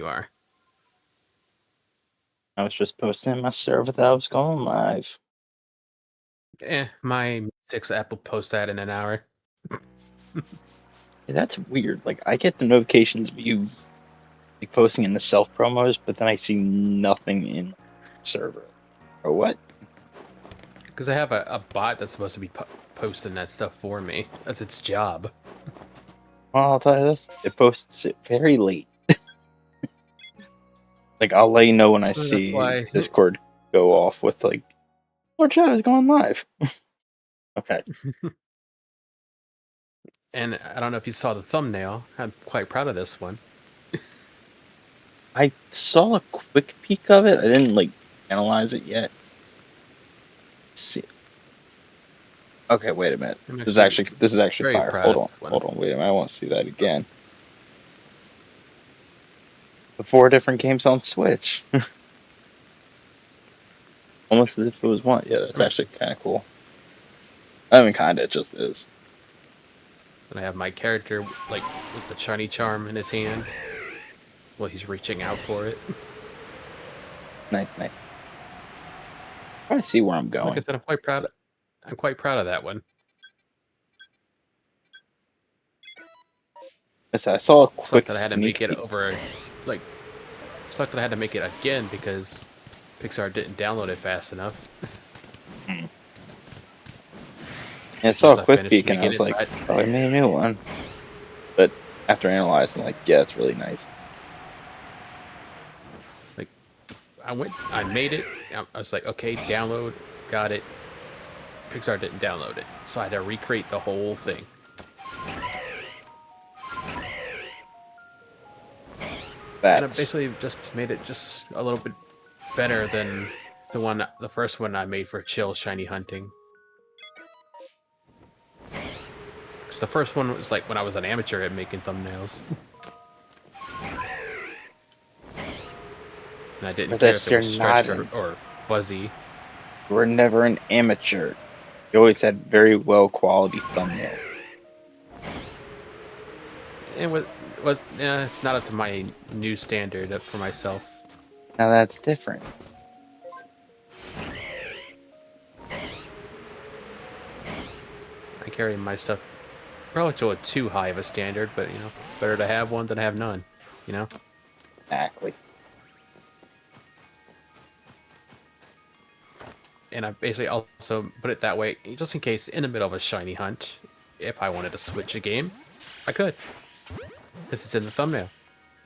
You are. I was just posting in my server that I was going live. My 6 app will post that in an hour. Yeah, that's weird. Like I get the notifications of you like posting in the self promos, but then I see nothing in the server. Or what? Because I have a bot that's supposed to be posting that stuff for me. That's its job. Well, I'll tell you this: it posts it very late. Like I'll let you know when I So that's see why. Discord go off with like, "Our chat is going live." Okay. And I don't know if you saw the thumbnail. I'm quite proud of this one. I saw a quick peek of it. I didn't like analyze it yet. Let's see. Okay, wait a minute. I'm This is actually very fire. proud Hold of on. this one. Hold on. Wait a minute. I want to see that again. The 4 different games on Switch. Almost as if it was one. Yeah, that's I mean, actually kind of cool. I mean, kind of. It just is. and I have my character like with the shiny charm in his hand. Well, he's reaching out for it. Nice, nice. I see where I'm Like I going. said, I'm quite proud. I'm quite proud of that one. I saw a Sucked quick that I had to make sneak it peek. over. Like, sucked that I had to make it again because Pixar didn't download it fast enough. Hmm. Yeah, I saw a Once I quick finished peek and I making was it, so like, probably made a new one. But after analyzing, like, yeah, it's really nice. like I made it. I was like, okay, download, got it. Pixar didn't download it, so I had to recreate the whole thing. And I That's basically just made it just a little bit better than the first one I made for chill shiny hunting. Because the first one was like when I was an amateur at making thumbnails. And I didn't but care if that's it you're was not stretched an. or fuzzy. You were never an amateur. You always had very well quality thumbnails. It was it's not up to my new standard for myself. Now that's different. I carry my stuff probably to a too high of a standard, but better to have one than have none. You know. Exactly. And I basically also put it that way, just in case in the middle of a shiny hunt, if I wanted to switch a game, I could. This is in the thumbnail,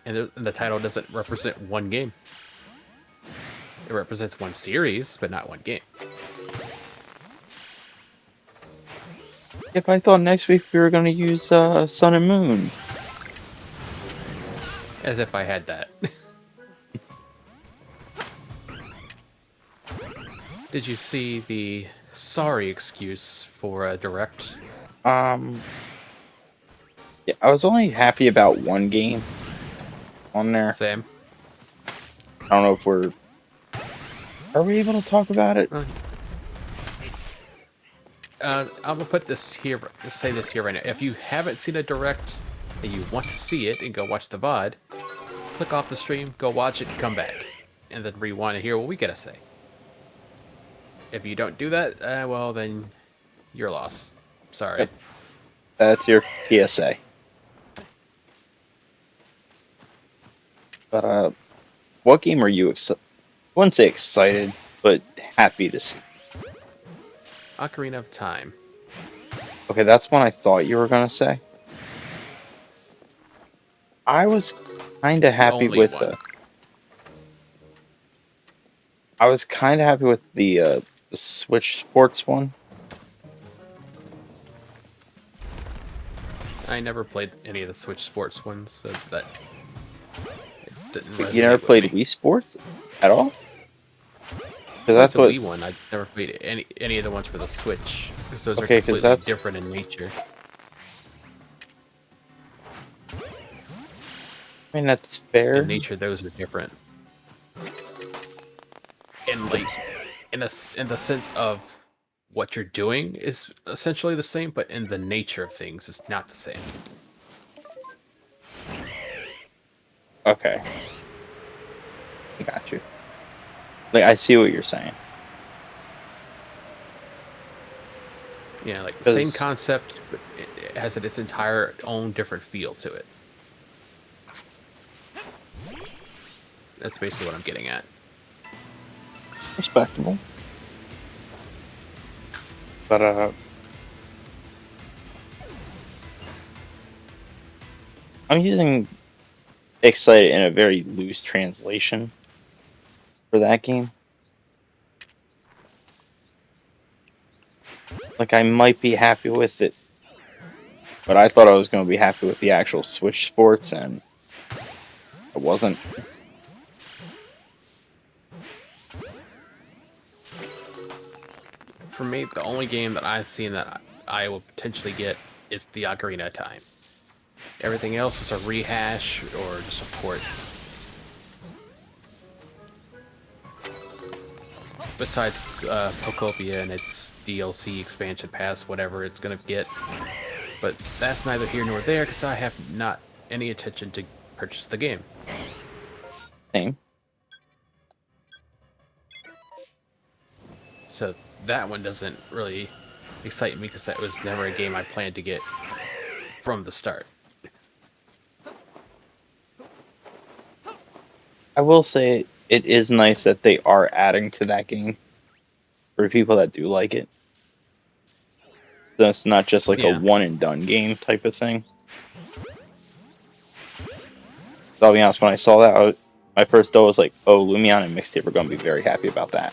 and the title doesn't represent one game. It represents one series, but not one game. If I thought next week we were going to use Sun and Moon. As if I had that. Did you see the sorry excuse for a direct? Um, yeah, I was only happy about one game on there. Sam? I don't know if are we able to talk about it? I'm gonna put this here. Say this here right now. If you haven't seen a direct and you want to see it and go watch the VOD, click off the stream, go watch it, come back, and then rewind and hear what we gotta say. If you don't do that, well then, you're lost. Sorry. That's your PSA. But what game are you excited? I wouldn't say excited, but happy to see. Ocarina of Time. Okay, that's one I thought you were gonna say. I was kind of The happy only with one. I was kind of happy with the Switch Sports one. I never played any of the Switch Sports ones, so that it didn't resonate You never with played me. Wii Sports at all? Because That's that's the what. Wii one. I never played any of the ones for the Switch, because those are Okay, because completely that's. different in nature. I mean, that's In fair. nature, those are different. And like, in the sense of what you're doing is essentially the same, but in the nature of things, it's not the same. Okay. I got you. Like, I see what you're saying. Yeah, like the same 'Cause concept, but it has its entire own different feel to it. That's basically what I'm getting at. respectable. But I'm using excited in a very loose translation for that game. Like, I might be happy with it, but I thought I was going to be happy with the actual Switch sports, and I wasn't. For me, the only game that I've seen that I will potentially get is the Ocarina of Time. Everything else is a rehash or just a port. Besides Pocopia and its DLC expansion pass, whatever it's gonna get. But that's neither here nor there because I have not any intention to purchase the game. Same. So that one doesn't really excite me because that was never a game I planned to get from the start. I will say it is nice that they are adding to that game for people that do like it. So it's not just like a Yeah. one and done game type of thing. So I'll be honest, when I saw that, my first thought was like, oh, Lumion and Mixtape are going to be very happy about that.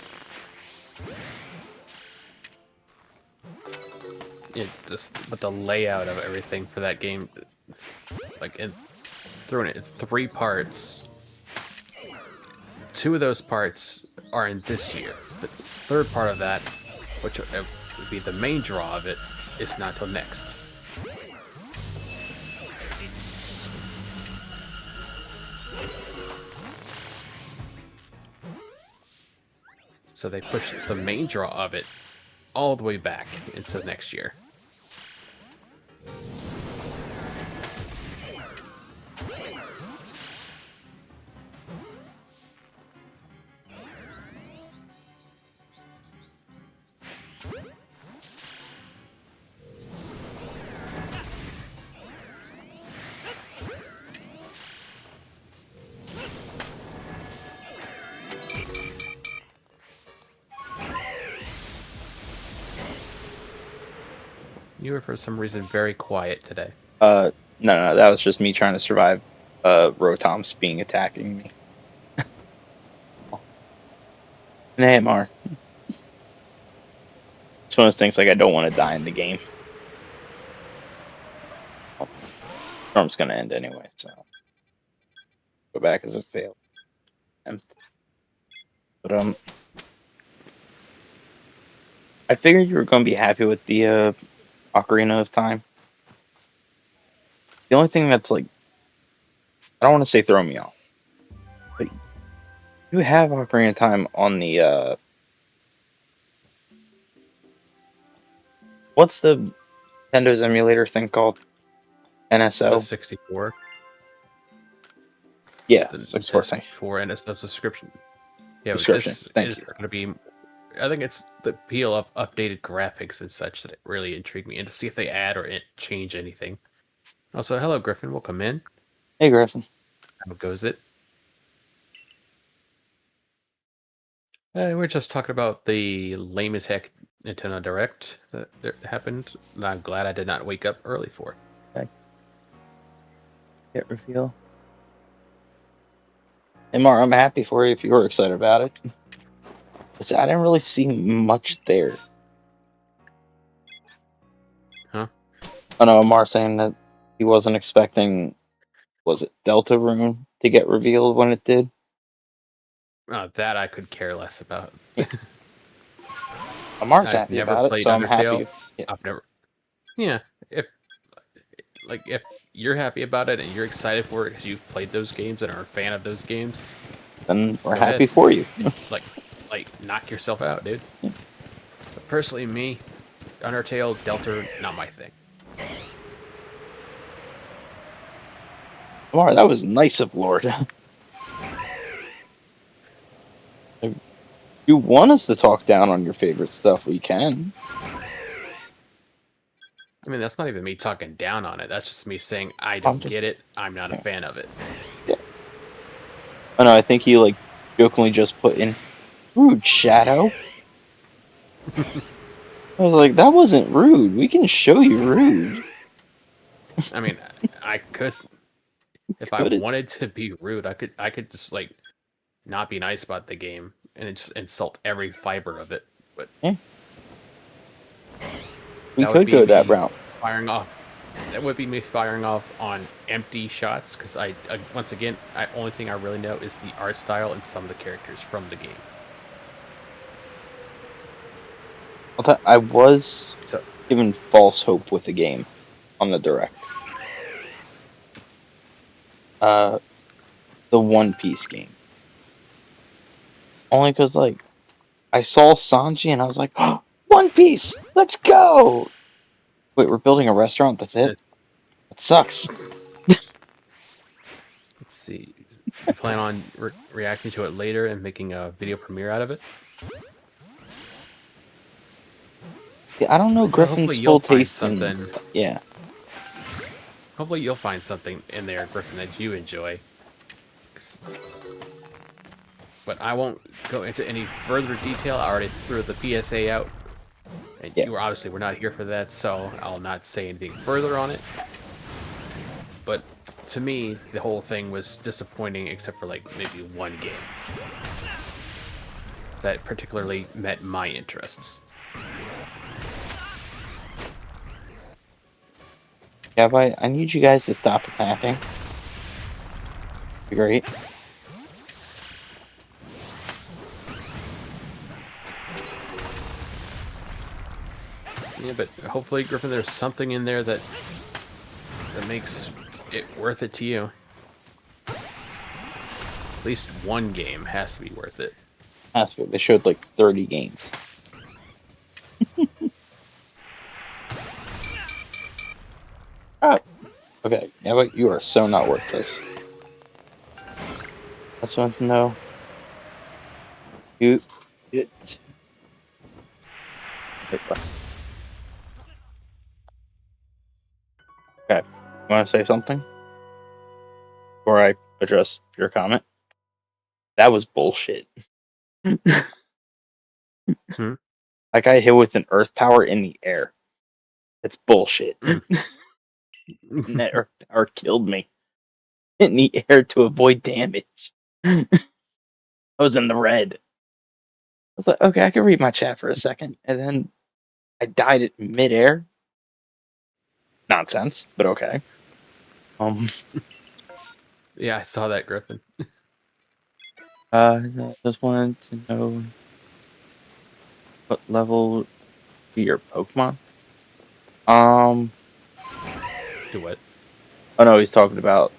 It just but the layout of everything for that game, like throwing it in 3 parts. 2 of those parts are in this year. The third part of that, which would be the main draw of it, is not till next. So they pushed the main draw of it all the way back into next year. You were, for some reason, very quiet today. No, that was just me trying to survive Rotom's being attacking me. An AMR. It's one of those things like I don't want to die in the game. Storm's gonna end anyway, so go back as a fail. But I figured you were gonna be happy with the Ocarina of Time. The only thing that's like, I don't want to say throw me off, but you have Ocarina of Time on the what's the Nintendo's emulator thing called? The NSO? 64, Yeah, the 64 Nintendo thing. 64, and it's a subscription. Yeah, but Description. this Thank is you. going to be. I think it's the appeal of updated graphics and such that it really intrigued me, and to see if they add or change anything. Also, hello Griffin, welcome in. Hey, Griffin. How goes it? We're just talking about the lame as heck Nintendo Direct that happened, and I'm glad I did not wake up early for it. Get reveal. Hey, Mar, I'm happy for you if you were excited about it. I didn't really see much there. Huh? I know Amar saying that he wasn't expecting, was it Delta Rune to get revealed when it did? That I could care less about. Yeah. Amar's I've happy never about it, played so I'm Undertale. happy. Yeah. I've never. Yeah, if you're happy about it and you're excited for it because you've played those games and are a fan of those games, Then we're go happy ahead. for you. like knock yourself out, dude. Yeah. But personally, me, Undertale, Delta, not my thing. Amar, that was nice of Lord. you want us to talk down on your favorite stuff, we can. I mean, that's not even me talking down on it. That's just me saying I I'm don't just get it. I'm not a yeah. fan of it. Yeah. Oh no, I think he like jokingly just put in rude shadow. I was like, that wasn't rude. We can show you rude. I mean, I could, if I Could it? wanted to be rude, I could just like not be nice about the game and just insult every fiber of it. But Yeah, we that would could be go that me route. firing off. That would be me firing off on empty shots because once again, I only thing I really know is the art style and some of the characters from the game. I was So given false hope with the game on the direct. Uh, the One Piece game. Only because like I saw Sanji and I was like, oh, One Piece, let's go. Wait, we're building a restaurant. That's it. uh, That sucks. let's see. You plan on reacting to it later and making a video premiere out of it? Yeah, I don't know Well, hopefully Griffin's you'll full find taste in something. stuff. Yeah, Hopefully you'll find something in there, Griffin, that you enjoy. But I won't go into any further detail. I already threw the PSA out, and yeah. you were not here for that, so I'll not say anything further on it. But to me, the whole thing was disappointing, except for like maybe one game that particularly met my interests. Yeah, but I need you guys to stop attacking. Be great. Yeah, but hopefully, Griffin, there's something in there that makes it worth it to you. At least one game has to be worth it. They showed like 30 games. Oh, okay. Yeah, but you are so not worth this. That's one to know. You it. Okay. Want to say something before I address your comment? That was bullshit. Hmm? I got hit with an earth power in the air. It's bullshit. Mm. And that earth power killed me in the air to avoid damage. I was in the red. I was like, okay, I can read my chat for a second. And then I died at midair. Nonsense, but okay. Um, Yeah, I saw that, Griffin. I just wanted to know what level be your Pokemon. Um, Do what? oh no, he's talking about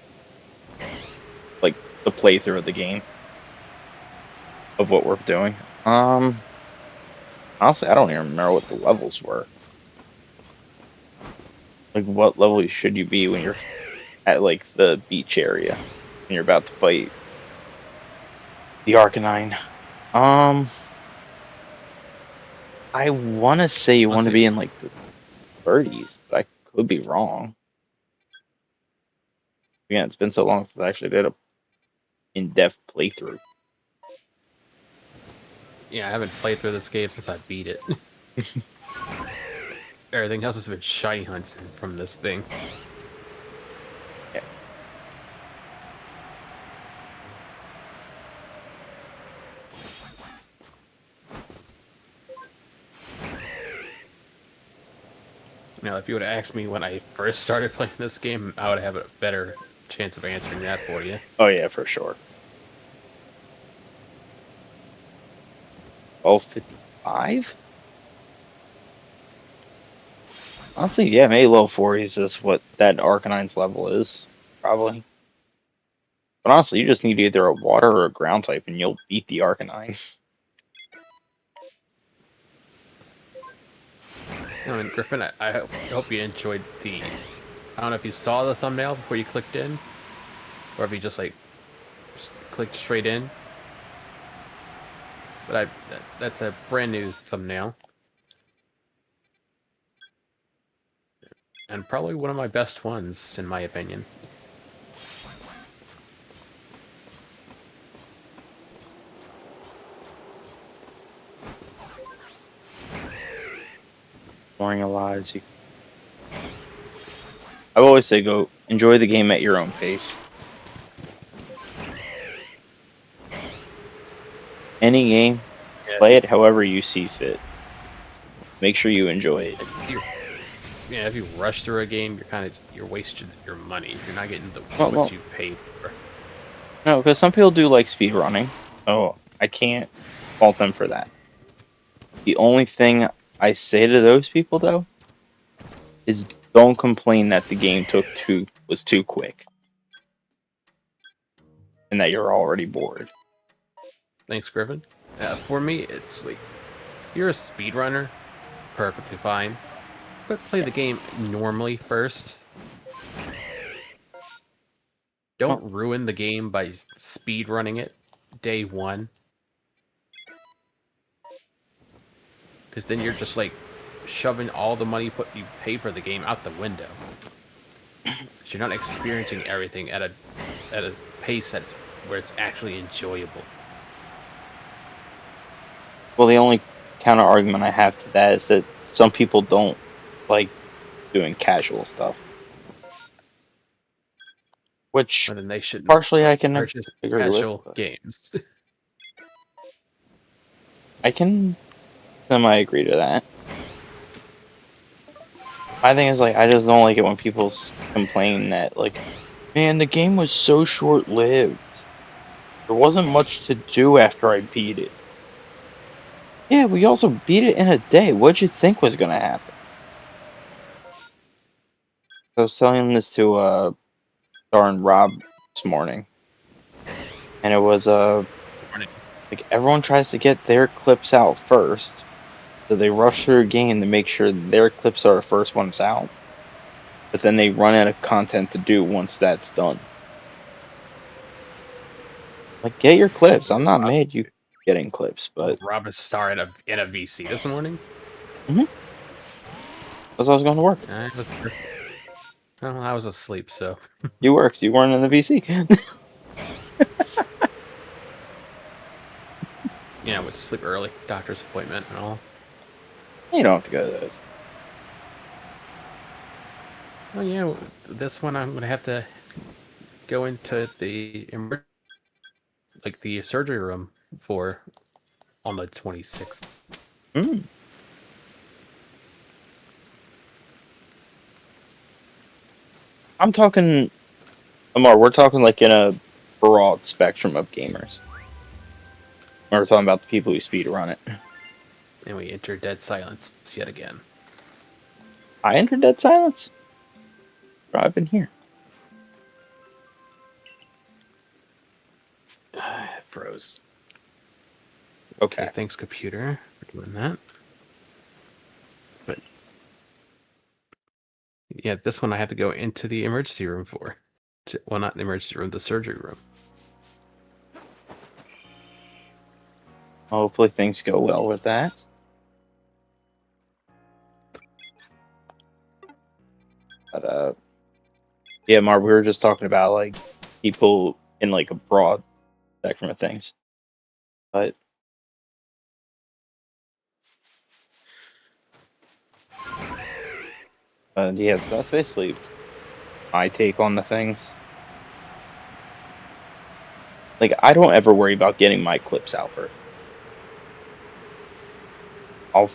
like the playthrough of the game of what we're doing. Honestly, I don't even remember what the levels were. Like, what level should you be when you're at like the beach area and you're about to fight the Arcanine? I want to say you want to Honestly, be in like the 30s, but I could be wrong. Again, it's been so long since I actually did a in-depth playthrough. yeah, I haven't played through this game since I beat it. Everything else has been shiny hunts from this thing. Yeah. Now, if you would have asked me when I first started playing this game, I would have a better chance of answering that for you. Oh yeah, for sure. 1255? Honestly, yeah, maybe low 40s is what that Arcanine's level is. Probably. But honestly, you just need either a water or a ground type and you'll beat the Arcanine. I mean, Griffin, I hope you enjoyed the... I don't know if you saw the thumbnail before you clicked in, or if you just, like, just clicked straight in. But that's a brand new thumbnail. And probably one of my best ones, in my opinion. Memorialize. I always say go enjoy the game at your own pace. Any game, play it however you see fit. Make sure you enjoy it. If you rush through a game, you're wasting your money. You're not getting Well, what you paid for. no, because some people do like speed running. Oh, I can't fault them for that. The only thing I say to those people though is don't complain that the game was too quick and that you're already bored. Thanks, Griffin. For me, it's like if you're a speedrunner, perfectly fine. But play the game normally first. Don't ruin the game by speedrunning it day one. Because then you're just like shoving all the money you pay for the game out the window. You're not experiencing everything at a pace where it's actually enjoyable. Well, the only counter argument I have to that is that some people don't like doing casual stuff, which And then they shouldn't partially I can purchase agree with. casual games. I can semi-agree to that. My thing is, like, I just don't like it when people complain that, like, man, the game was so short-lived. There wasn't much to do after I beat it. Yeah, we also beat it in a day. What'd you think was gonna happen? I was telling this to darn Rob this morning, and it was like everyone tries to get their clips out first, so they rush through a game to make sure their clips are the first ones out. But then they run out of content to do once that's done. Like, get your clips. I'm not mad you getting clips, but Rob is star in a VC this morning. that's how I was going to work. I was asleep, so You worked. You weren't in the VC. I went to sleep early, doctor's appointment and all. You don't have to go to those. Oh yeah, this one I'm gonna have to go into the surgery room for on the 26th. Mm. I'm talking, Amar. We're talking like in a broad spectrum of gamers. We're talking about the people who speed run it. And we enter dead silence yet again. I entered dead silence. I've been here. It froze. Okay. Thanks, computer, for doing that. But yeah, this one I have to go into the emergency room for. Well, not the emergency room, the surgery room. Hopefully things go well with that. But yeah, Mark, we were just talking about like people in like a broad spectrum of things. But yeah, so that's basically my take on the things. Like, I don't ever worry about getting my clips out first. I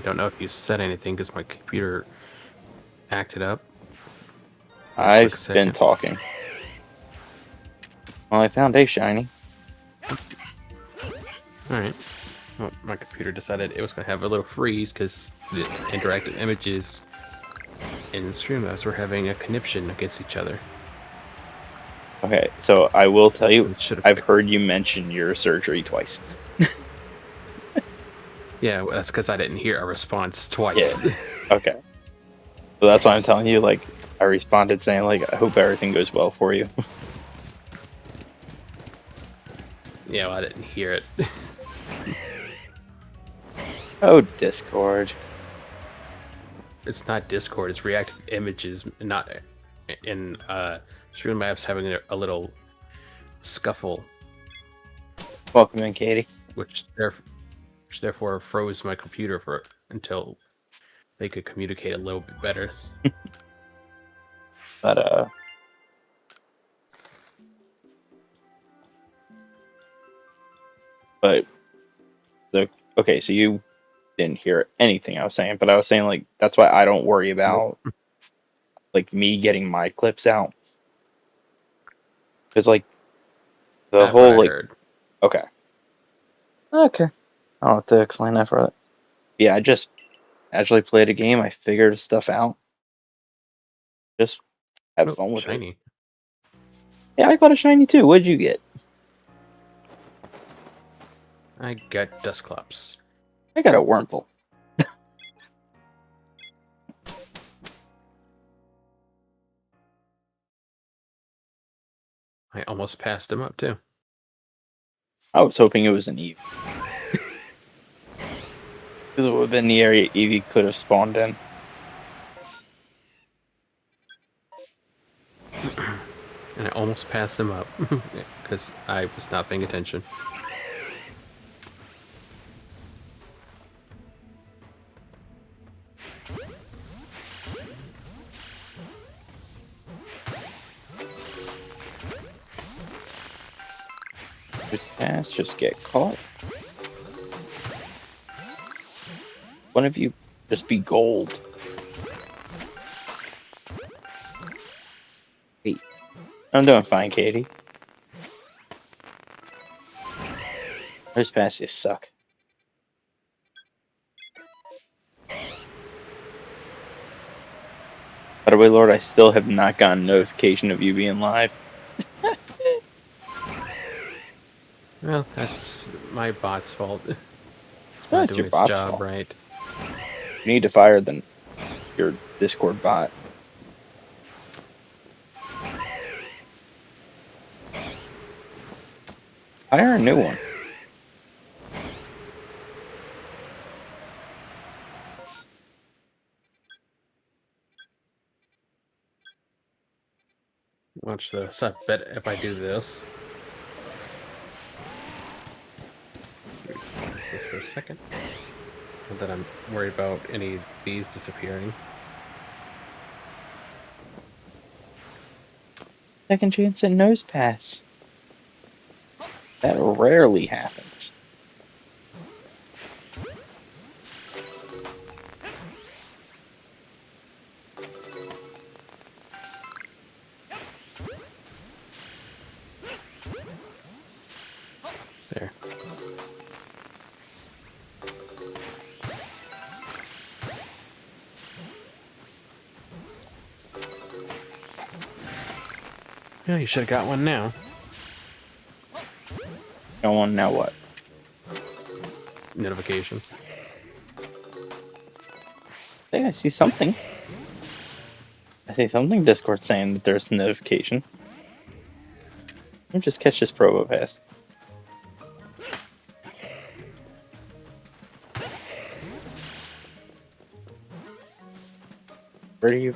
don't know if you said anything because my computer acted up. I've been talking. Well, I found a shiny. Alright. Well, my computer decided it was going to have a little freeze because the interactive images and StreamYards were having a conniption against each other. Okay, so I will tell you, I've heard you mention your surgery twice. Yeah, well, that's because I didn't hear a response twice. Yeah. Okay. So that's why I'm telling you, like, I responded saying, like, I hope everything goes well for you. Yeah, well, I didn't hear it. Oh, Discord. It's not Discord. It's reactive images, not in Streamlabs having a little scuffle, Welcome in, Katie. which therefore froze my computer for until they could communicate a little bit better. But okay, so you didn't hear anything I was saying, but I was saying like that's why I don't worry about like me getting my clips out because like the That's what whole I like heard. okay, I'll have to explain that for that. Yeah, I just actually played a game. I figured stuff out. Just have Oh, fun with it. shiny. Yeah, I got a shiny too. What'd you get? I got Dusclops. I got a Wurmple. I almost passed him up too. I was hoping it was an Eevee. Because it would have been the area Eevee could have spawned in. And I almost passed him up because I was not paying attention. Just pass, just get caught. One of you just be gold. Wait. I'm doing fine, Katie. Those passes suck. By the way, Lord, I still have not gotten notification of you being live. Well, that's my bot's fault. It's not That's your doing its bot's job fault. right. You need to fire your Discord bot. Hire a new one. Watch this. I bet if I do this. Pause this for a second. Not that I'm worried about any of these disappearing. Second chance at nose pass. That rarely happens. There. Yeah, you should have got one now. No one, now what? Notification. I think I see something. I see something Discord saying that there's a notification. Let me just catch this probo pass. Where do you...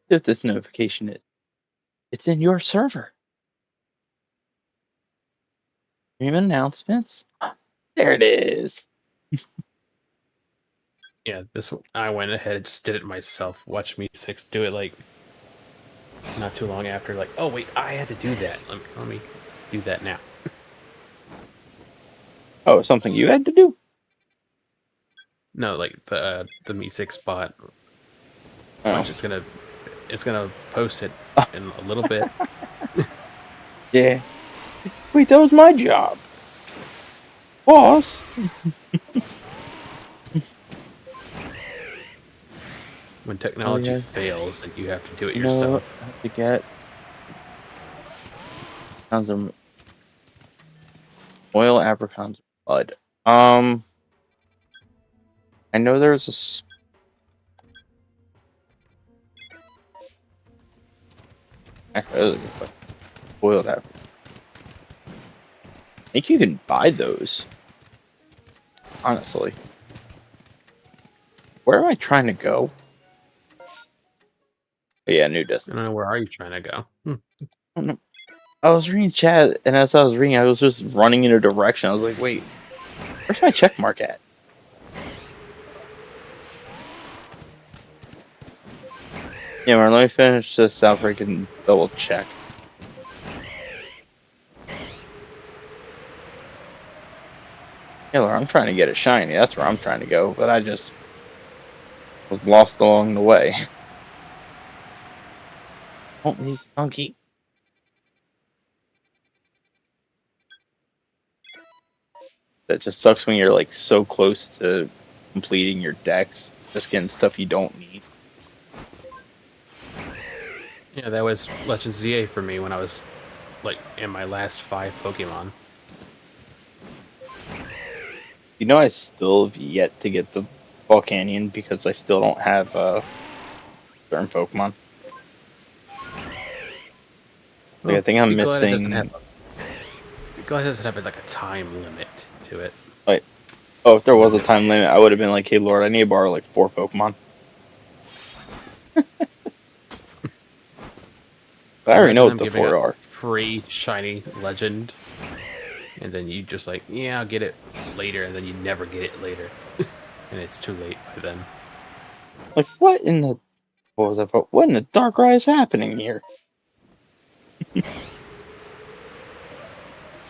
If this notification is. It's in your server. Stream announcements. There it is. Yeah, this I went ahead and just did it myself. Watch me six do it like not too long after. Like, oh wait, I had to do that. Let me do that now. Oh, something you had to do? No, like the Me 6 bot. Oh. Watch, it's gonna post it in a little bit. Yeah. Wait, that was my job. Boss. When technology Oh, yeah. fails and you have to do it You know yourself. what? I have to get some oil apricot blood. I know there's actually, boiled apricot. think you can buy those. Honestly. Where am I trying to go? Oh, yeah, new I destination. don't know, where are you trying to go? I don't know. I was reading chat, and as I was reading, I was just running in a direction. I was like, wait, where's my check mark at? Yeah, Mark, let me finish this out so I can double check. Yeah, Laura, I'm trying to get a shiny. That's where I'm trying to go, but I just was lost along the way. Oh, he's funky. That just sucks when you're like so close to completing your decks, just getting stuff you don't need. Yeah, that was Legend ZA for me when I was like in my last 5 Pokemon. You know, I still have yet to get the Volcanion because I still don't have certain Pokemon. Like, I Well, think I'm be glad it doesn't missing. have. Be glad it doesn't have like a time limit to it. Like, oh, if there You was would a miss. time limit, I would have been like, "Hey, Lord, I need to borrow like 4 Pokemon." But I already know Imagine what them the giving 4 out are. free shiny legend, and then you just like, yeah, I'll get it later, and then you never get it later, and it's too late by then. Like, what in the what was that? What in the Darkrai is happening here?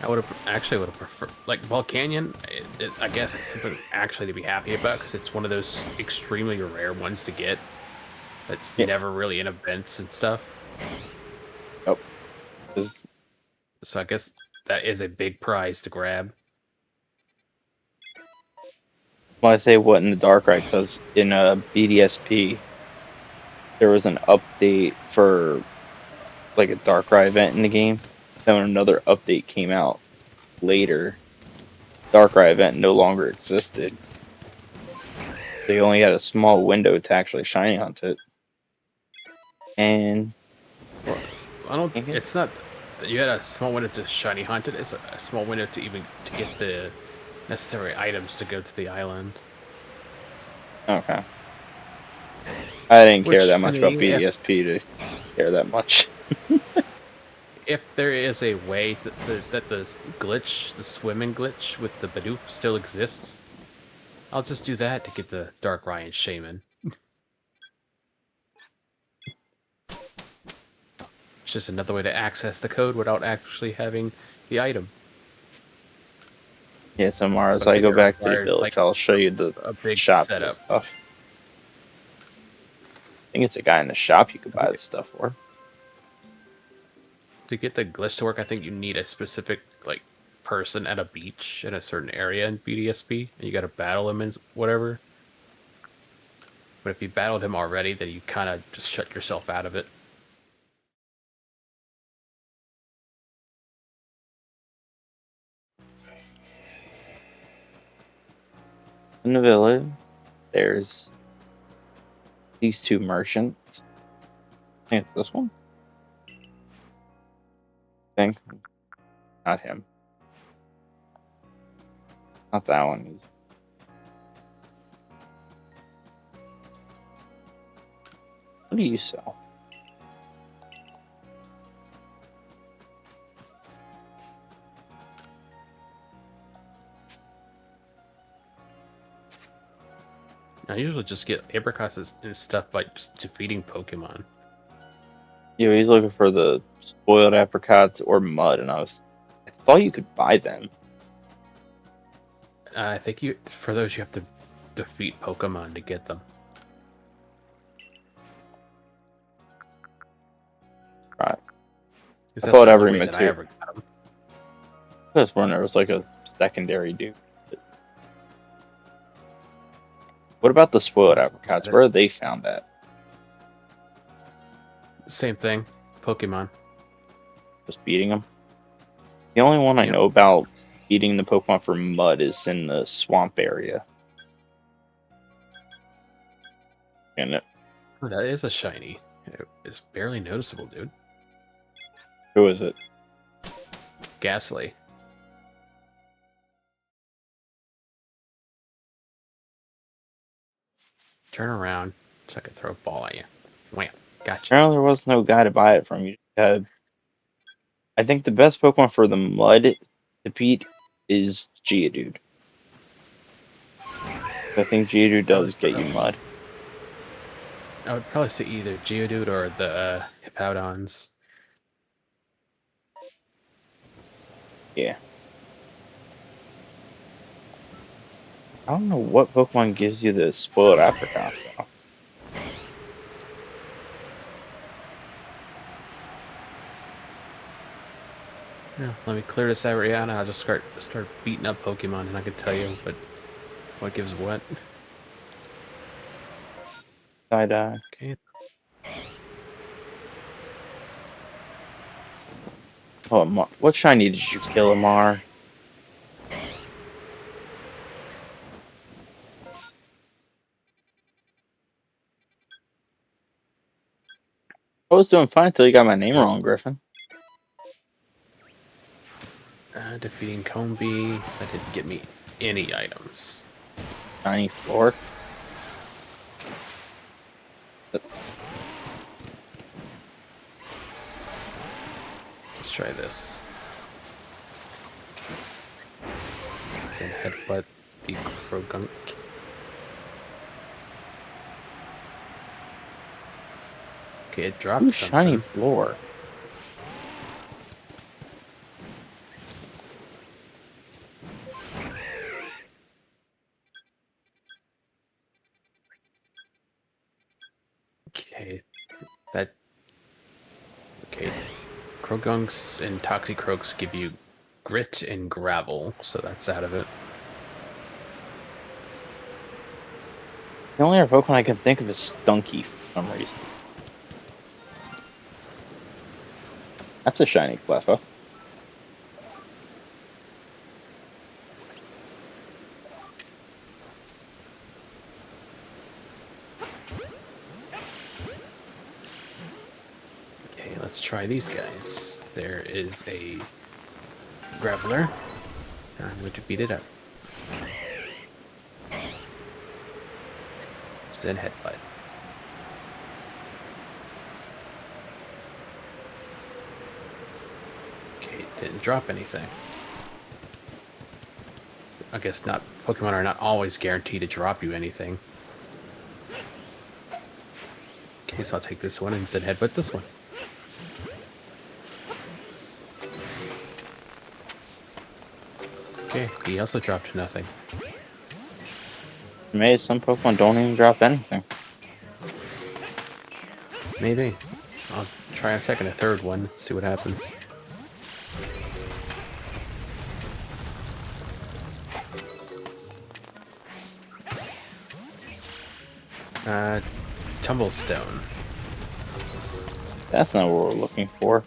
I would have preferred like Volcanion. I guess it's something actually to be happy about because it's one of those extremely rare ones to get. That's Yeah. never really in events and stuff. Nope. 'Cause So I guess that is a big prize to grab. when I say what in the Darkrai, because in a BDSP there was an update for like a Darkrai event in the game. Then when another update came out later, Darkrai event no longer existed. They only had a small window to actually shiny hunt it. And Well, I don't. okay. It's not. You had a small window to shiny hunt it. It's a small window to even to get the necessary items to go to the island. I didn't care Which that for much about me, BDSP to care that much. if there is a way that the glitch, the swimming glitch with the Bidoof still exists, I'll just do that to get the Dark Ryan Shaman. It's just another way to access the code without actually having the item. Yeah, so Mara, as But I I think go it back to the requires village, like I'll show you the a big shops and setup. stuff. I think it's a guy in the shop you could I buy think the stuff for. to get the glitch to work, I think you need a specific like person at a beach in a certain area in BDSP, and you got to battle him and whatever. But if you battled him already, then you kind of just shut yourself out of it. In the village, there's these 2 merchants. I think it's this one. I think. Not him. Not that one. What do you sell? I usually just get apricots and stuff by just defeating Pokemon. Yeah, he's looking for the spoiled apricots or mud, and I thought you could buy them. I think for those you have to defeat Pokemon to get them. Right. Because I that's thought the only every way that I material. ever got them. That's when there was like a secondary dude. What about the spoiled apricots? Where are they found at? Same thing, Pokemon. Just beating them. The only one I Yep. know about beating the Pokemon for mud is in the swamp area. And Oh, that is a shiny. It's barely noticeable, dude. who is it? Ghastly. turn around so I can throw a ball at you. Wham. Gotcha. Apparently there was no guy to buy it from. You had, I think the best Pokemon for the mud to beat is Geodude. I think Geodude does get you mud. I would probably say either Geodude or the Hippowdons. Yeah. I don't know what Pokemon gives you the spoiled apricots though. Yeah, let me clear this area out and I'll just start beating up Pokemon and I can tell you what gives what. Side-eye. Okay. Oh, what shiny did you kill, Amar? I was doing fine until you got my name wrong, Griffin. Defeating Combi. That didn't get me any items. Shiny floor. Let's try this. Then headbutt the Krogunk. Okay, it dropped Ooh, something. shiny floor. Okay, that. Okay, Krogunks and Toxicroaks give you grit and gravel, so that's out of it. The only other Pokemon I can think of is Stunky for some reason. That's a shiny Cleffa. Okay, let's try these guys. There is a Graveler. I'm going to beat it up. Then headbutt. Okay, didn't drop anything. I guess not. Pokemon are not always guaranteed to drop you anything. Okay, so I'll take this one and then headbutt this one. Okay, he also dropped nothing. Maybe some Pokemon don't even drop anything. Maybe. I'll try a second, a third one, see what happens. Tumblestone. That's not what we're looking for.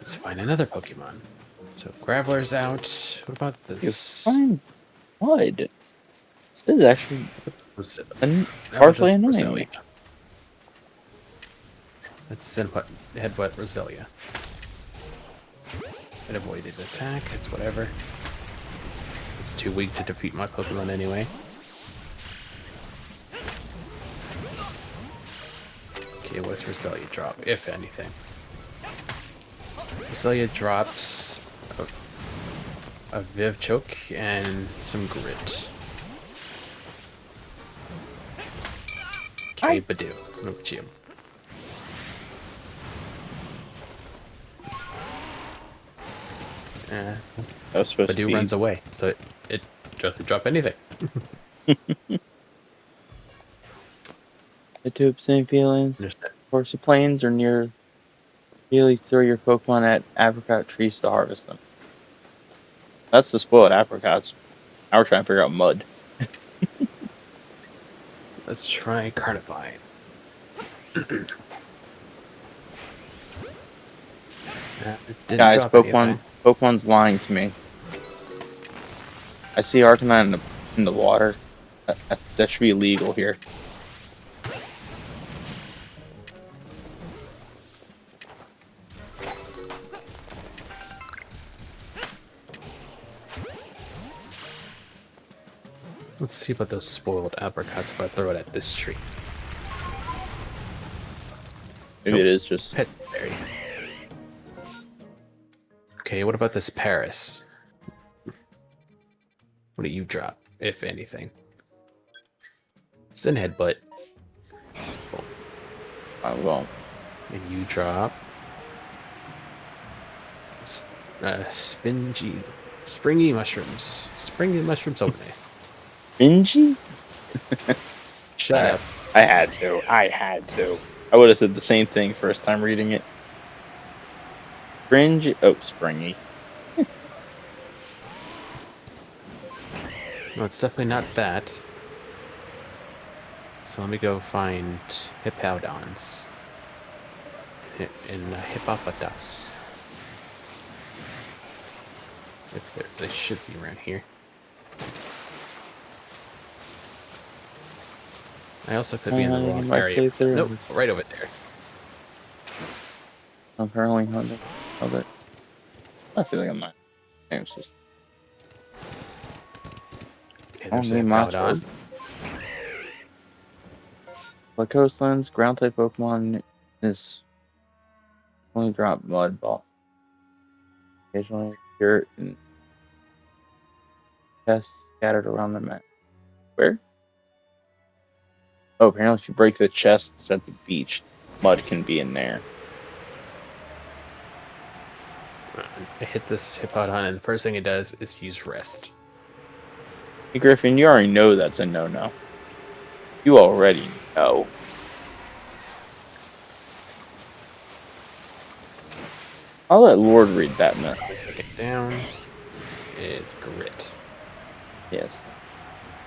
Let's find another Pokemon. So Graveler's out. What about You this? find mud. This is actually partially annoying me. Let's headbutt Roselia. It avoided attack. It's whatever. It's too weak to defeat my Pokemon anyway. Okay, what's Roselia drop, if anything? Roselia drops a Viv Choke and some Grit. Okay, Badoo. Move to you. That was supposed to Badoo be. runs away, so it doesn't drop anything. The two obscene feelings. Course of plains or near. Really throw your Pokemon at apricot trees to harvest them. That's the spoiled apricots. Now we're trying to figure out mud. Let's try Carnivine. Guys, Pokemon's lying to me. I see Arcanine in the water. That should be illegal here. Let's see about those spoiled apricots if I throw it at this tree. Maybe Nope. it is just Pet berries. Okay, what about this Paris? What do you drop, if anything? It's an headbutt. I won't. And you drop springy mushrooms. Springy mushrooms only. Bingy? Shut up. I had to. I would have said the same thing first time reading it. Springy. Oh, springy. No, it's definitely not that. So let me go find hippowdons. And hippopotas. They should be around here. I also could be in the wrong area. Nope, right over there. I'm currently hunting. Okay. I feel like I'm not. It's just. Okay, I don't there's a need my hippowdon. Like coastlands, ground type Pokemon is only drop mud ball. Occasionally dirt and pests scattered around the map. Where? Oh, apparently if you break the chests at the beach, mud can be in there. I hit this hippowdon, and the first thing it does is use rest. Hey Griffin, you already know that's a no-no. You already know. I'll let Lord read that message. Get down is grit. Yes.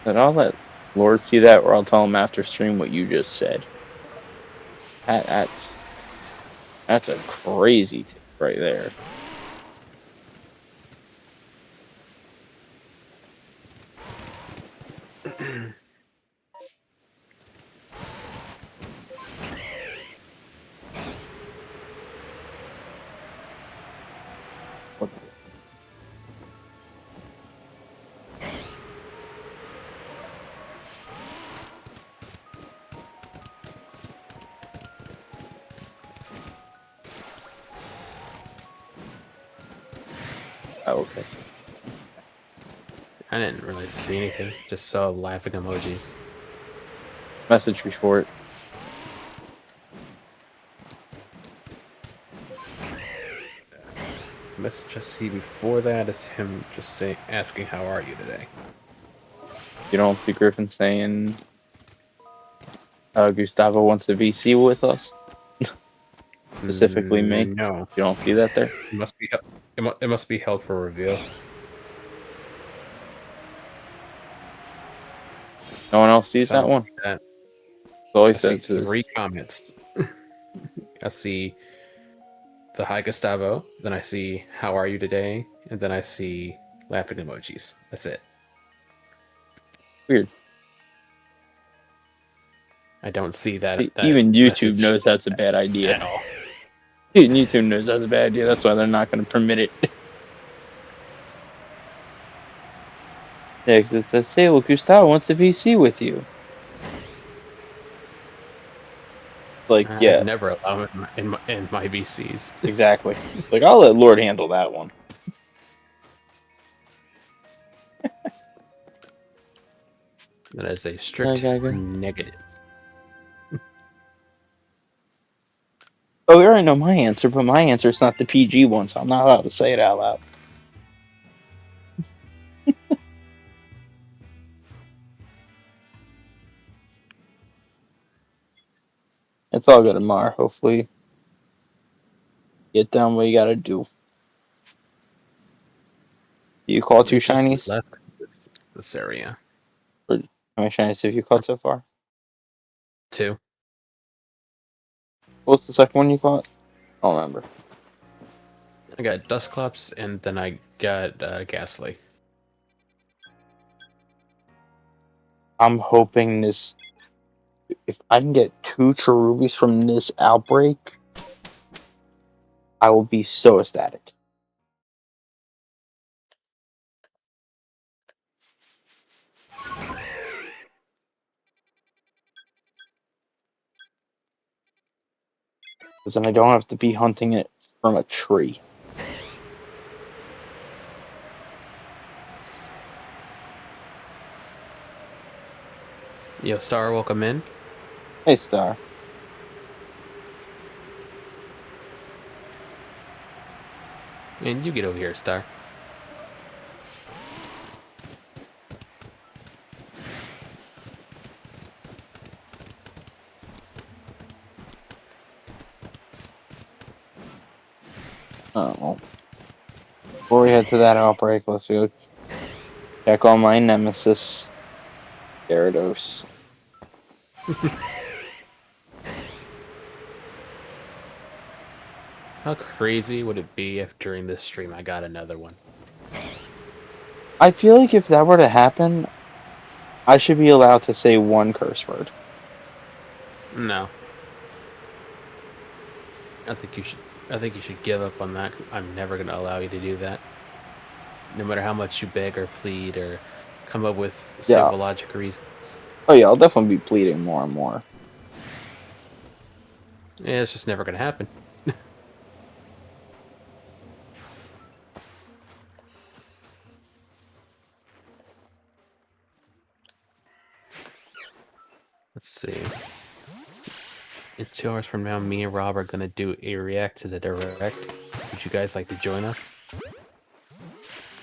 But I'll let Lord see that, or I'll tell him after stream what you just said. That's a crazy tip right there. What's it? Oh, okay. I didn't really see anything. Just saw laughing emojis. Message before it. The message I see before that is him just asking, "How are you today?" You don't see Griffin saying Gustavo wants to VC with us. Specifically me. No, You don't see that there? it must be. It must be held for reveal. No one else sees I that don't one? see that. So all he I see said 3 is, comments. I see the "Hi Gustavo," then I see "How are you today?" and then I see laughing emojis. That's it. weird. I don't see that Even YouTube message knows that's a bad idea. at all. Even YouTube knows that's a bad idea. That's why they're not going to permit it. Yeah, because it says, "Hey, well, Gustavo wants to VC with you." Like, I'd yeah, never allow it in my VCs. exactly. Like, I'll let Lord handle that one. That is a strict negative. Oh, we already know my answer, but my answer is not the PG one, so I'm not allowed to say it out loud. It's all good tomorrow. Hopefully, get done what you gotta do. Do you call 2 I just shinies? left this area. Or how many shinies have you caught so far? 2. What's the second one you caught? I don't remember. I got Dusclops, and then I got Ghastly. I'm hoping this. If I can get 2 Cherubies from this outbreak, I will be so ecstatic. Because then I don't have to be hunting it from a tree. Yo, Star, welcome in. Hey, Star. And you get over here, Star. Oh. Before we head to that outbreak, let's go check on my nemesis, Gyarados. How crazy would it be if during this stream I got another one? I feel like if that were to happen, I should be allowed to say one curse word. No. I think you should give up on that. I'm never gonna allow you to do that. No matter how much you beg or plead or come up with Yeah. pseudo-logic reasons. Oh yeah, I'll definitely be pleading more and more. Yeah, it's just never gonna happen. Let's see. In 2 hours from now, me and Rob are gonna do a react to the direct. Would you guys like to join us?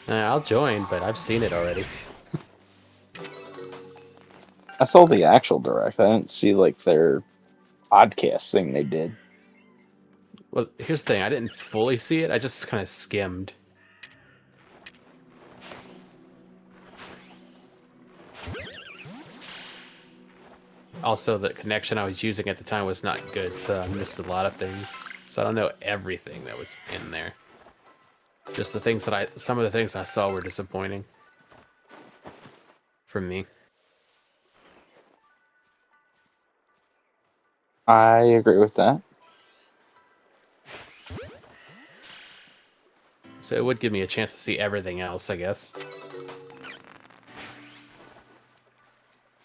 I'll join, but I've seen it already. I saw the actual direct. I didn't see like their podcast thing they did. Well, here's the thing. I didn't fully see it. I just kind of skimmed. Also, the connection I was using at the time was not good, so I missed a lot of things. So I don't know everything that was in there. Just the things that some of the things I saw were disappointing. For me. I agree with that. So it would give me a chance to see everything else, I guess.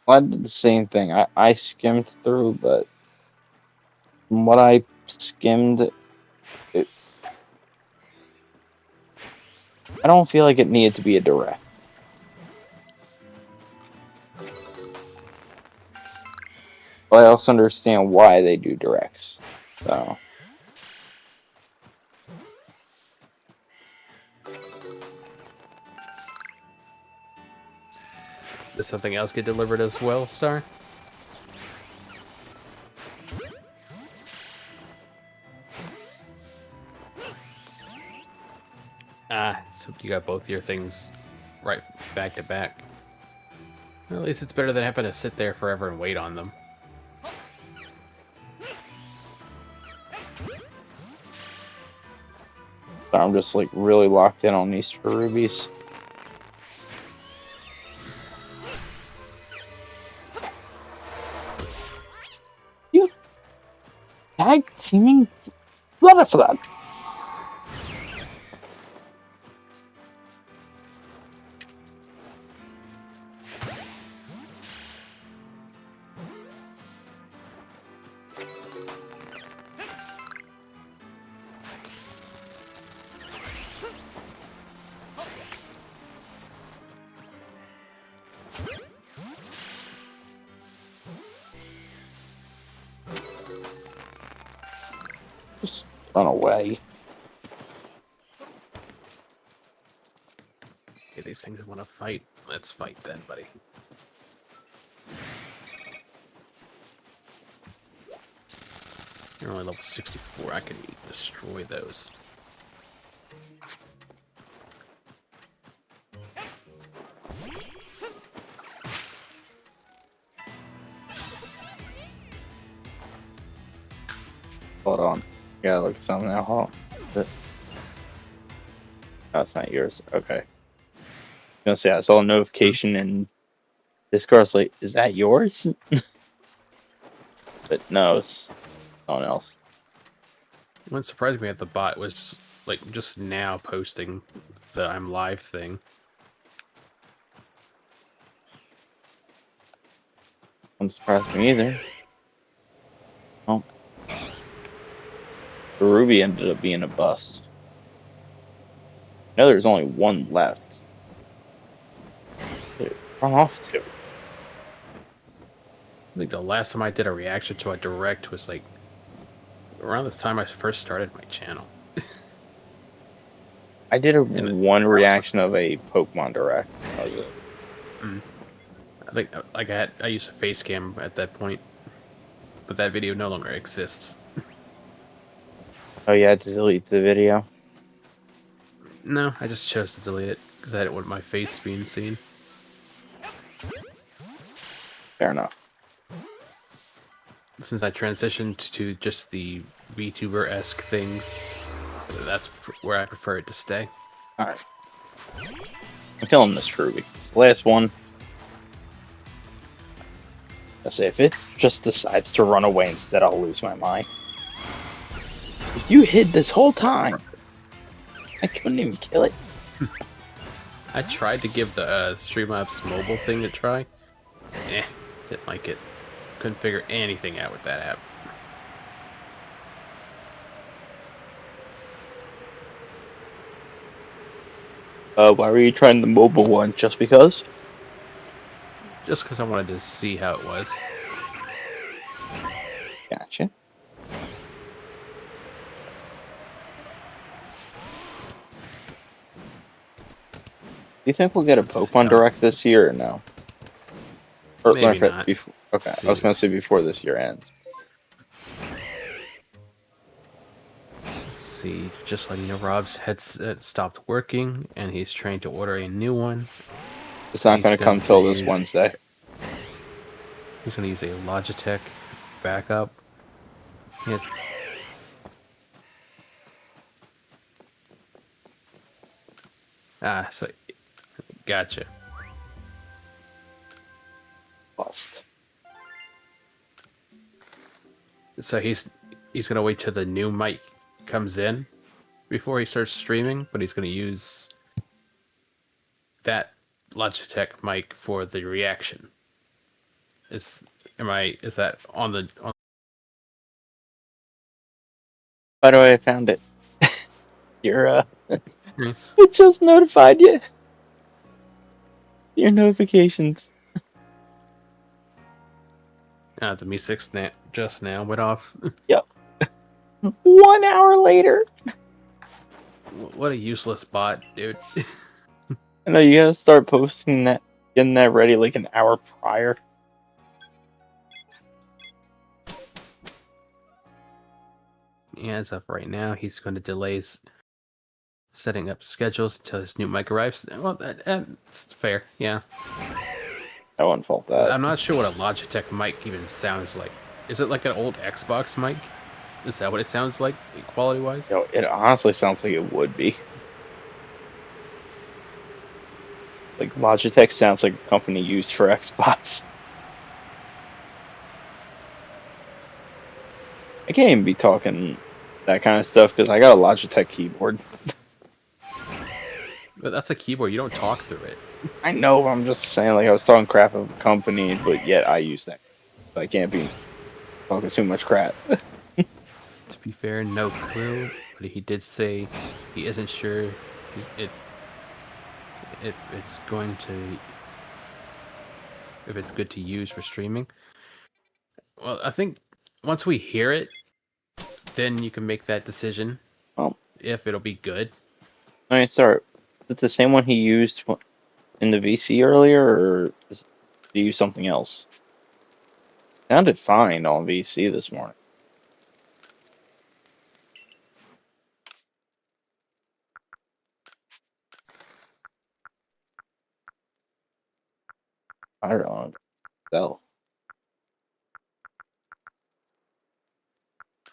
Well, I did the same thing. I skimmed through, but from what I skimmed, I don't feel like it needed to be a direct. But I also understand why they do directs. So Did something else get delivered as well, Star? Ah, so you got both your things right back to back. Well, at least it's better than having to sit there forever and wait on them. I'm just like really locked in on these rubies. You tag teaming Blood. Just run away. Okay, these things want to fight. Let's fight then, buddy. You're only level 64. I can destroy those. Hold on. Yeah, look at something now. Hold on. That's not yours. Okay. I was gonna say I saw a notification and Discord's like, is that yours? But no, it's someone else. What surprised me at the bot was just now posting the I'm live thing. Wouldn't surprise me either. Oh. The Ruby ended up being a bust. I know there's only one left. Run off to. I think the last time I did a reaction to a direct was like around the time I first started my channel. I did one was reaction of a Pokemon Direct. That was it. I think like I used a face cam at that point, but that video no longer exists. Oh, you had to delete the video? No, I just chose to delete it because I didn't want my face being seen. Fair enough. Since I transitioned to just the VTuber-esque things, that's where I prefer it to stay. Alright. I'm killing this Ruby. It's the last one. I say, if it just decides to run away instead, I'll lose my mind. You hid this whole time. I couldn't even kill it. I tried to give the Streamlabs mobile thing a try. Didn't like it. Couldn't figure anything out with that app. Why were you trying the mobile one? Just because? Just because I wanted to see how it was. Gotcha. Do you think we'll get a Pokemon Direct this year or no? Or Maybe not. Before, okay, I was going to say before this year ends. Let's see, just letting you know, Rob's headset stopped working, and he's trying to order a new one. It's not going to come till this Wednesday. He's going to use a Logitech backup. Yes. So gotcha. Bust. So he's gonna wait till the new mic comes in before he starts streaming, but he's gonna use that Logitech mic for the reaction. Is that on the on? By the way, I found it. Your Nice. it just notified you. Your notifications. The Mi 6 just now went off. Yep. 1 hour later. What a useless bot, dude. I know you gotta start posting that, getting that ready like an hour prior. As of right now, he's going to delay setting up schedules until his new mic arrives. Well, that's fair, yeah. I wouldn't fault that. I'm not sure what a Logitech mic even sounds like. Is it like an old Xbox mic? Is that what it sounds like, quality-wise? No, it honestly sounds like it would be. Like Logitech sounds like a company used for Xbox. I can't even be talking that kind of stuff because I got a Logitech keyboard. But that's a keyboard. You don't talk through it. I know, I'm just saying, like, I was talking crap of a company, but yet I use that. So I can't be talking too much crap. To be fair, no clue. But he did say he isn't sure if it's going to... if it's good to use for streaming. Well, I think once we hear it, then you can make that decision. Well, if it'll be good. I mean, sorry, is it the same one he used in the VC earlier, or did he use something else? Sounded fine on VC this morning. I don't know. So,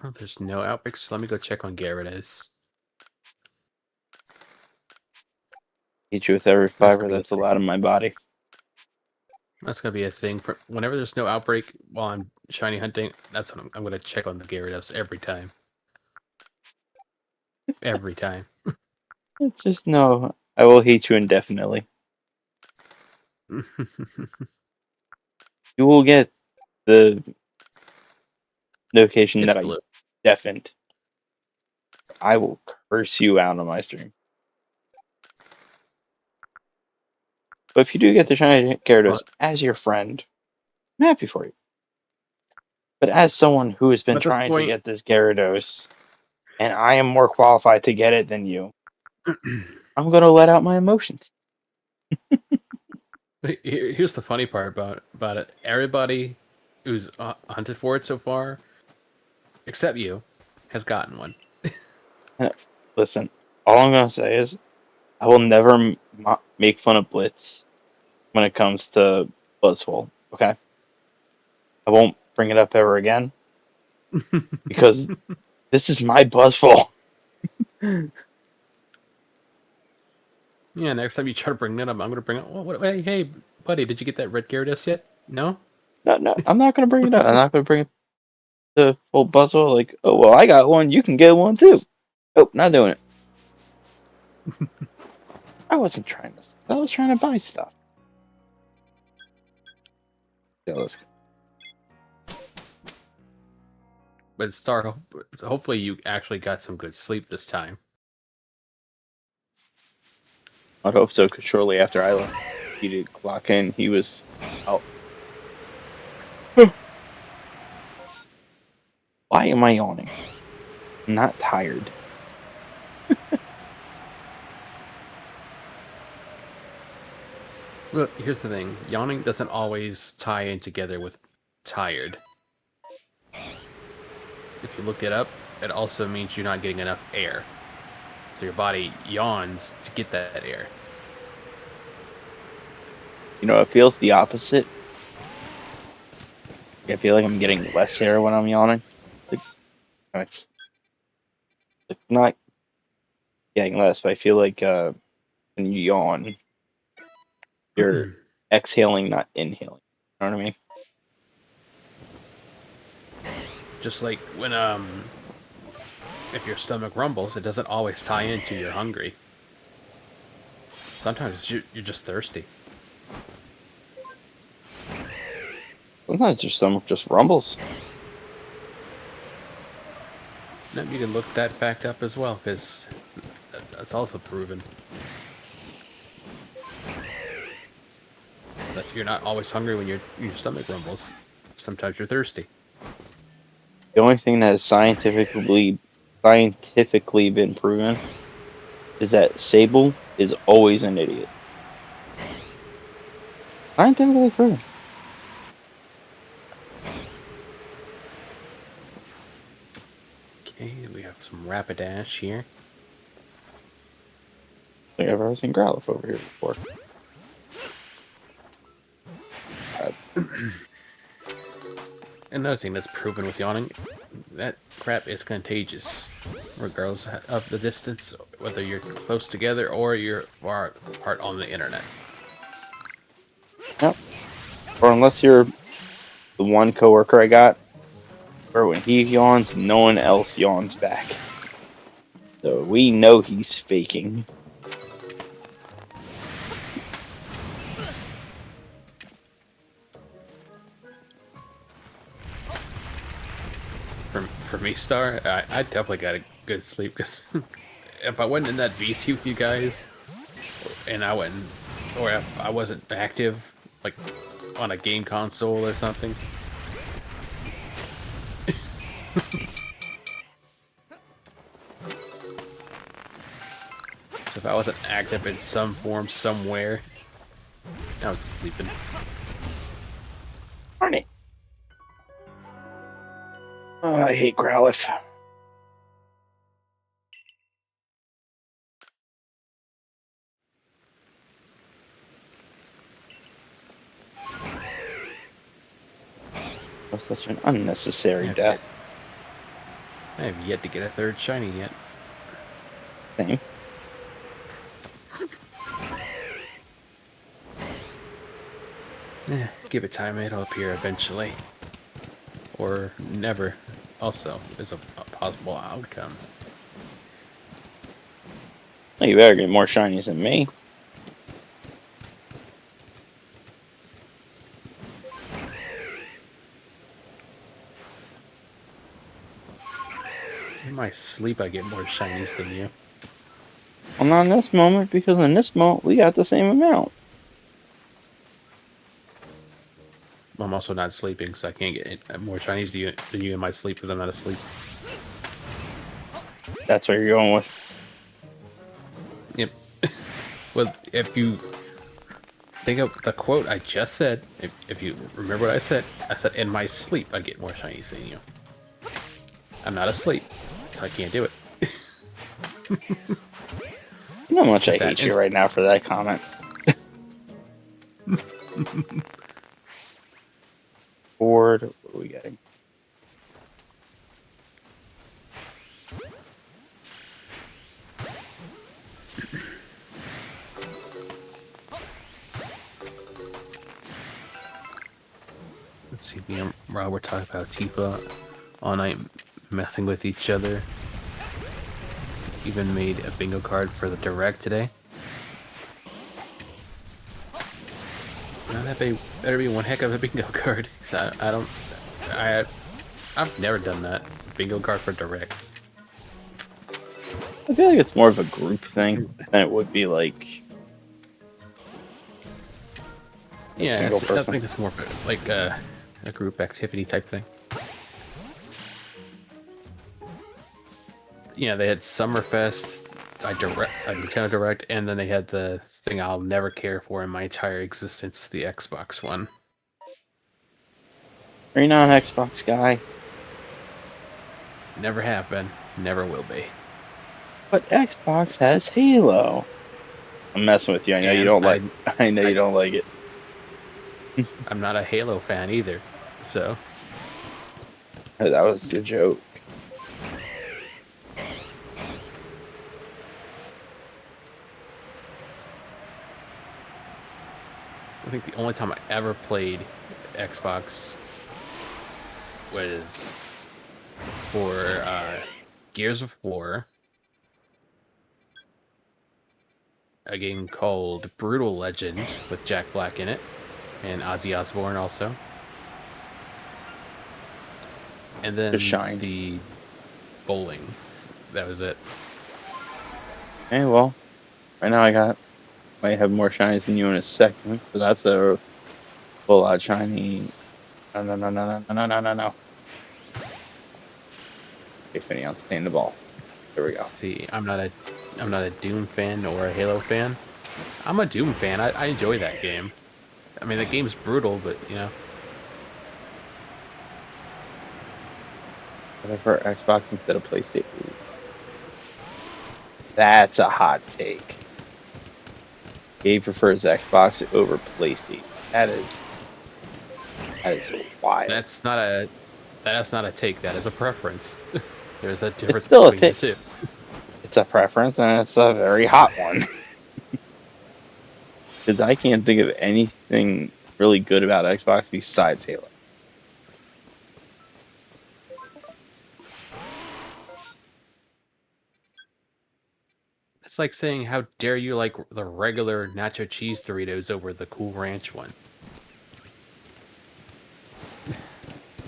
Oh, there's no outbreaks. Let me go check on Gyarados. eat you with every fiber that's allowed in my body. That's gonna be a thing. Whenever there's no outbreak while I'm shiny hunting, that's when I'm gonna check on the Gyarados every time. Every time. Just know I will hate you indefinitely. You will get the notification It's that blue. I deafened. I will curse you out on my stream. But if you do get the shiny Gyarados as your friend, I'm happy for you. But as someone who has been At this trying to point, get this Gyarados, and I am more qualified to get it than you, I'm gonna let out my emotions. here's the funny part about it. Everybody who's hunted for it so far, except you, has gotten one. Listen, all I'm gonna say is I will never make fun of Blitz when it comes to Buzzwole. Okay, I won't bring it up ever again because this is my Buzzwole. Yeah, next time you try to bring that up, I'm gonna bring up. Well, hey, buddy, did you get that red Gyarados yet? No. No, I'm not gonna bring it up. I'm not gonna bring it to full Buzzwole. Like, oh well, I got one. You can get one too. Nope, not doing it. I wasn't trying to. I was trying to buy stuff. Yeah, let's go. But hopefully you actually got some good sleep this time. I'd hope so, because shortly after I left, he did clock in. He was out. Why am I yawning? I'm not tired. Well, here's the thing: yawning doesn't always tie in together with tired. If you look it up, it also means you're not getting enough air. So your body yawns to get that air. You know, it feels the opposite. I feel like I'm getting less air when I'm yawning. It's not getting less, but I feel like when you yawn, you're exhaling, not inhaling. You know what I mean? Just like when if your stomach rumbles, it doesn't always tie into you're hungry. Sometimes you're just thirsty. Sometimes your stomach just rumbles. And you can look that fact up as well, because that's also proven that you're not always hungry when your stomach rumbles. Sometimes you're thirsty. The only thing that is scientifically been proven is that Sable is always an idiot. Scientifically proven. Okay, we have some Rapidash here. I think I've ever seen Growlithe over here before. Another thing that's proven with yawning, that crap is contagious, regardless of the distance, whether you're close together or you're far apart on the internet. Yep. Or unless you're the one coworker I got, where when he yawns, no one else yawns back. So we know he's faking. For me, Star, I definitely got a good sleep, because if I wasn't in that VC with you guys, and or if I wasn't active, like on a game console or something. So if I wasn't active in some form somewhere, I was sleeping. Darn it. Oh, I hate Growlithe. That was such an unnecessary death. I have yet to get a third shiny yet. Same. Give it time, it'll appear eventually. Or never, also, is a possible outcome. Well, you better get more shinies than me. In my sleep, I get more shinies than you. Well, not in this moment, because in this moment, we got the same amount. I'm also not sleeping, so I can't get more shinies than you in my sleep because I'm not asleep. That's what you're going with. Yep. Well, if you think of the quote I just said, if you remember what I said in my sleep I get more shinies than you. I'm not asleep, so I can't do it. You know how much I hate you right now for that comment. Board, what are we getting? Let's see, me and Rob were talking about Tifa all night, messing with each other. Even made a bingo card for the direct today. Now that better be one heck of a bingo card. I've never done that. Bingo card for directs. I feel like it's more of a group thing than it would be like a single person. I think it's more of like a group activity type thing. Yeah, they had Summerfest, Nintendo Direct, and then they had the thing I'll never care for in my entire existence, the Xbox One. Are you not an Xbox guy? Never have been, never will be. But Xbox has Halo. I'm messing with you. I know you don't like. I know you don't like it. I'm not a Halo fan either, so. That was the joke. I think the only time I ever played Xbox was for Gears of War, a game called Brutal Legend with Jack Black in it, and Ozzy Osbourne also. And then the bowling. That was it. Okay, well, right now might have more shinies than you in a second, but that's a full out shiny. No. Okay, Finny, I'll stay in the ball. There we go. Let's see, I'm not a Doom fan or a Halo fan. I'm a Doom fan. I enjoy that game. I mean, the game's brutal, but you know. Whatever, Xbox instead of PlayStation. That's a hot take. Gabe prefers Xbox over PlayStation. That is wild. That's not a take. That is a preference. There's a difference between the two. It's a preference, and it's a very hot one. Because I can't think of anything really good about Xbox besides Halo. It's like saying, how dare you like the regular nacho cheese Doritos over the Cool Ranch one?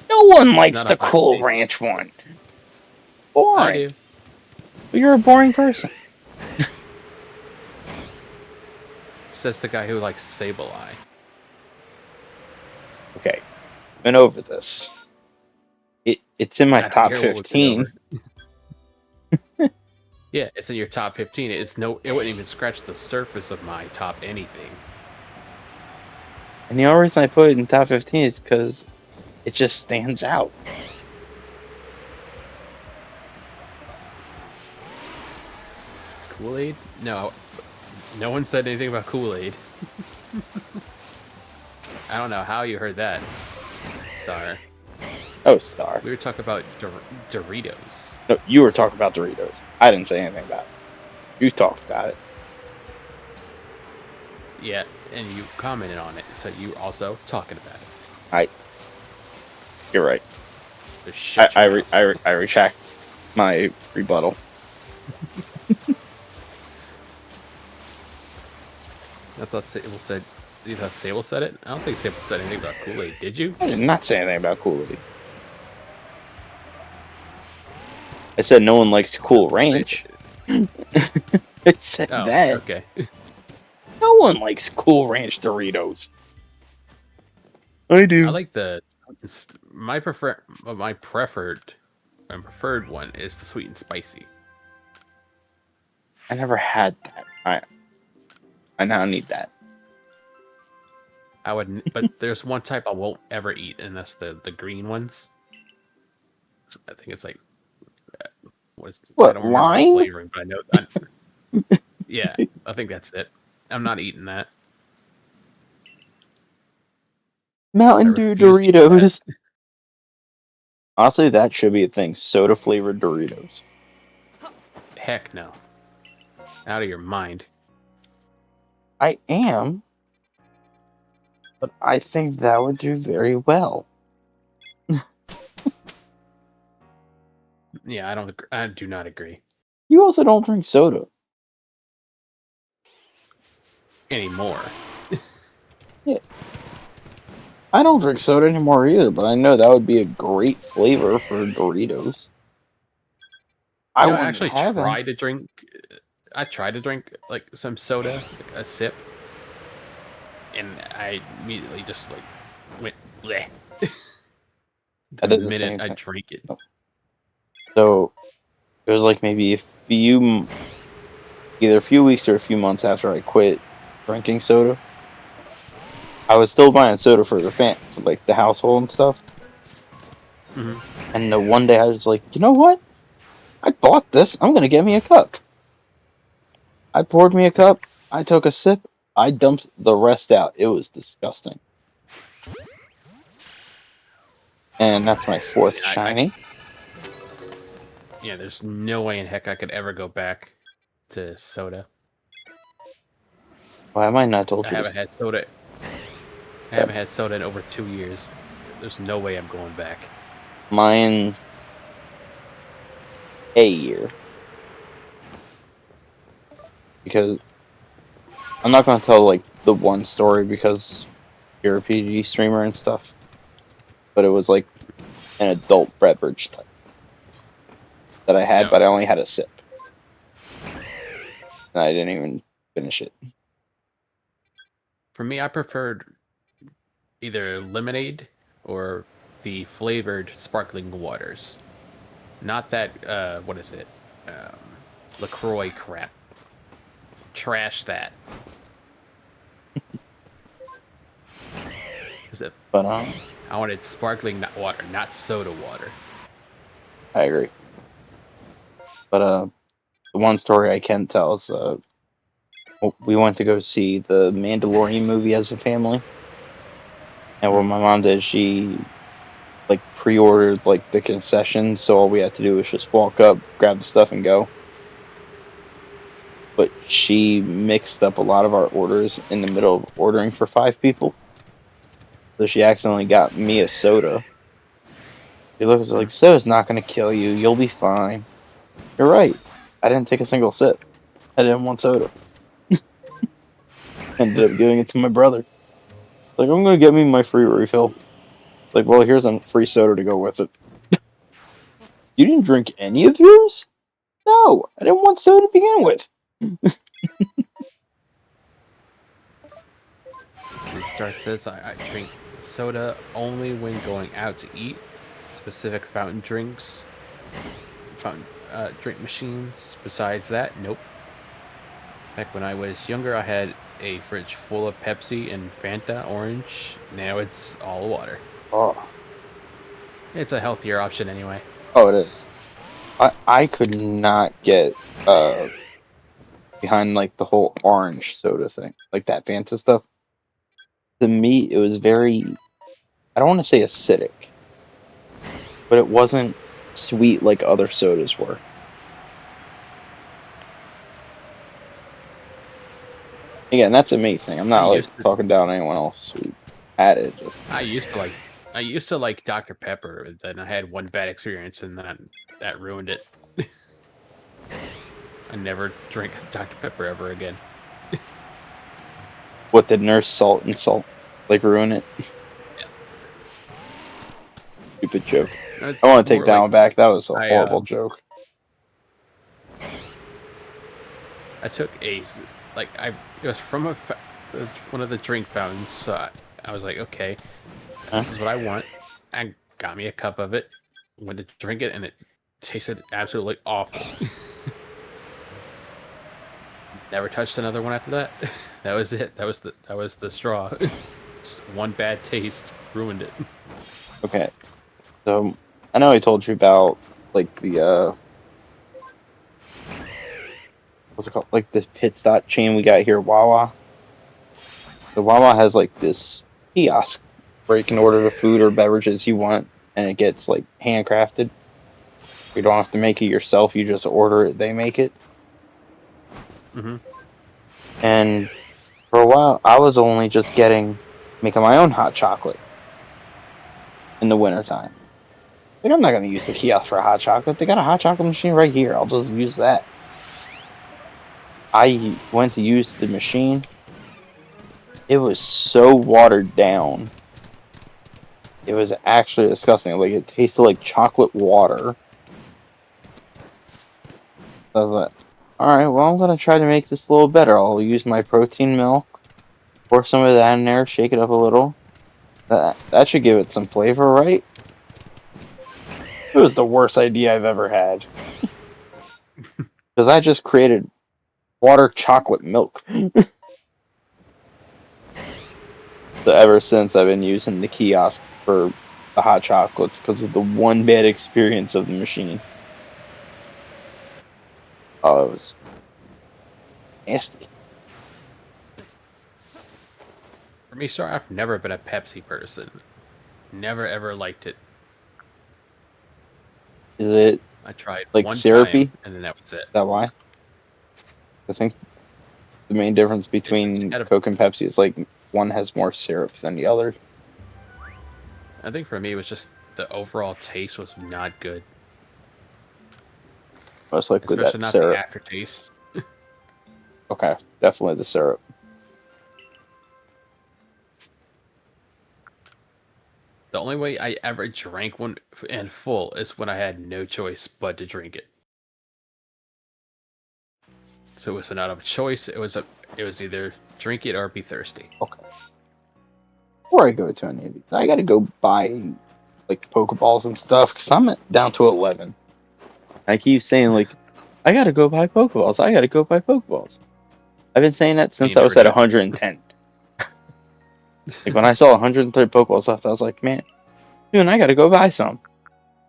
No one likes the Cool Ranch one. Boring. I do. But you're a boring person. Says the guy who likes Sableye. Okay, been over this. It's in my top 15. Yeah, it's in your top 15. It wouldn't even scratch the surface of my top anything. And the only reason I put it in top 15 is because it just stands out. Kool-Aid? No. No one said anything about Kool-Aid. I don't know how you heard that, Star. Oh, Star. We were talking about Doritos. No, you were talking about Doritos. I didn't say anything about it. You talked about it. Yeah, and you commented on it, so you also talking about it. You're right. I retract my rebuttal. I thought Sable said. You thought Sable said it? I don't think Sable said anything about Kool-Aid. Did you? I did not say anything about Kool-Aid. I said no one likes Cool Ranch. I said Oh, that. okay. No one likes Cool Ranch Doritos. I do. I like my preferred one is the sweet and spicy. I never had that. I now need that. I would, but there's one type I won't ever eat, and that's the green ones. I think it's like I What, don't remember the lime? flavoring, but I know. Yeah, I think that's it. I'm not eating that. I Mountain Dew refuse to eat that. Doritos. Honestly, that should be a thing. Soda flavored Doritos. Heck no. Out of your mind. I am, but I think that would do very well. Yeah, I do not agree You also don't drink soda. anymore. Yeah. I don't drink soda anymore either, but I know that would be a great flavor for Doritos. I I wouldn't actually have any. tried to drink. I tried to drink like some soda, like a sip, and I immediately just like went bleh. I The did the minute same I thing. drank it. So it was like maybe either a few weeks or a few months after I quit drinking soda. I was still buying soda for for like the household and stuff. Mm-hmm. And the one day I was like, you know what? I bought this. I'm gonna get me a cup. I poured me a cup. I took a sip. I dumped the rest out. It was disgusting. And that's my fourth shiny. Yeah, there's no way in heck I could ever go back to soda. Why am I not told I you haven't this? had soda. I haven't had soda in over 2 years. There's no way I'm going back. Mine a year. Because I'm not gonna tell like the one story because you're a PG streamer and stuff. But it was like an adult beverage type that I had, No, but I only had a sip. And I didn't even finish it. for me, I preferred either lemonade or the flavored sparkling waters. Not that what is it? Um, LaCroix crap. Trash that. Is it? But I wanted sparkling water, not soda water. I agree. But the one story I can tell is we went to go see the Mandalorian movie as a family. And what my mom did, she like pre-ordered like the concessions, so all we had to do was just walk up, grab the stuff, and go. But she mixed up a lot of our orders in the middle of ordering for 5 people. So she accidentally got me a soda. She looks like, soda's not going to kill you. You'll be fine. You're right. I didn't take a single sip. I didn't want soda. Ended up giving it to my brother. Like, I'm going to get me my free refill. Like, well, here's a free soda to go with it. You didn't drink any of yours? No, I didn't want soda to begin with. So Star says I drink soda only when going out to eat. Specific fountain drinks, fountain drink machines. Besides that, nope. Back when I was younger, I had a fridge full of Pepsi and Fanta orange. Now it's all water. Oh, It's a healthier option anyway. oh, it is. I could not get behind like the whole orange soda thing, like that Fanta stuff. To me, it was very, I don't want to say acidic, but it wasn't sweet like other sodas were. Again, that's a me thing. I'm not like talking down anyone else who had it. Just I used to like Dr. Pepper, and then I had one bad experience, and then that ruined it. I never drink Dr. Pepper ever again. what did Nurse Salt and Salt like ruin it? Yeah. Stupid joke. It's I want to take that more one back. That was a horrible like, joke. I took a like I it was from one of the drink fountains. So I was like, okay, Huh? this is what I want. I got me a cup of it, went to drink it, and it tasted absolutely awful. Never touched another one after that. That was it. That was the straw. Just one bad taste ruined it. Okay, so I know I told you about like the what's it called? Like the pit stop chain we got here, Wawa. The Wawa has like this kiosk where you can order the food or beverages you want, and it gets like handcrafted. You don't have to make it yourself. You just order it. They make it. Hmm. And for a while, I was only just making my own hot chocolate in the wintertime. Like, I'm not going to use the kiosk for a hot chocolate. They got a hot chocolate machine right here. I'll just use that. I went to use the machine. It was so watered down. It was actually disgusting. Like, it tasted like chocolate water. I was like, alright, well, I'm going to try to make this a little better. I'll use my protein milk, pour some of that in there, shake it up a little. That should give it some flavor, right? It was the worst idea I've ever had. Because I just created water chocolate milk. So ever since I've been using the kiosk for the hot chocolates because of the one bad experience of the machine. Oh, it was nasty. For me, sorry, I've never been a Pepsi person. Never ever liked it. Is it I tried like one time, syrupy? and then that was it. Is that why? I think the main difference It just between had a. Coke and Pepsi is like one has more syrup than the other. I think for me, it was just the overall taste was not good, Most likely especially that not the syrup. aftertaste. Okay, definitely the syrup. The only way I ever drank one in full is when I had no choice but to drink it. So it was not a choice. It was either drink it or be thirsty. Okay. Before I go to any of these, I gotta go buy like Pokeballs and stuff because I'm down to 11. I keep saying like, I gotta go buy Pokeballs. I gotta go buy Pokeballs. I've been saying that And you since I never was at do. 110. Like when I saw 130 Pokeballs left, I was like, man, dude, I gotta go buy some.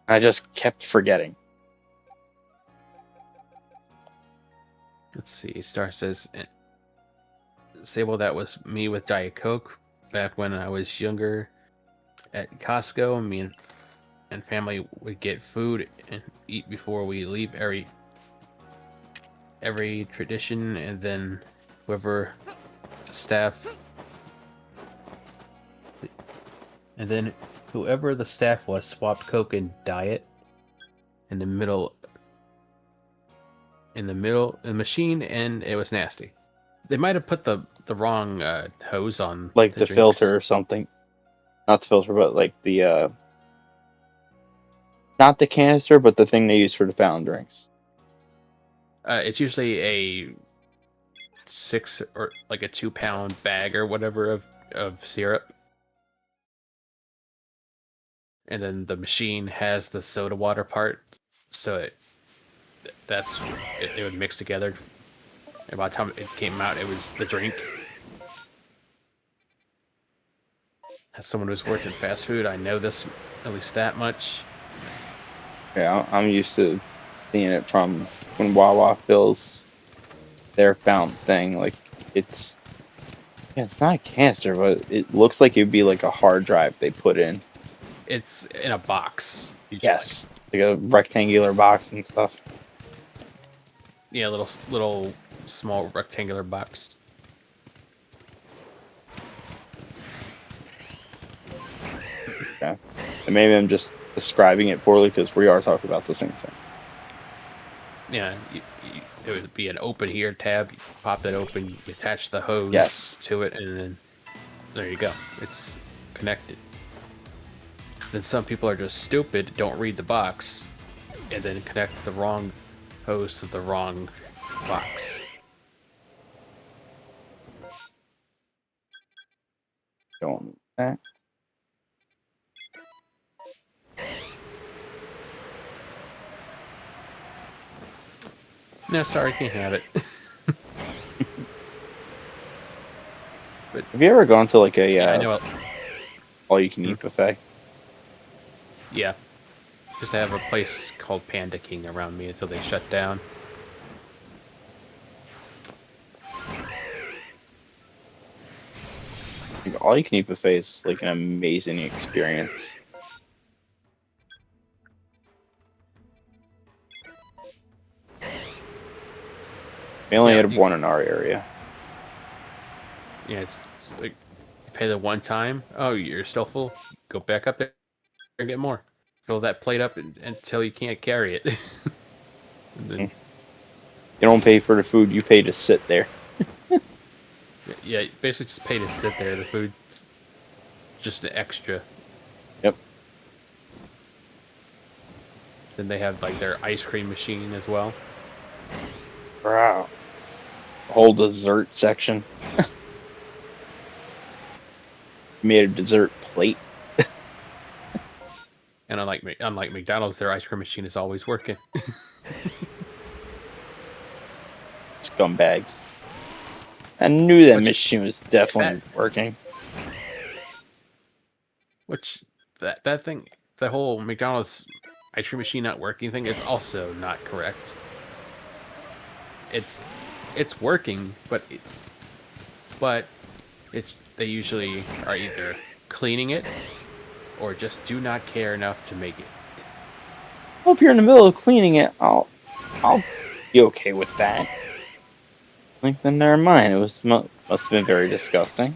I just kept forgetting. Let's see. Star says, Sable, that was me with Diet Coke back when I was younger at Costco. Me and family would get food and eat before we leave every tradition, and then whoever staff and then whoever the staff was swapped Coke and Diet in the middle in the machine, and it was nasty. They might have put the wrong hose on Like the the filter drinks. or something. Not the filter, but like the not the canister, but the thing they use for the fountain drinks. It's usually a 6 or like a 2 pound bag or whatever of syrup, and then the machine has the soda water part, so that's it would mix together, and by the time it came out, it was the drink. As someone who's worked in fast food, I know this at least that much. Yeah, I'm used to seeing it from when Wawa fills their fountain thing. Like it's yeah, it's not a canister, but it looks like it'd be like a hard drive they put in. It's in a box usually. Yes, like a rectangular box and stuff. Yeah, little small rectangular box. Yeah, and maybe I'm just describing it poorly because we are talking about the same thing. Yeah, it would be an open here tab. You pop that open, you attach the hose Yes. to it, and then there you go. It's connected. Then some people are just stupid, don't read the box, and then connect the wrong hose to the wrong box. that. No, sorry, can't have it. But Have you ever gone to like a yeah, I know. all-you-can-eat buffet? Yeah, just to have a place called Panda King around me until they shut down. Like, all-you-can-eat buffet is like an amazing experience. We only Yeah, had one in our area. yeah, it's like you pay the one time. Oh, you're still full. Go back up there and get more. Fill that plate up until you can't carry it. And then, You don't pay for the food; you pay to sit there. yeah, you basically just pay to sit there. The food's just an extra. Yep. Then they have like their ice cream machine as well. Wow. Whole dessert section. Made a dessert plate. And unlike McDonald's, their ice cream machine is always working. Scumbags. I knew that Which- machine was definitely working. Which that thing, the whole McDonald's ice cream machine not working thing is also not correct. It's working, but they usually are either cleaning it or just do not care enough to make it. Well, if you're in the middle of cleaning it, I'll be okay with that. Like, then never mind. It must have been very disgusting.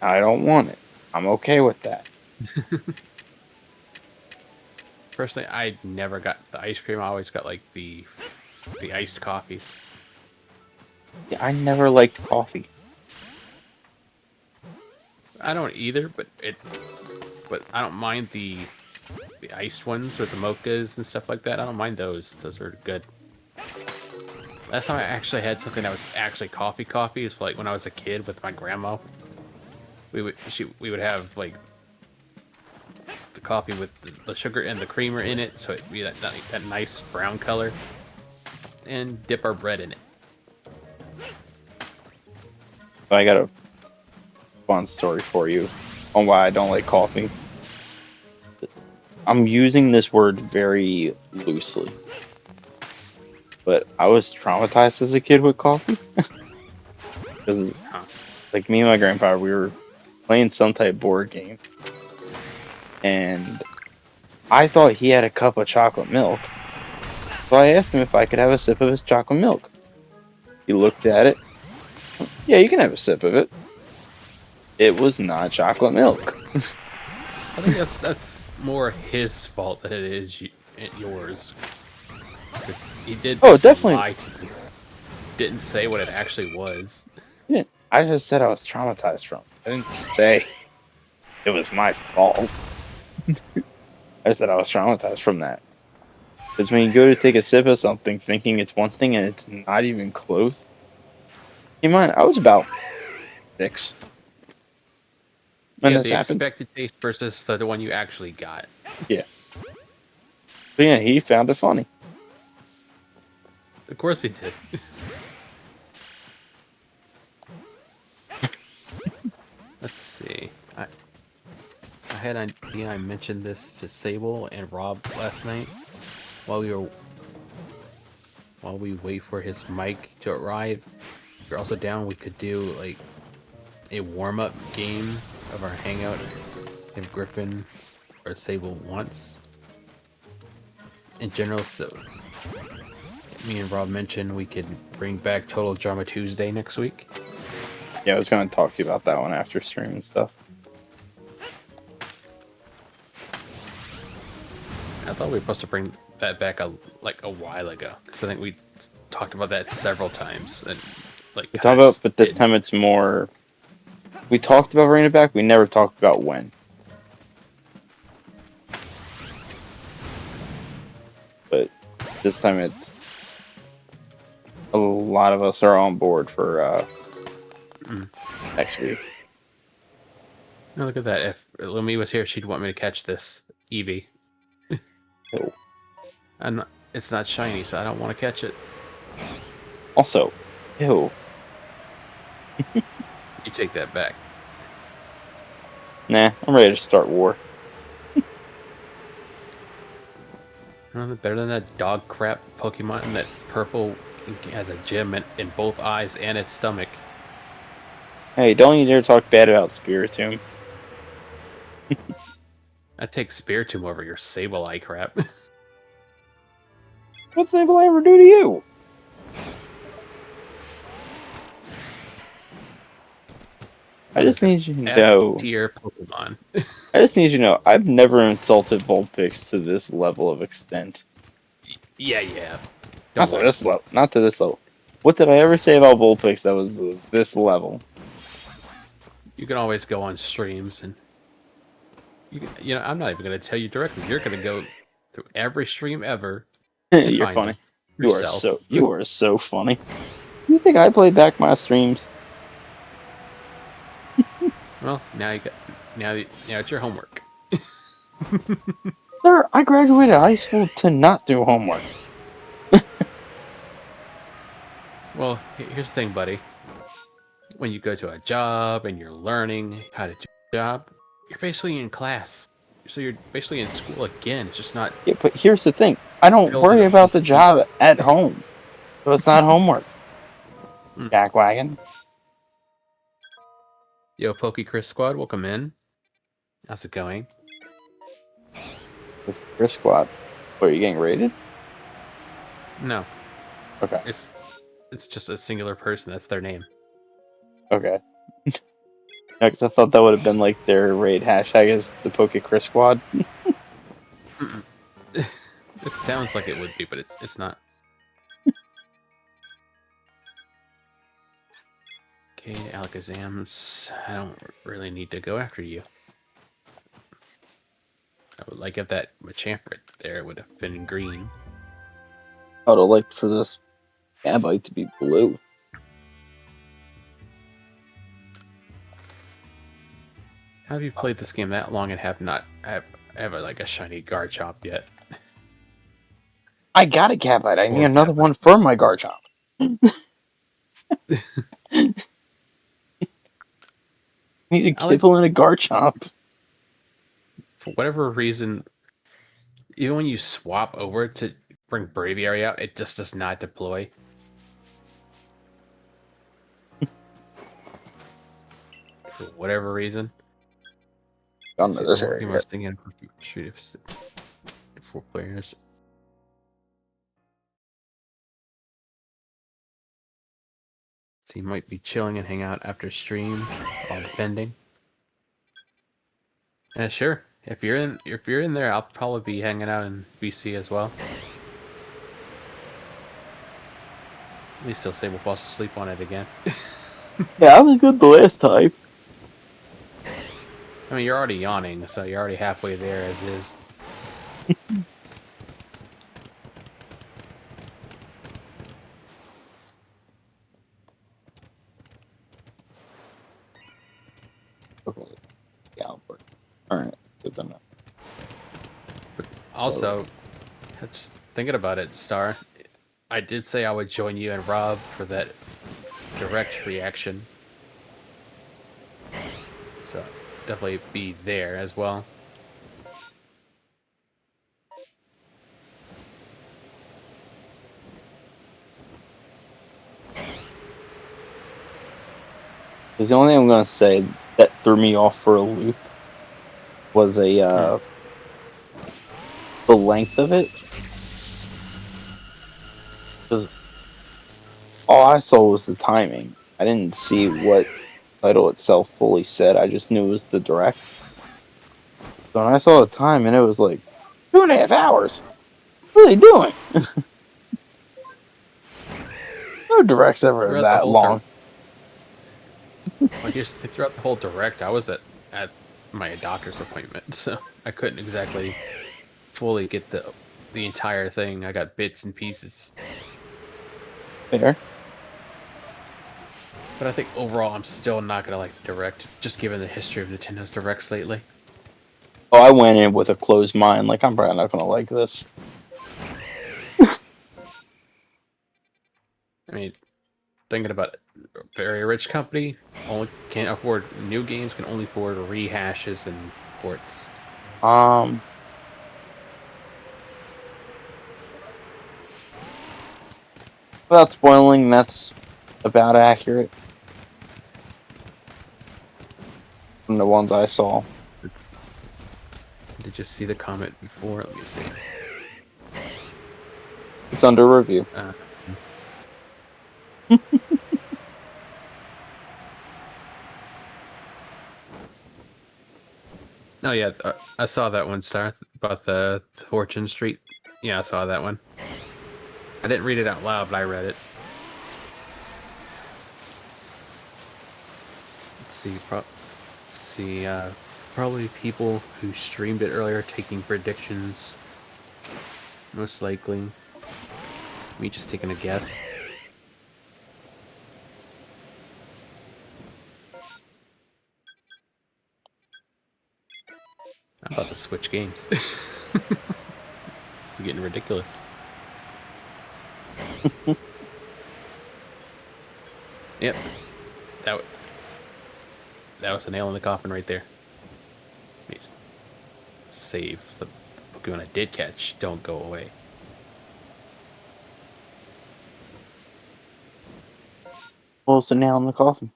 I don't want it. I'm okay with that. Personally, I never got the ice cream. I always got like the iced coffees. Yeah, I never liked coffee. I don't either, but I don't mind the iced ones with the mochas and stuff like that. I don't mind those. Those are good. Last time I actually had something that was actually coffee is like when I was a kid with my grandma. We would have like the coffee with the sugar and the creamer in it, so it'd be that nice brown color, and dip our bread in it. But I got a fun story for you on why I don't like coffee. I'm using this word very loosely. But I was traumatized as a kid with coffee. Because, like, me and my grandpa, we were playing some type board game. And I thought he had a cup of chocolate milk. So I asked him if I could have a sip of his chocolate milk. He looked at it. Yeah, you can have a sip of it. It was not chocolate milk. I think that's more his fault than it is yours. 'Cause he did. Oh, definitely. Lie to you. Didn't say what it actually was. Yeah, I just said I was traumatized from it. I didn't say it was my fault. I said I was traumatized from that. Because when you go to take a sip of something thinking it's one thing and it's not even close. Keep in mind, I was about 6 when Yeah, this the happened. expected taste versus the one you actually got. Yeah. So yeah, he found it funny. Of course he did. Let's see. I had idea I mentioned this to Sable and Rob last night while we wait for his mic to arrive. If you're also down, we could do like a warm-up game of our hangout if Griffin or Sable wants. In general, so me and Rob mentioned we could bring back Total Drama Tuesday next week. Yeah, I was going to talk to you about that one after stream and stuff. I thought we were supposed to bring that back a while ago, because I think we talked about that several times. And like We talked about, but this time it's more. We talked about bringing it back. We never talked about when. But this time it's a lot of us are on board for next week. Oh, look at that. If Lumi was here, she'd want me to catch this Eevee. Ew. It's not shiny, so I don't want to catch it. Also, ew. You take that back. Nah, I'm ready to start war. Better than that dog crap Pokemon that purple has a gem in both eyes and its stomach. Hey, don't you dare talk bad about Spiritomb. I'd take Spiritomb over your Sableye crap. What's that will ever do to you? I just need you to know. Tier Pokemon. I just need you to know. I've never insulted Vulpix to this level of extent. Yeah. Not to this level. Not to this level. What did I ever say about Vulpix that was this level? You can always go on streams and I'm not even going to tell you directly. You're going to go through every stream ever. You're funny. Yourself. You are so funny. You think I play back my streams? Well, now it's your homework. Sir, I graduated high school to not do homework. Well, here's the thing, buddy. When you go to a job and you're learning how to do a job, you're basically in class. So you're basically in school again. It's just not. Yeah, but here's the thing. I don't worry about the job at home. So it's not homework. Jackwagon. Yo, Poke Chris Squad, welcome in. How's it going? Chris Squad. What, are you getting raided? No. Okay. It's just a singular person. That's their name. Okay. Yeah, because I thought that would have been like their raid hashtag is the Poke Chris Squad. It sounds like it would be, but it's not. Okay, Alakazams. I don't really need to go after you. I would like if that Machamp right there would have been green. I would have liked for this Gabite to be blue. How have you played this game that long and have not have like a shiny Garchomp yet? I got a Gabite. I need another one for my Garchomp. Need a Kibble and a Garchomp. For whatever reason, even when you swap over to bring Braviary out, it just does not deploy. For whatever reason. Under this area. Much thinking shoot if 4 players. So you might be chilling and hang out after stream, all depending. Yeah, sure. If you're in there, I'll probably be hanging out in BC as well. At least they'll say we'll fall asleep on it again. Yeah, I was good the last time. I mean, you're already yawning, so you're already halfway there as is. Okay. Yeah, alright, good to know. But also, just thinking about it, Star, I did say I would join you and Rob for that direct reaction. So definitely be there as well. Because the only thing I'm going to say that threw me off for a loop was the length of it. Because all I saw was the timing. I didn't see what title itself fully said. I just knew it was the direct. So when I saw the time and it was like 2.5 hours. What are they doing? No directs ever that long. Like throughout the whole direct, I was at my doctor's appointment, so I couldn't exactly fully get the entire thing. I got bits and pieces. Fair. But I think overall, I'm still not gonna like the Direct, just given the history of Nintendo's Directs lately. Oh, I went in with a closed mind. Like, I'm probably not gonna like this. I mean, thinking about it, a very rich company only can't afford new games, can only afford rehashes and ports. Um, without spoiling, that's about accurate from the ones I saw. It's, did you see the comment before? Let me see. It's under review. Oh yeah, I saw that one, Star, about the Fortune Street. Yeah, I saw that one. I didn't read it out loud, but I read it. Let's see, probably people who streamed it earlier taking predictions. Most likely. Me just taking a guess. I'm about to switch games. This is getting ridiculous. Yep. That was a nail in the coffin right there. Save. So the Pokemon I did catch don't go away. Well, it's a nail in the coffin.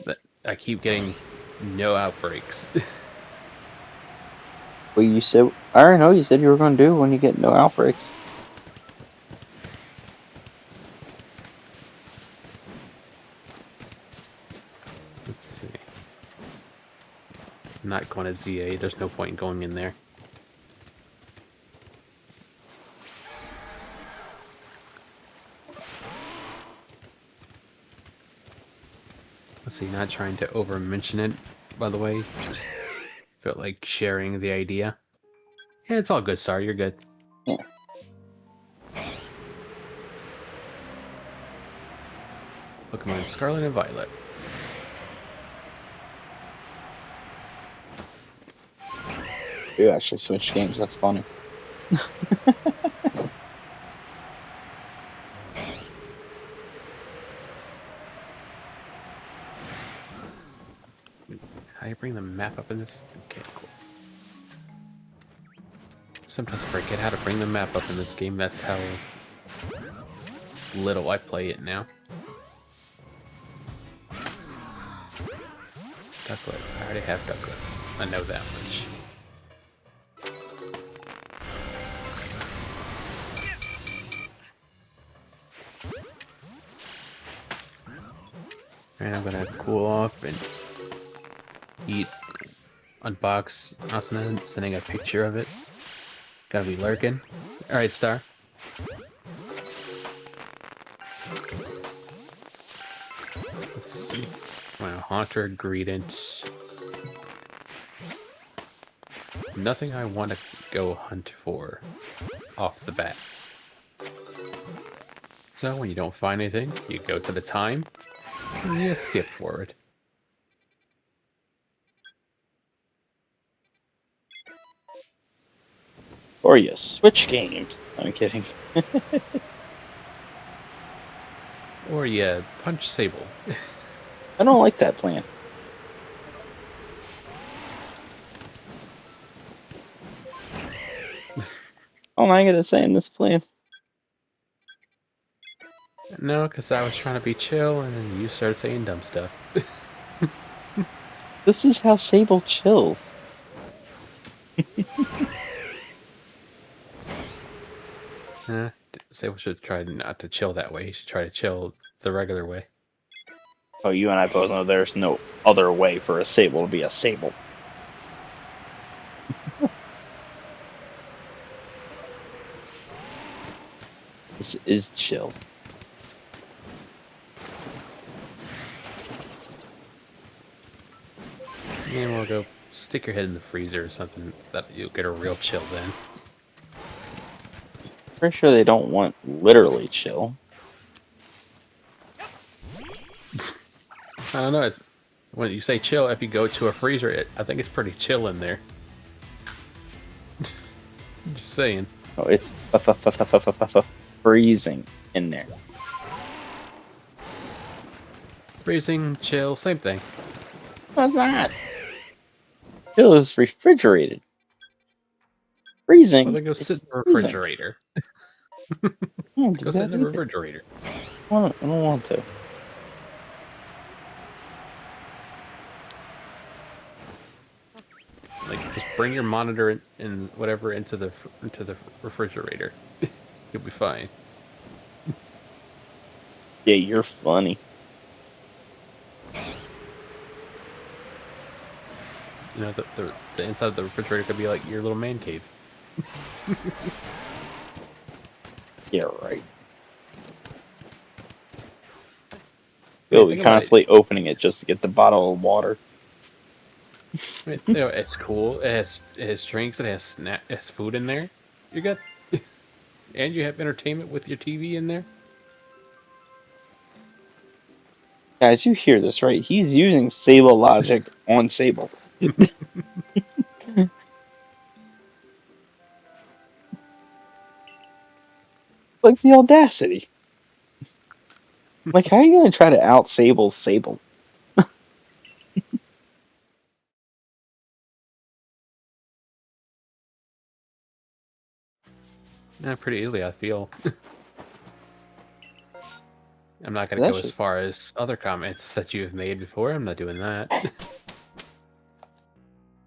But I keep getting no outbreaks. Well, you said, I already know you said you were going to do when you get no outbreaks. Let's see. I'm not going to ZA. There's no point in going in there. Let's see. Not trying to over mention it, by the way. Just felt like sharing the idea. Yeah, it's all good, Star. You're good. Yeah. Pokemon Scarlet and Violet. You actually switched games. That's funny. How do you bring the map up in this? Okay, cool. Sometimes I forget how to bring the map up in this game. That's how little I play it now. Ducklet. I already have Ducklet. I know that much. And I'm gonna cool off and eat, unbox. Also sending a picture of it. Gotta be lurking. Alright, Star. Let's see. Wow, Haunter, Greedent. Nothing I want to go hunt for off the bat. So when you don't find anything, you go to the time, and you skip forward. Or you switch games. I'm kidding. Or you punch Sable. I don't like that plan. All I gotta say in this plan. No, because I was trying to be chill, and then you started saying dumb stuff. This is how Sable chills. Sable should try not to chill that way. He should try to chill the regular way. Oh, you and I both know there's no other way for a Sable to be a Sable. This is chill. And we'll go stick your head in the freezer or something. That you'll get a real chill then. Pretty sure they don't want literally chill. I don't know. It's when you say chill. If you go to a freezer, I think it's pretty chill in there. Just saying. Oh, it's freezing in there. Freezing, chill, same thing. No, it's not. Chill is refrigerated. Freezing. Well, then go It's sit in the freezing. refrigerator. I don't do Go sit that in the either. refrigerator. I don't want to. Like, just bring your monitor and whatever into the refrigerator. You'll be fine. Yeah, you're funny. You know, the inside of the refrigerator could be like your little man cave. Yeah, right. I You'll mean, be think about it. constantly opening it just to get the bottle of water. I mean, you know, it's cool. It has drinks. It has food in there. You're good. And you have entertainment with your TV in there. Guys, you hear this, right? He's using Sable logic on Sable. Like the audacity. Like, how are you going to try to out Sable Sable? Pretty easily, I feel. I'm not going to That's go as just. far as other comments that you have made before. I'm not doing that.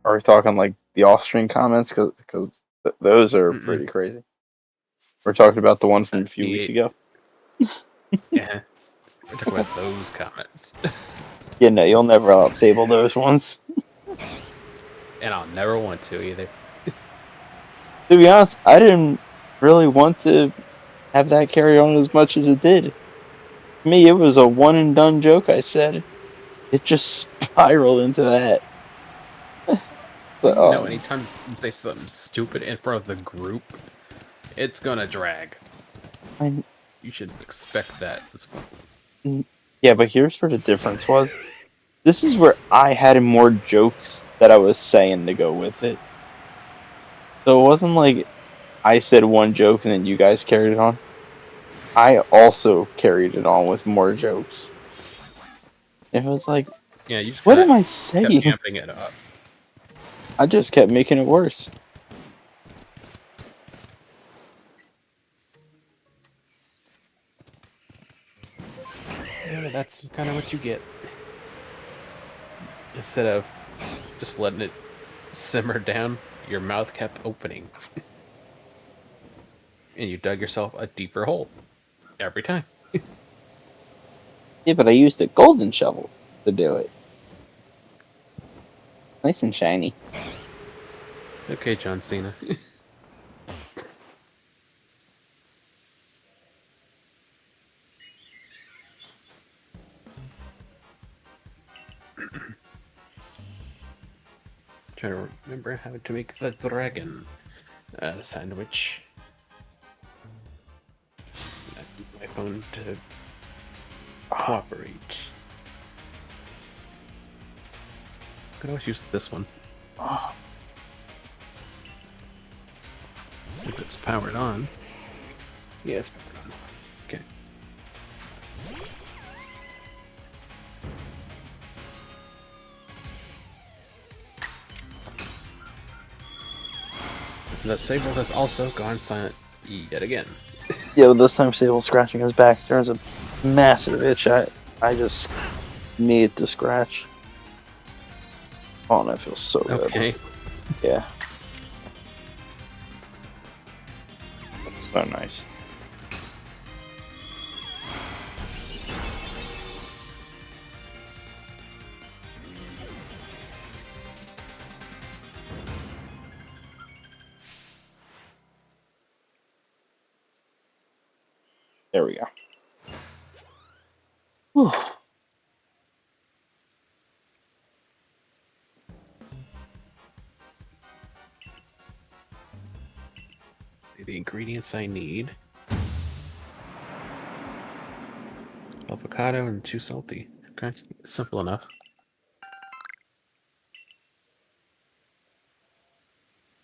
Are we talking like the off-string comments? Because those are Mm-mm. pretty crazy. We're talking about the one from a few weeks Yeah, ago. yeah. We're talking about those comments. Yeah, no, you'll never out Sable those ones. And I'll never want to either. To be honest, I didn't really want to have that carry on as much as it did. To me, it was a one and done joke. I said it just spiraled into that. But, You know, anytime you say something stupid in front of the group, it's gonna drag. I, You should expect that. yeah, but here's where the difference was. This is where I had more jokes that I was saying to go with it. So it wasn't like I said one joke and then you guys carried it on. I also carried it on with more jokes. It was like, Yeah, you just what kind am I of kept saying? amping it up. I just kept making it worse. Yeah, that's kind of what you get. Instead of just letting it simmer down, your mouth kept opening. And you dug yourself a deeper hole. Every time. Yeah, but I used a golden shovel to do it. Nice and shiny. Okay, John Cena. Trying to remember how to make the dragon sandwich. I need my phone to cooperate. Could always use this one. Oh, If it's powered on. Yeah, it's powered on. Okay. The Sable has also gone silent yet again. yeah, but this time Sable's scratching his back. There's a massive itch. I just need to scratch. Oh, and that feels so good. Okay. Yeah. That's so nice. There we go. Whew. The ingredients I need. Avocado and too salty. Okay, simple enough.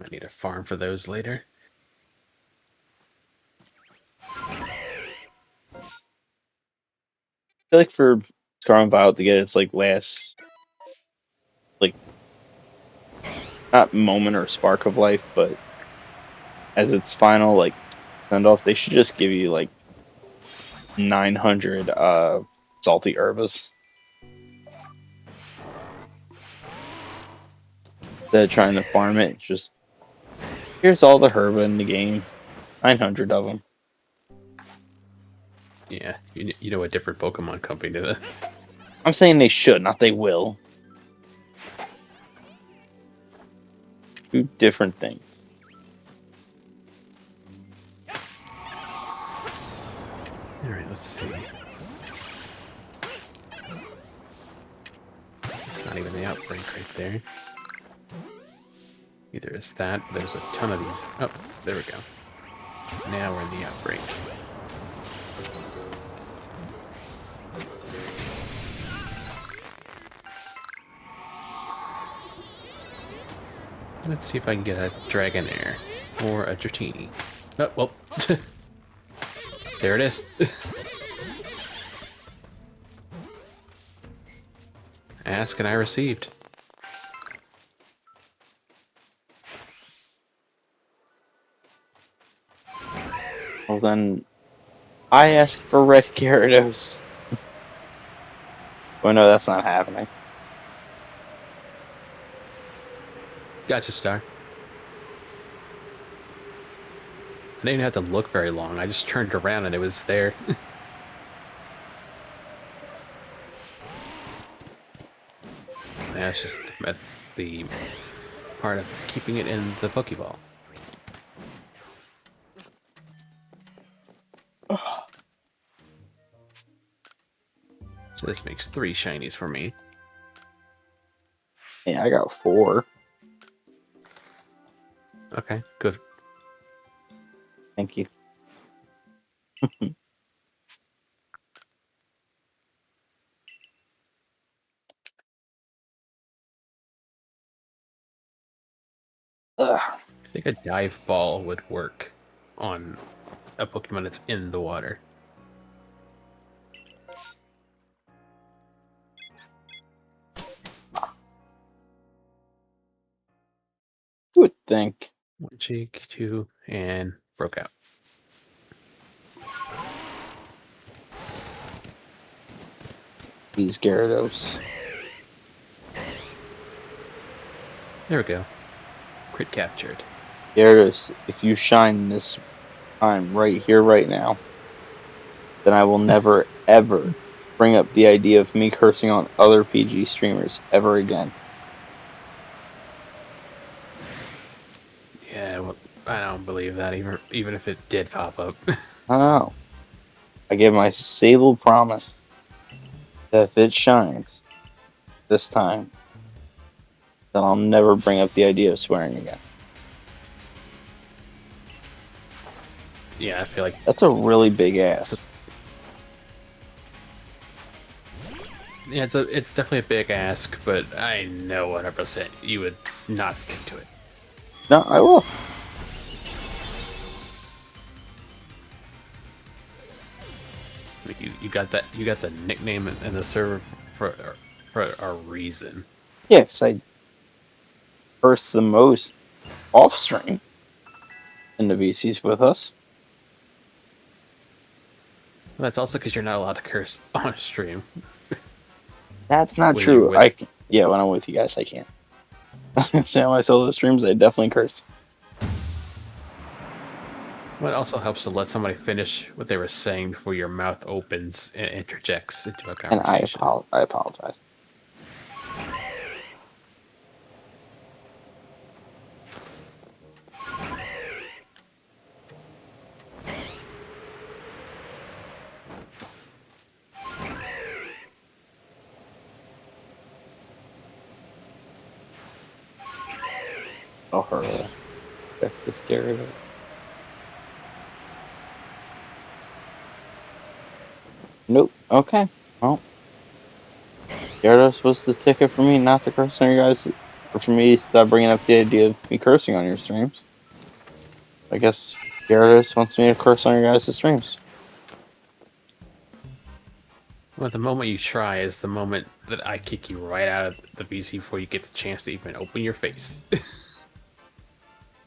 I need a farm for those later. I feel like for Scarlet Violet to get its like last, like, not moment or spark of life, but as its final like send off, they should just give you like 900 salty herbs. Instead of trying to farm it, just here's all the herb in the game, 900 of them. Yeah, you know a different Pokemon company to that. I'm saying they should, not they will. Do different things. Alright, let's see. It's not even the outbreak right there. Either is that, there's a ton of these. Oh, there we go. Now we're in the outbreak. Let's see if I can get a Dragonair or a Dratini. Oh, well. There it is. Ask and I received. Well then, I ask for red Gyarados. Well, no, that's not happening. Gotcha, Star. I didn't even have to look very long. I just turned around and it was there. That's just the part of keeping it in the Pokeball. So this makes 3 shinies for me. Yeah, I got 4. Okay, good. Thank you. Ugh. I think a dive ball would work on a Pokemon that's in the water. You would think. 1 cheek, 2, and broke out. These Gyarados. There we go. Crit captured. Gyarados, if you shine this time right here, right now, then I will never, ever bring up the idea of me cursing on other PG streamers ever again. Yeah, well, I don't believe that, even if it did pop up. I don't know. I gave my Sable promise that if it shines this time, then I'll never bring up the idea of swearing again. Yeah, I feel like That's a really big ass. yeah, it's definitely a big ask, but I know 100% you would not stick to it. No, I will. I mean, you got the nickname in the server for a reason. Yeah, because I curse the most off stream in the VCs with us. That's also because you're not allowed to curse on stream. That's not When true. you're Yeah, when I'm with you guys, I can't. Say on my solo streams, I definitely curse. Well, it also helps to let somebody finish what they were saying before your mouth opens and interjects into a And conversation. I apologize. Oh, her. That's the scary bit. Nope. Okay. Well, Gyarados was the ticket for me not to curse on your guys, or for me to stop bringing up the idea of me cursing on your streams. I guess Gyarados wants me to curse on your guys' streams. Well, the moment you try is the moment that I kick you right out of the VC before you get the chance to even open your face.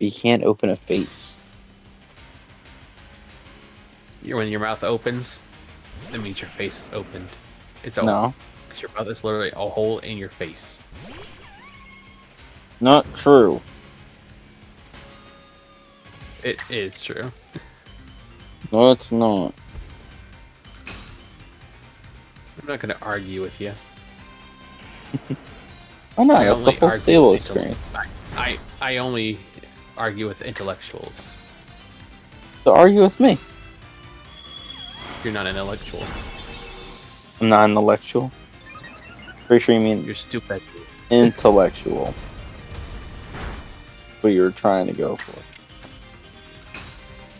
You can't open a face. When your mouth opens, that means your face is opened. It's open. No, Because your mouth is literally a hole in your face. not true. It is true. No, it's not. I'm not going to argue with you. Oh no, I that's the only whole argue stable with experience. I only argue with intellectuals. So argue with me. You're not an intellectual. I'm not intellectual. Pretty sure you mean You're stupid. intellectual. What you were trying to go for.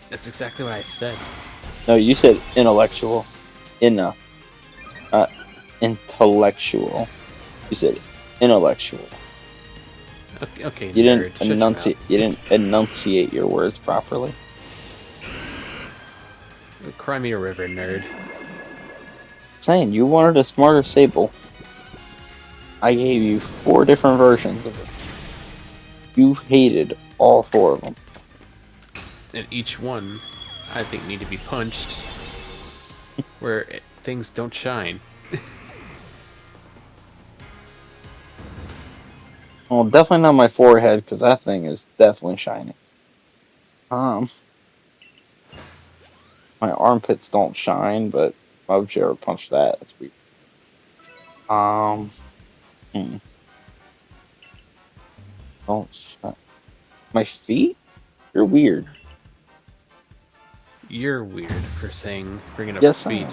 That's exactly what I said. No, you said intellectual. Not intellectual. You said intellectual. Okay, You nerd, didn't shut your mouth. You didn't enunciate your words properly. Cry me a river, nerd. Saying you wanted a smarter Sable. I gave you 4 different versions of it. You hated all 4 of them. And each one, I think, need to be punched where things don't shine. Well, definitely not my forehead, because that thing is definitely shiny. My armpits don't shine, but why would you ever punch that? That's weird. Don't shine. My feet? You're weird. You're weird for saying bringing up Yes, feet.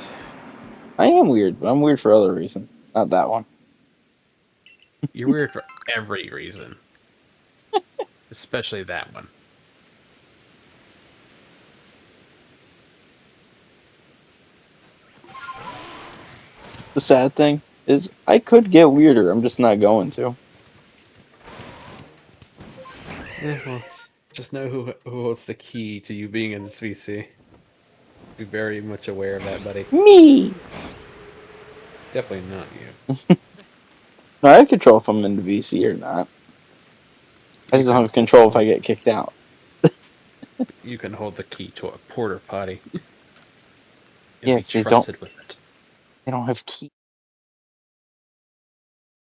I am weird, but I'm weird for other reasons. Not that one. You're weird for every reason. Especially that one. The sad thing is, I could get weirder. I'm just not going to. Yeah, well, just know who holds the key to you being in this VC. Be very much aware of that, buddy. Me! Definitely not you. No, I control if I'm in the VC or not. I just don't have control if I get kicked out. You can hold the key to a porter potty. Yeah, Be 'cause they trusted with it. They don't have keys.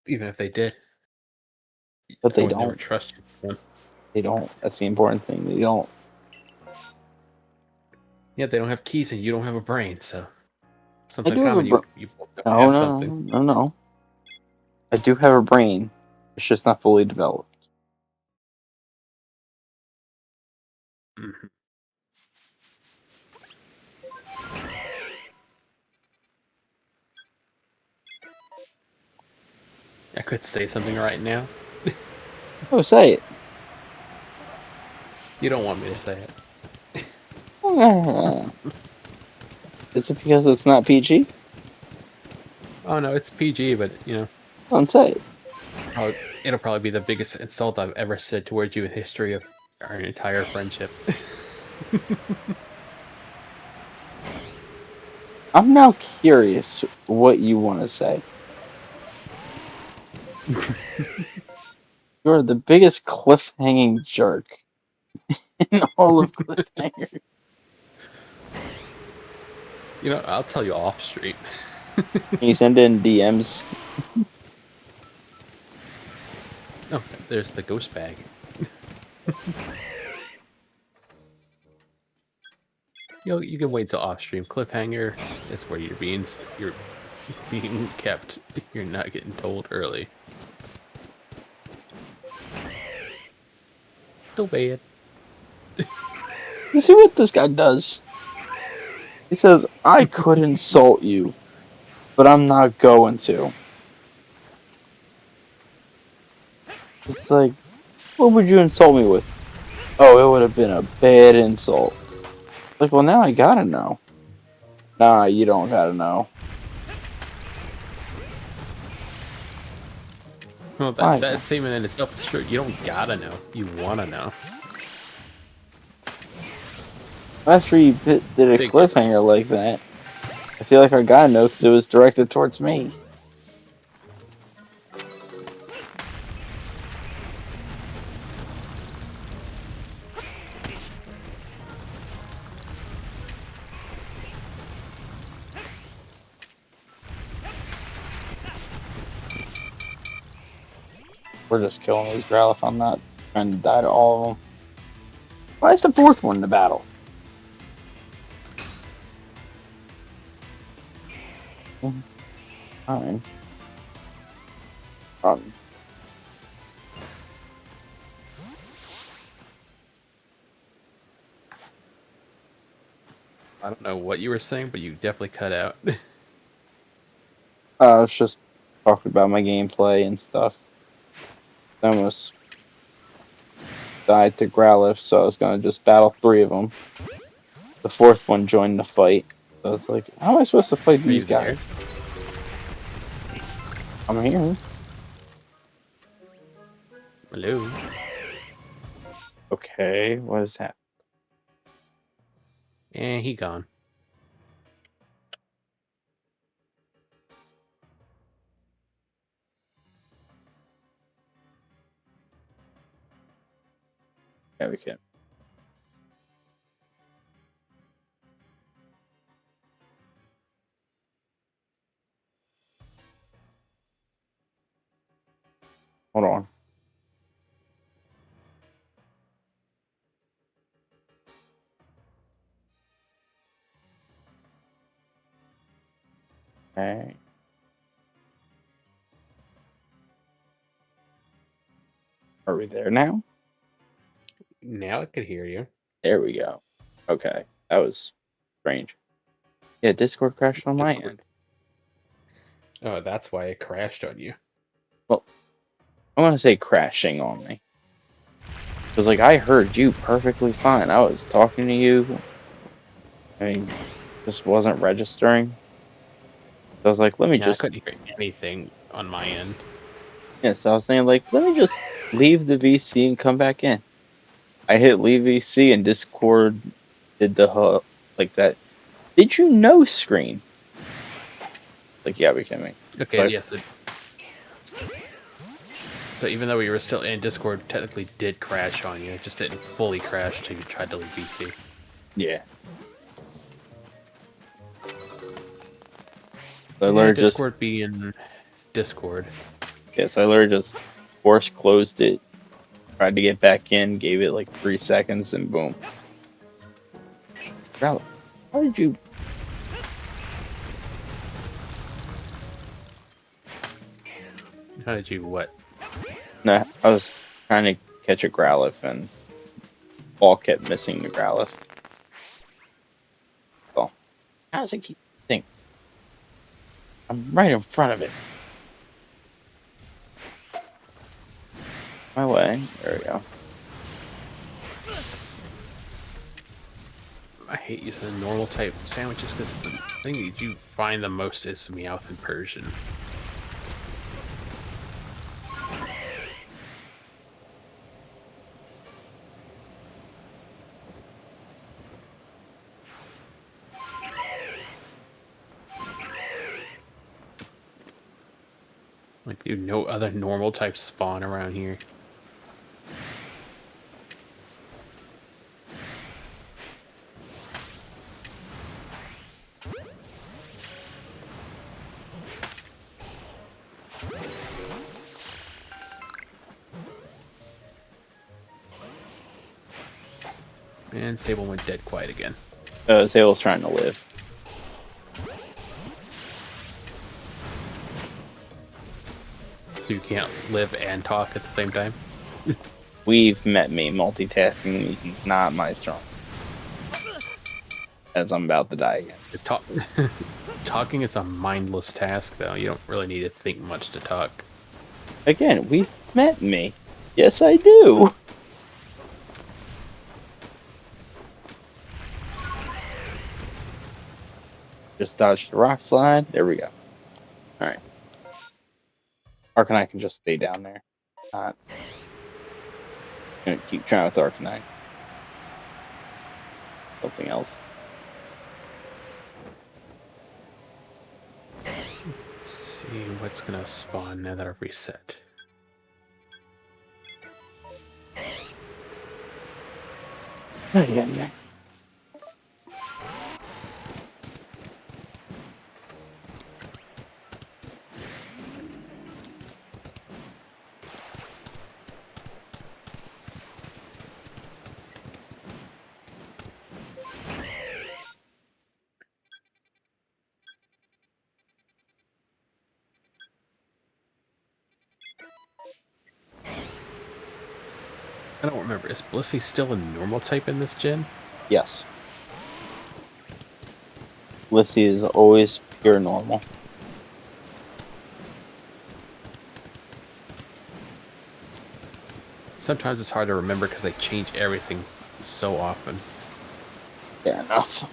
Even if they did. But I they would never don't. trust you with one. They don't. That's the important thing. They don't. Yeah, they don't have keys and you don't have a brain, so I something do have a common. brain. You both No, have no, something. no. I do have a brain. It's just not fully developed. Mhm. I could say something right now. Oh, say it. You don't want me to say it. Is it because it's not PG? Oh no, it's PG, but you know, Don't say it. it'll probably be the biggest insult I've ever said towards you in history of our entire friendship. I'm now curious what you want to say. You're the biggest cliffhanging jerk in all of cliffhanger. You know, I'll tell you off street. Can you send in DMs? Oh, there's the ghost bag. You can wait till off stream. Cliffhanger is where you're being kept. You're not getting told early. Still bad. You see what this guy does? He says, I could insult you, but I'm not going to. It's like, what would you insult me with? Oh, it would have been a bad insult. Like, well, now I gotta know. Nah, you don't gotta know. Well, Why? that statement in itself is true. You don't gotta know. You wanna know. After you did a Big cliffhanger difference. like that, I feel like I gotta know because it was directed towards me. We're just killing these Growlithe. I'm not trying to die to all of them. Why is the fourth one in the battle? Fine. Um, I don't know what you were saying, but you definitely cut out. I was just talking about my gameplay and stuff. I almost died to Growlithe, so I was gonna just battle three of them. The fourth one joined the fight. So I was like, how am I supposed to fight Are you these there? guys? I'm here. Hello? Okay, what is that? And he gone. Yeah, we can. Hold on. Okay. Are we there now? Now I could hear you. There we go. Okay. That was strange. Yeah, Discord crashed on my Discord. end. Oh, that's why it crashed on you. Well, I want to say crashing on me. Because, like, I heard you perfectly fine. I was talking to you. I mean, just wasn't registering. So I was like, let me Yeah, I just, couldn't hear anything on my end. yeah, so I was saying, like, let me just leave the VC and come back in. I hit leave VC and Discord did the, like, that. Did you know screen? Like, yeah, we can make. Okay, yes. So even though we were still in Discord, technically did crash on you. It just didn't fully crash until you tried to leave VC. Yeah. So I Yeah, literally just, Discord being Discord. yeah, so I literally just force closed it, tried to get back in, gave it like 3 seconds, and boom. How did you? How did you what? No, I was trying to catch a Growlithe and ball kept missing the Growlithe. So, how does it keep think? I'm right in front of it. My way. There we go. I hate using normal type sandwiches because the thing that you find the most is Meowth and Persian. Like, dude, no other normal type spawn around here. And Sable went dead quiet again. Sable's trying to live. So you can't live and talk at the same time? We've met me. Multitasking is not my strong. As I'm about to die again. Talking is a mindless task, though. You don't really need to think much to talk. Again, we've met me. Yes, I do. Just dodged the rock slide. There we go. All right. Arcanine can just stay down there. Not gonna keep trying with Arcanine. Something else. Let's see what's gonna spawn now that I've reset. Yeah. I don't remember. Is Blissey still a normal type in this gen? Yes. Lissy is always pure normal. Sometimes it's hard to remember because they change everything so often. Fair enough.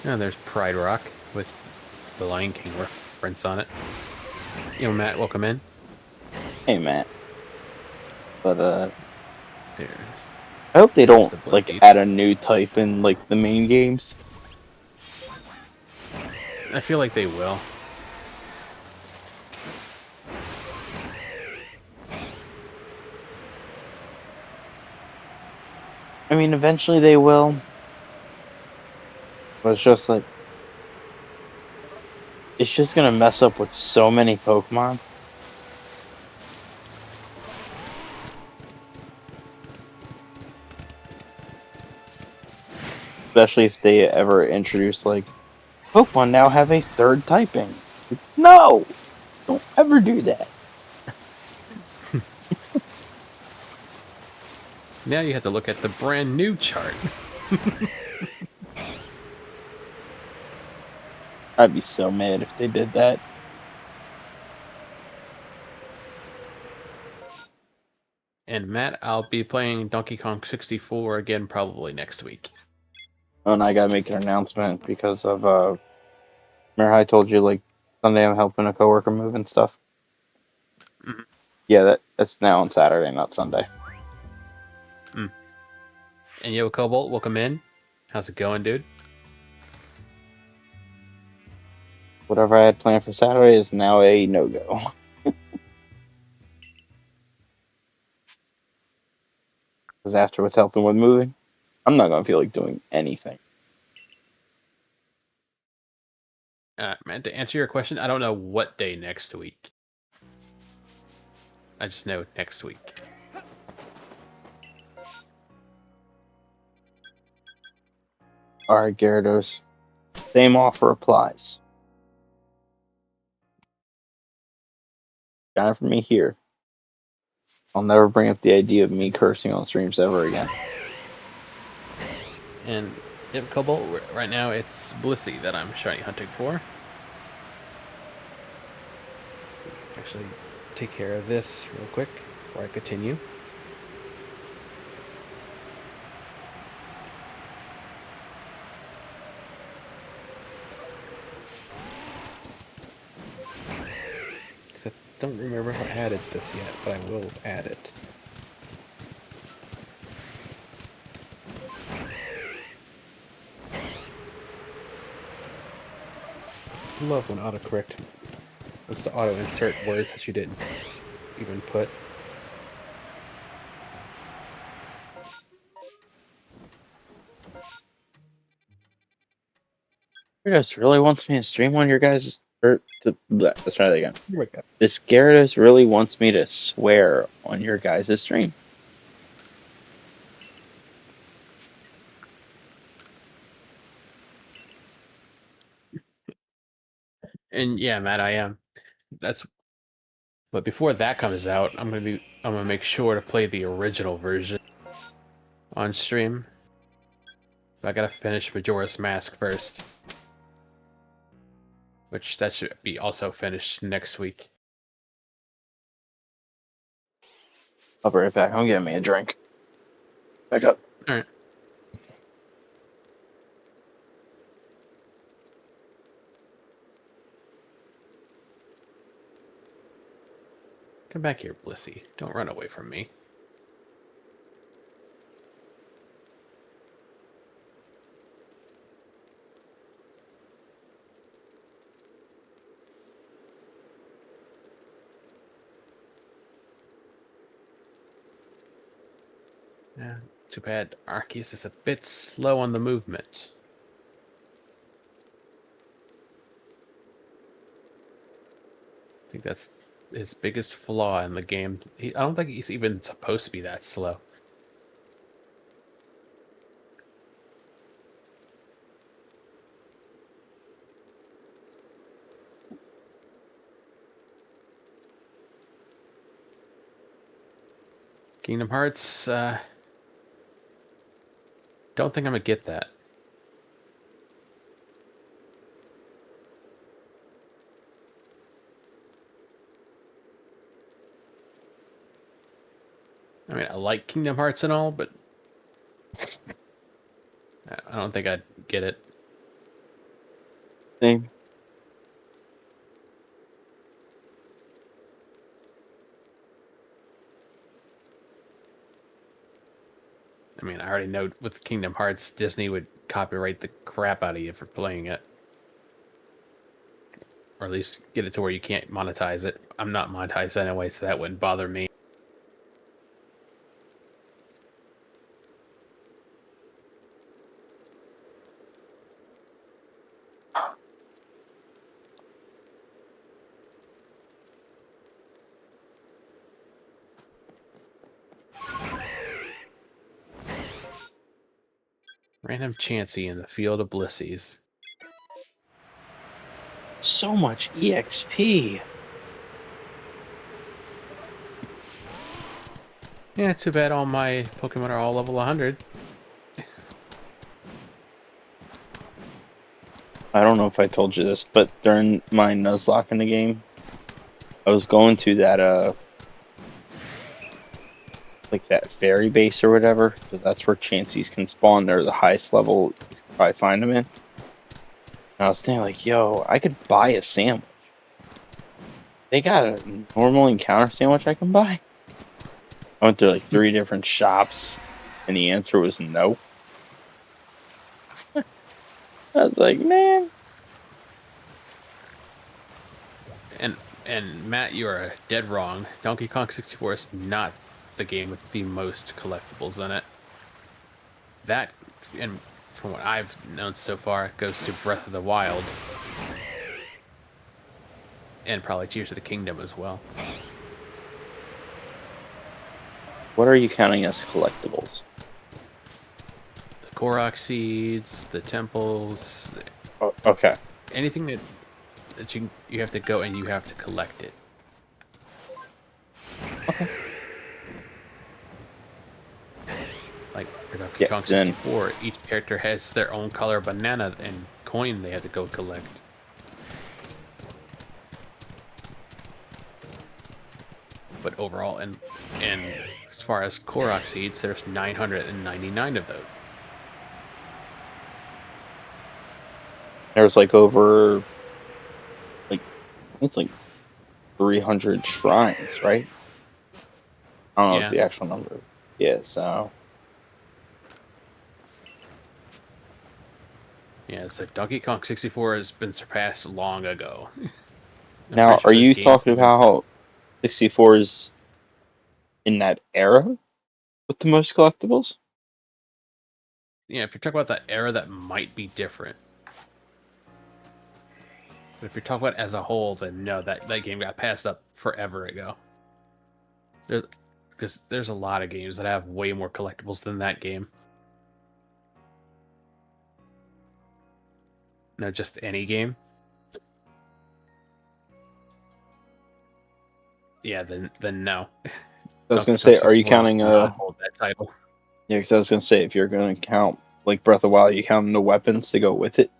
Yeah, there's Pride Rock with the Lion King reference on it. Yo, Matt, welcome in. Hey, Matt. But There's I hope they don't the like Blissey. add a new type in like the main games. I feel like they will. I mean, eventually they will. But it's just like it's just gonna mess up with so many Pokemon. Especially if they ever introduce like Pokemon now have a third typing. No! Don't ever do that. Now you have to look at the brand new chart. I'd be so mad if they did that. And Matt, I'll be playing Donkey Kong 64 again probably next week. Oh, and I gotta make an announcement because of remember how I told you like Sunday I'm helping a coworker move and stuff? Mhm. Yeah, that's now on Saturday, not Sunday. And yo, Cobalt, welcome in. How's it going, dude? Whatever I had planned for Saturday is now a no-go. Because after with helping with moving, I'm not gonna feel like doing anything. Man, to answer your question, I don't know what day next week. I just know next week. Alright, Gyarados. Same offer applies. Got it for me here. I'll never bring up the idea of me cursing on streams ever again. And yep, Cobalt, right now it's Blissey that I'm shiny hunting for. Actually, take care of this real quick before I continue. Because I don't remember if I added this yet, but I will add it. I love when autocorrect was to auto insert words that you didn't even put. Gyarados really wants me to stream on your guys' let's try that again. Here we go. This Gyarados really wants me to swear on your guys' stream. And yeah, Matt, I am. That's. But before that comes out, I'm gonna make sure to play the original version on stream. I gotta finish Majora's Mask first, which that should be also finished next week. I'll be right back. I'm getting me a drink. Back up. All right. Come back here, Blissey. Don't run away from me. Yeah, too bad Arceus is a bit slow on the movement. I think that's his biggest flaw in the game. I don't think he's even supposed to be that slow. Kingdom Hearts, don't think I'm gonna get that. I mean, I like Kingdom Hearts and all, but I don't think I'd get it. Same. I mean, I already know with Kingdom Hearts, Disney would copyright the crap out of you for playing it. Or at least get it to where you can't monetize it. I'm not monetized anyway, so that wouldn't bother me. Random Chansey in the Field of Blissies. So much EXP. Yeah, too bad all my Pokemon are all level 100. I don't know if I told you this, but during my Nuzlocke in the game, I was going to that like that fairy base or whatever, because that's where Chanseys can spawn. They're the highest level you can probably find them in. And I was thinking, like, yo, I could buy a sandwich. They got a normal encounter sandwich I can buy. I went to like 3 different shops, and the answer was no. I was like, man. And Matt, you are dead wrong. Donkey Kong 64 is not the game with the most collectibles in it. That, and from what I've known so far, goes to Breath of the Wild. And probably Tears of the Kingdom as well. What are you counting as collectibles? The Korok seeds, the temples, Oh, okay. anything that you have to go and you have to collect it. Okay. Like for Donkey Yeah, Kong then 64, each character has their own color banana and coin they have to go collect. But overall, and as far as Korok seeds, there's 999 of those. there's like over like it's like 300 shrines, right? I don't know Yeah. what the actual number. Yeah, so Yeah, so Donkey Kong 64 has been surpassed long ago. I'm now pretty sure are those you games talking even. about how 64 is in that era with the most collectibles? Yeah, if you're talking about that era, that might be different. But if you're talking about as a whole, then no, that game got passed up forever ago. Because there's a lot of games that have way more collectibles than that game. No, just any game. Yeah, then no. I was Donkey gonna Kong say, are you 64 does counting not hold that title. yeah, because I was gonna say if you're gonna count like Breath of the Wild, you count the weapons to go with it.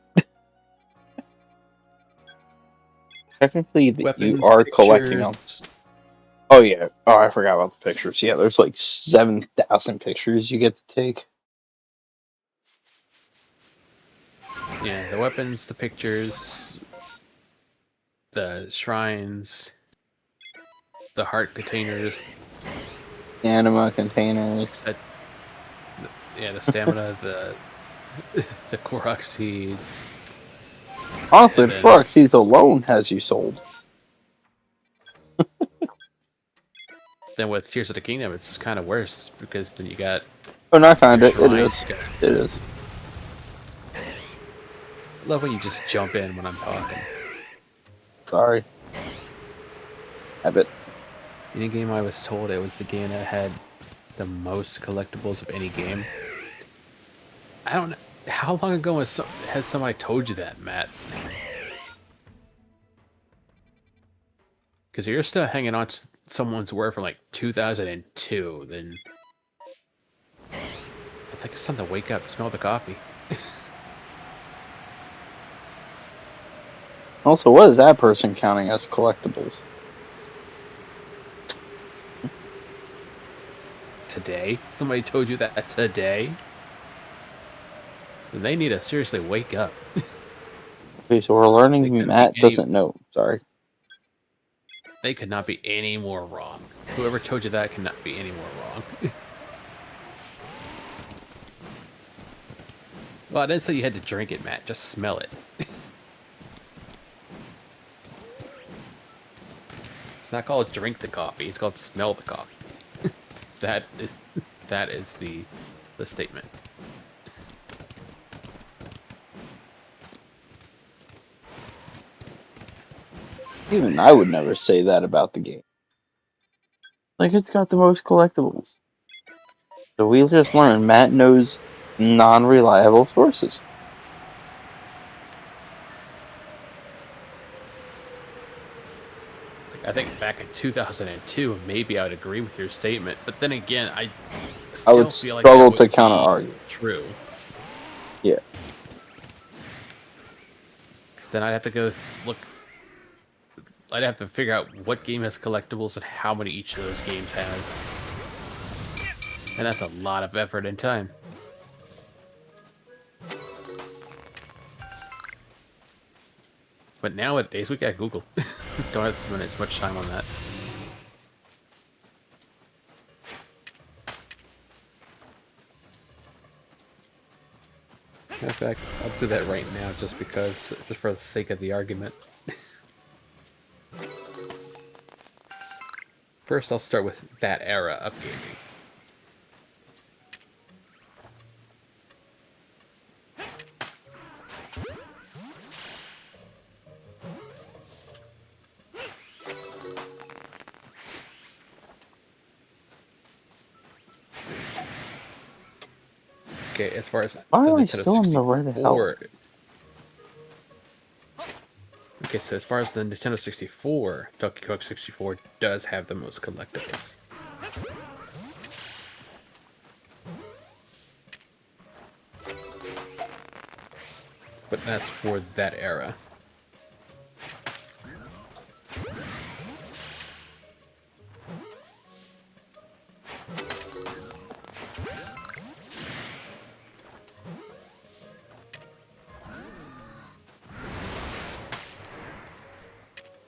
Technically, you Weapons, are collecting pictures. them. Oh yeah. Oh, I forgot about the pictures. Yeah, there's like 7,000 pictures you get to take. Yeah, the weapons, the pictures, the shrines. the heart containers, Anima containers. that, yeah, the stamina, the Korok seeds, Honestly, and the then Korok seeds alone has you sold. with Tears of the Kingdom, it's kind of worse because then you got Oh, not your kinda. It shrines. is. You got, It is. I love when you just jump in when I'm talking. Sorry. Habit. Any game I was told it was the game that had the most collectibles of any game. I don't know. How long ago has somebody told you that, Matt? Because you're still hanging on to someone's word from like 2002, then it's like it's time to wake up, smell the coffee. Also, what is that person counting as collectibles? Today? Somebody told you that today? Then they need to seriously wake up. Okay, so we're They learning couldn't be Matt doesn't know. Sorry. They could not be any more wrong. Whoever told you that cannot be any more wrong. Well, I didn't say you had to drink it, Matt. Just smell it. It's not called drink the coffee. It's called smell the coffee. That is that is the statement. Even I would never say that about the game. Like, it's got the most collectibles. So we just learned Matt knows non-reliable sources. Like, I think back in 2002, maybe I would agree with your statement, but then again, I I still would feel like that struggle to wouldn't counter be argue. true. Yeah. Because then I'd have to go look. I'd have to figure out what game has collectibles and how many each of those games has. And that's a lot of effort and time. But nowadays, we got Google. Don't have to spend as much time on that. In fact, I'll do that right now just for the sake of the argument. First, I'll start with that era of gaming. Okay, as far as Why the am I Nintendo still in the red hell? 64. Okay, so as far as the Nintendo 64, Donkey Kong 64 does have the most collectibles. But that's for that era.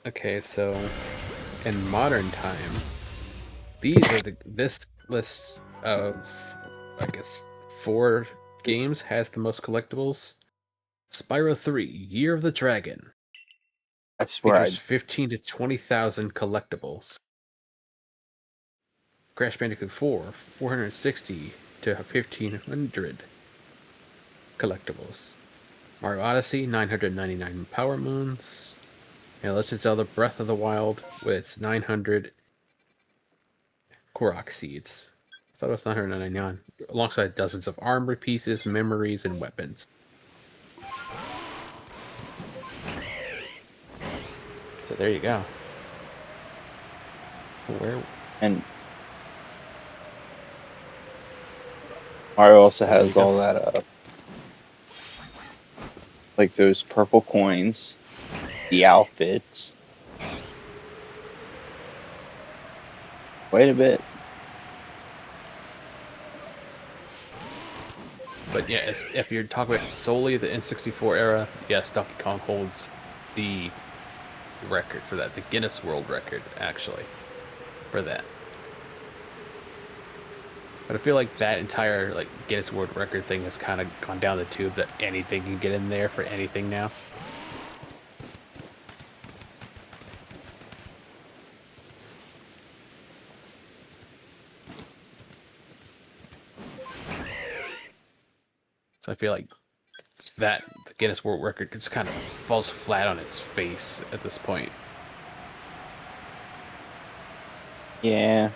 Okay, so in modern time, this list of, I guess, 4 games has the most collectibles. Spyro 3, Year of the Dragon, I swear features I 15 to 20,000 collectibles. Crash Bandicoot 4, 460 to 1,500 collectibles. Mario Odyssey, 999 Power Moons. And Legend of Zelda Breath of the Wild with 900 Korok Seeds. I thought it was 999, alongside dozens of armor pieces, memories, and weapons. So there you go. Where? and Mario also So there you has go. all that like those purple coins, the outfits. Quite a bit. But yeah, if you're talking about solely the N64 era, yes, Donkey Kong holds the record for that, the Guinness World Record, actually. for that. But I feel like that entire like Guinness World Record thing has kind of gone down the tube. That anything can get in there for anything now. So I feel like that the Guinness World Record just kind of falls flat on its face at this point. Yeah.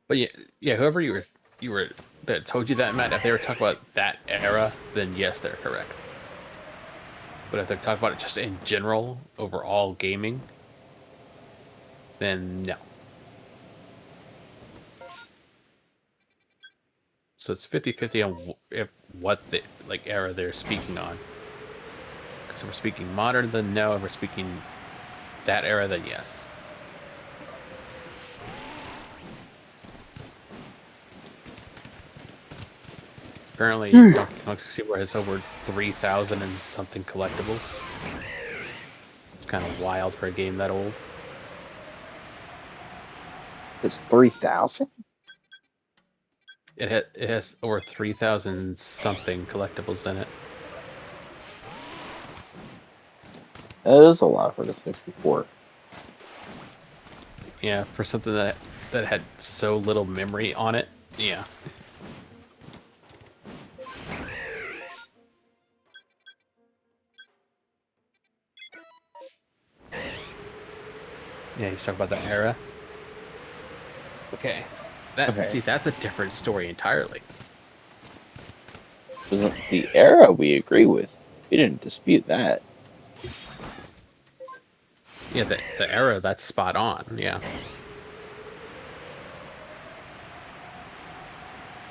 But yeah, whoever you were that told you that, Matt, if they were talking about that era, then yes, they're correct. But if they're talking about it just in general, overall gaming, then no. So it's 50-50 on if what the like era they're speaking on. Because if we're speaking modern, then no. If we're speaking that era, then yes. Apparently, Donkey Kong 64 has over 3,000 and something collectibles. It's kind of wild for a game that old. It's 3,000? It has over 3,000 something collectibles in it. That is a lot for the 64. Yeah, for something that had so little memory on it. Yeah. Yeah, you talk about that era. Okay. See, that's a different story entirely. The era we agree with. We didn't dispute that. Yeah, the era, that's spot on, yeah.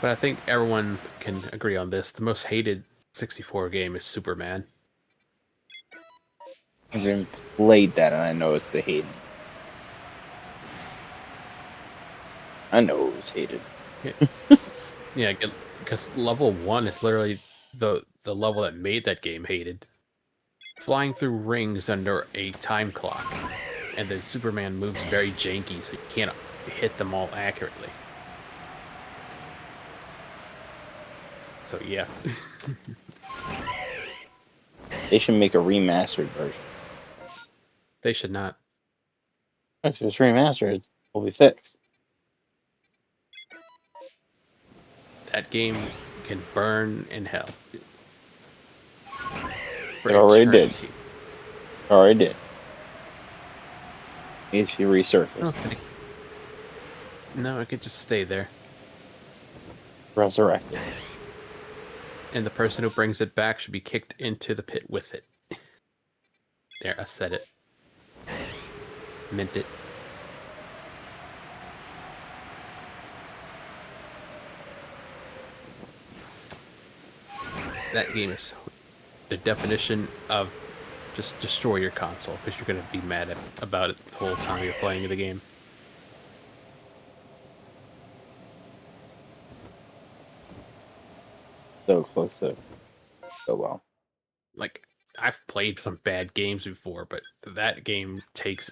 But I think everyone can agree on this. The most hated 64 game is Superman. I haven't played that, and I know it's the hated. I know it was hated. Yeah, because level 1 is literally the level that made that game hated. Flying through rings under a time clock, and then Superman moves very janky, so you can't hit them all accurately. So yeah. They should make a remastered version. They should not. If it's remastered, it will be fixed. That game can burn in hell. It already did. Already did. Needs to be resurfaced. Okay. No, it could just stay there. Resurrected. And the person who brings it back should be kicked into the pit with it. There, I said it. Meant it. That game is the definition of just destroy your console, because you're going to be mad about it the whole time you're playing the game. So close to so well. Like, I've played some bad games before, but that game takes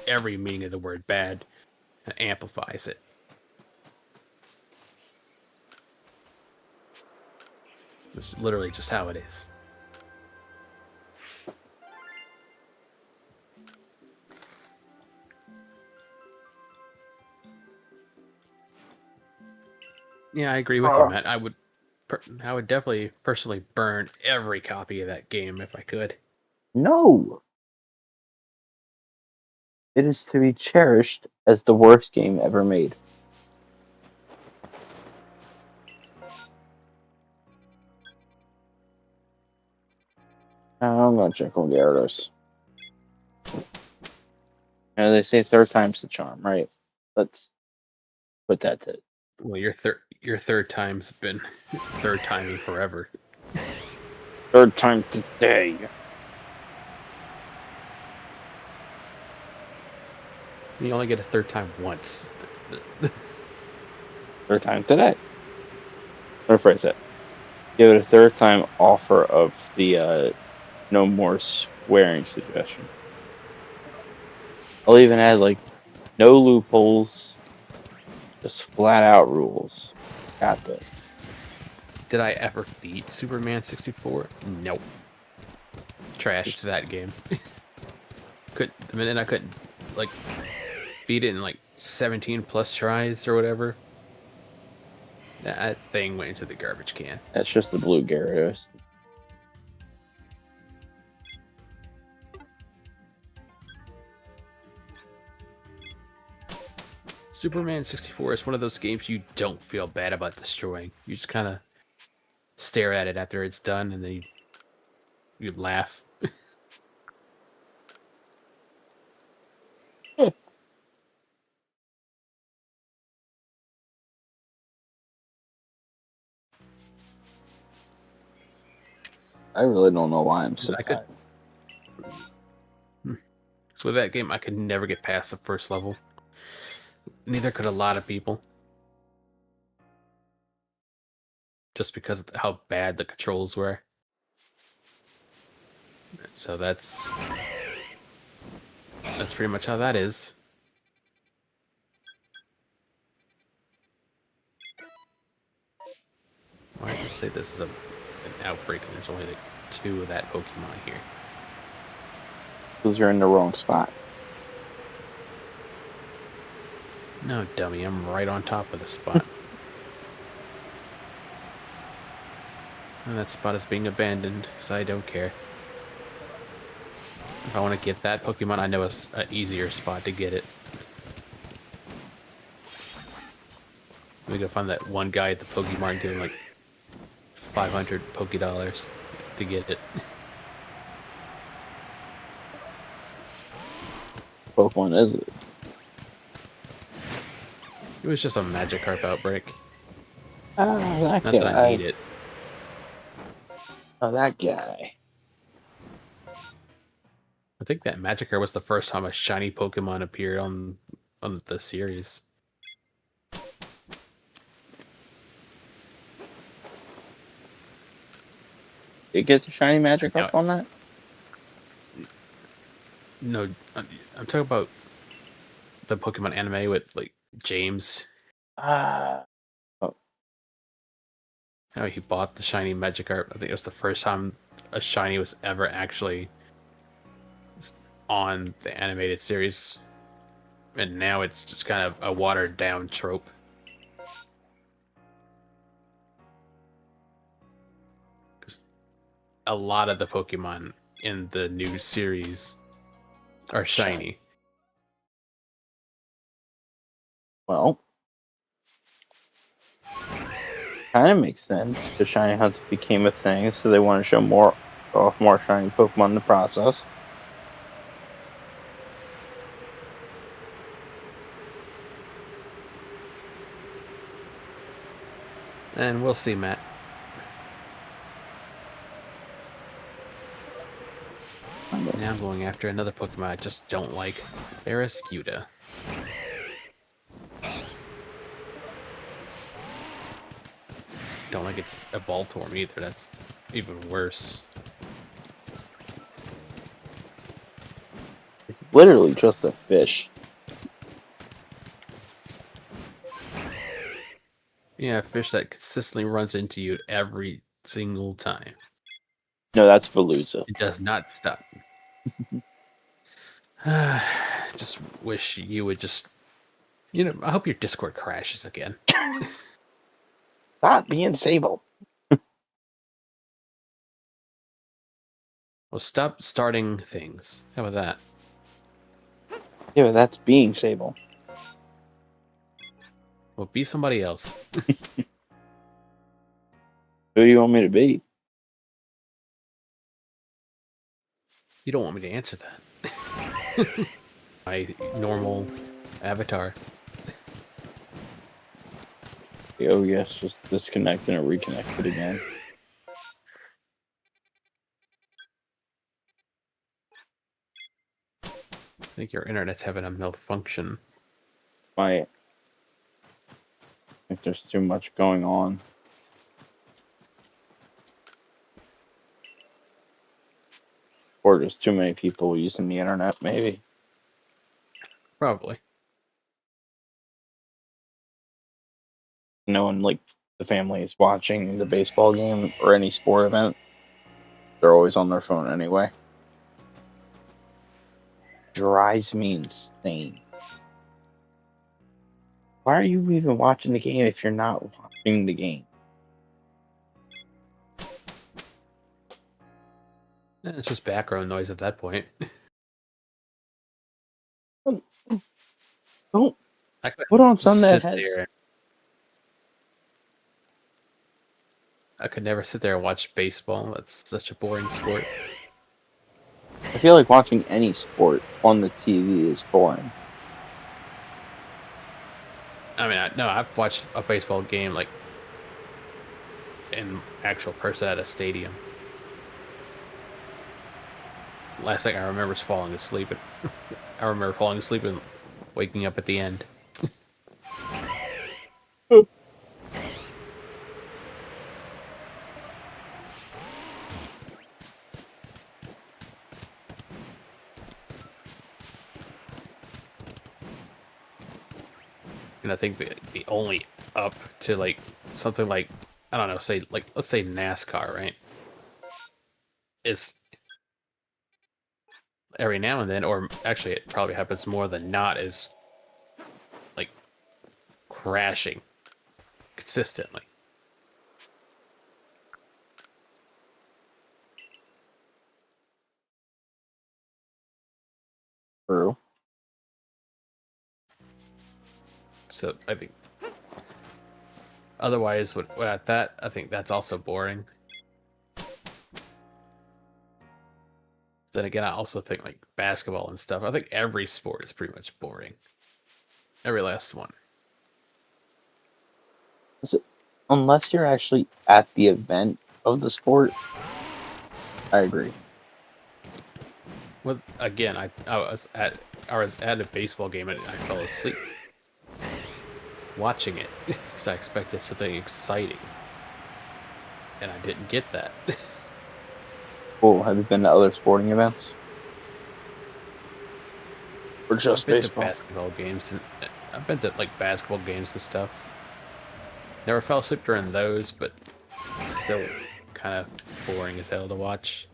every meaning of the word bad and amplifies it. It's literally just how it is. Yeah, I agree with you, Matt. I would definitely personally burn every copy of that game if I could. No! It is to be cherished as the worst game ever made. I'm gonna check on Gyarados. They say third time's the charm, right? Let's put that to. Well, your third time's been third timing forever. Third time today. You only get a third time once. Third time today. Or phrase it. Give it a third time offer of the no more swearing suggestion. I'll even add like no loopholes, just flat out rules. Got this. Did I ever beat Superman 64? Nope. Trashed that game. The minute I couldn't like beat it in like 17 plus tries or whatever, that thing went into the garbage can. That's just the blue Gyarados. Superman 64 is one of those games you don't feel bad about destroying. You just kind of stare at it after it's done, and then you laugh. I really don't know why I'm so I tired. So with that game, I could never get past the first level. Neither could a lot of people. Just because of how bad the controls were. So that's pretty much how that is. Why did you say this is an outbreak and there's only like 2 of that Pokemon here? Because you're in the wrong spot. No, dummy, I'm right on top of the spot. And that spot is being abandoned, because I don't care. If I want to get that Pokemon, I know an easier spot to get it. We go find that one guy at the Pokemon and give him like 500 Pokédollars to get it. Pokemon is it? It was just a Magikarp outbreak. Ah, that Not guy. that I need it. Oh, that guy. I think that Magikarp was the first time a shiny Pokemon appeared on the series. Did you get the shiny Magikarp Now, on that? no, I'm talking about the Pokemon anime with like James. Ah. How he bought the shiny Magikarp. I think it was the first time a shiny was ever actually on the animated series. And now it's just kind of a watered down trope. A lot of the Pokemon in the new series are shiny. Well, kind of makes sense because shiny hunts became a thing, so they want to show off more shiny Pokemon in the process. And we'll see, Matt. Now I'm going after another Pokemon I just don't like. Barraskewda. Don't like its evolved form either. That's even worse. It's literally just a fish. Yeah, a fish that consistently runs into you every single time. No, that's Veluza. It does not stop. Just wish you would just... I hope your Discord crashes again. Stop being Sable. Well, stop starting things. How about that? Yeah, but that's being Sable. Well, be somebody else. Who do you want me to be? You don't want me to answer that. My normal avatar. Oh yes, just disconnect and reconnect it again. I think your internet's having a malfunction. I think there's too much going on. Or just too many people using the internet, maybe. Probably. No one like the family is watching the baseball game or any sport event. They're always on their phone anyway. Drives me insane. Why are you even watching the game if you're not watching the game? It's just background noise at that point. Don't I could put on something that sit has. there. I could never sit there and watch baseball. That's such a boring sport. I feel like watching any sport on the TV is boring. I mean, no, I've watched a baseball game like in actual person at a stadium. Last thing I remember is falling asleep. I remember falling asleep and waking up at the end. And I think the only up to like something like, I don't know, say like, let's say NASCAR, right? Is every now and then, or actually it probably happens more than not, is like crashing consistently. True. So I think otherwise, without that, I think that's also boring. Then again, I also think like basketball and stuff. I think every sport is pretty much boring. Every last one. Unless you're actually at the event of the sport, I agree. Well, again, I was at a baseball game and I fell asleep watching it because I expected something exciting, and I didn't get that. Well, have you been to other sporting events? Or I've just been to baseball? basketball games. I've been to like basketball games and stuff. Never fell asleep during those, but still kind of boring as hell to watch.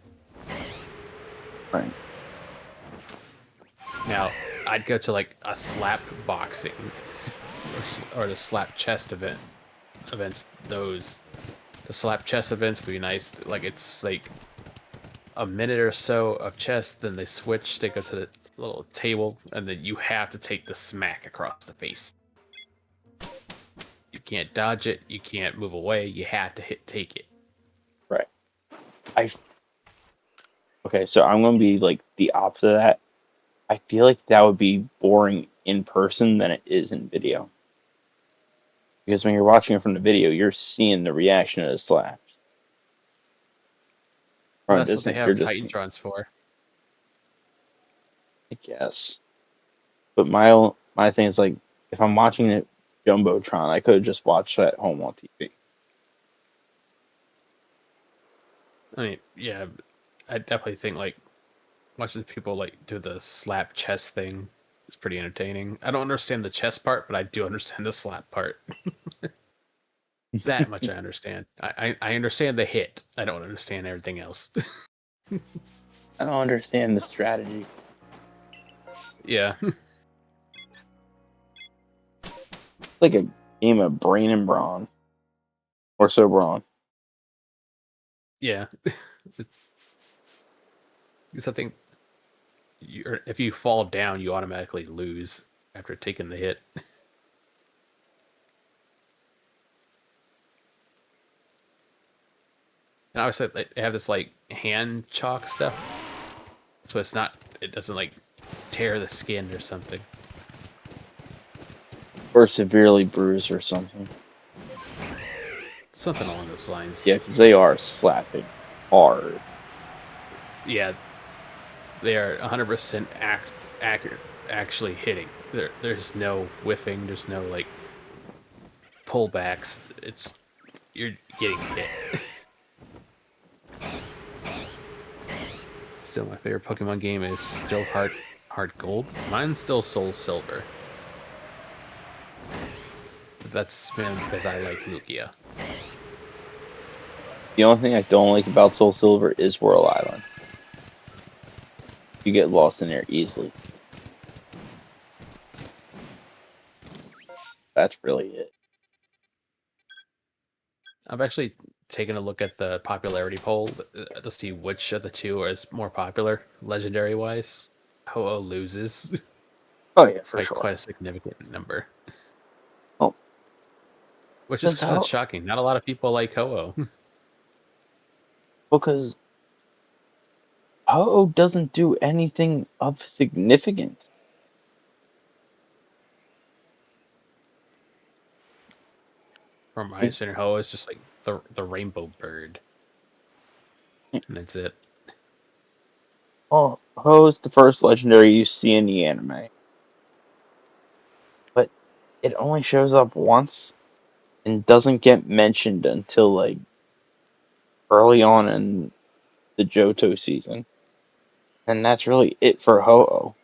Right. Now, I'd go to like a slap boxing or the slap chest events. Those the slap chest events would be nice. Like it's like a minute or so of chess, then they switch. They go to the little table, and then you have to take the smack across the face. You can't dodge it. You can't move away. You have to take it. Right. I Okay, so I'm gonna be like the opposite of that. I feel like that would be boring in person than it is in video. Because when you're watching it from the video, you're seeing the reaction of the slaps. Well, Or that's what this they you're have just seeing, Titantrons for. I guess. But my thing is like, if I'm watching it jumbotron, I could have just watched it at home on TV. I mean, yeah, I definitely think like watching people like do the slap chess thing is pretty entertaining. I don't understand the chess part, but I do understand the slap part. That much I understand. I understand the hit. I don't understand everything else. I don't understand the strategy. Yeah. It's like a game of brain and brawn, or so brawn. Yeah. Because I think if you fall down, you automatically lose after taking the hit. And obviously, they have this like hand chalk stuff, so it doesn't like tear the skin or something. Or severely bruised or something. Something along those lines. Yeah, because they are slapping hard. Yeah, they are 100% accurate, actually hitting. There's no whiffing. There's no like pullbacks. You're getting hit. Still, my favorite Pokemon game is still Heart Hard gold. Mine's still soul silver. But that's been because I like Lugia. The only thing I don't like about Soul Silver is Whirl Island. You get lost in there easily. That's really it. I've actually taken a look at the popularity poll to see which of the two is more popular, legendary wise. Ho-Oh loses Oh yeah, for by sure. quite a significant number, Oh, which is because kind of how? shocking. Not a lot of people like Ho-Oh. Because Ho doesn't do anything of significance. From my Like, understanding, Ho-Oh is just like the rainbow bird, and that's it. well, Ho's the first legendary you see in the anime, but it only shows up once and doesn't get mentioned until like early on in the Johto season, and that's really it for Ho.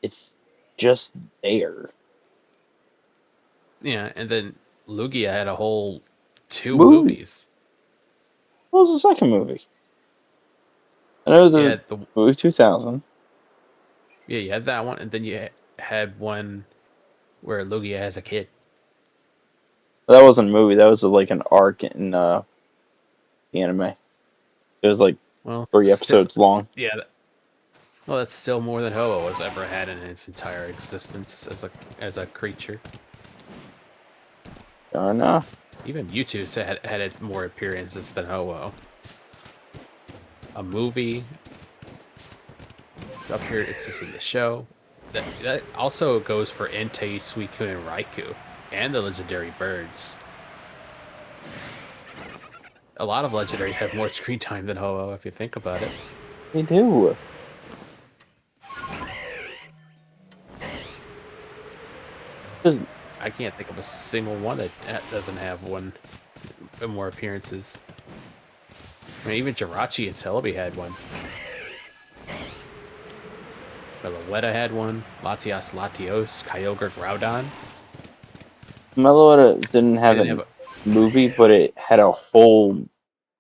It's just there. Yeah, and then Lugia had a whole two Movie. movies. What was the second movie? I know You the had the movie 2000. Yeah, you had that one, and then you had one where Lugia has a kid. That wasn't a movie. That was like an arc in the anime. It was like Well, 3 episodes long. yeah. Well, that's still more than Ho-Oh has ever had in its entire existence as a creature. Fair enough. Even Mewtwo had more appearances than Ho-Oh. A movie up here, it's just in the show. That also goes for Entei, Suicune, and Raikou, and the legendary birds. A lot of legendaries have more screen time than Ho-Oh, if you think about it. They do. 'Cause I can't think of a single one that doesn't have one more appearances. I mean, even Jirachi and Celebi had one. Meloetta had one. Latias Latios, Kyogre Groudon. Meloetta didn't They have didn't have a a movie, but it had a whole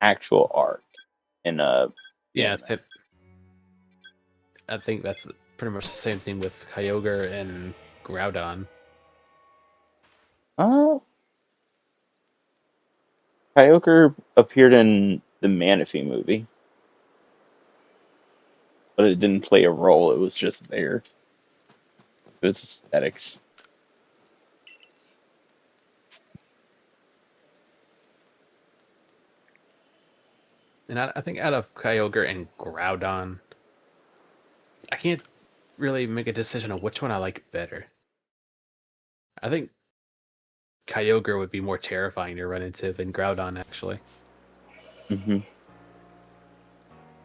actual arc in the yeah. anime. I think that's pretty much the same thing with Kyogre and Groudon. Uh, Kyogre appeared in the Manaphy movie, but it didn't play a role. It was just there. It was aesthetics. And I think out of Kyogre and Groudon, I can't really make a decision on which one I like better. I think Kyogre would be more terrifying to run into than Groudon, actually, Hmm.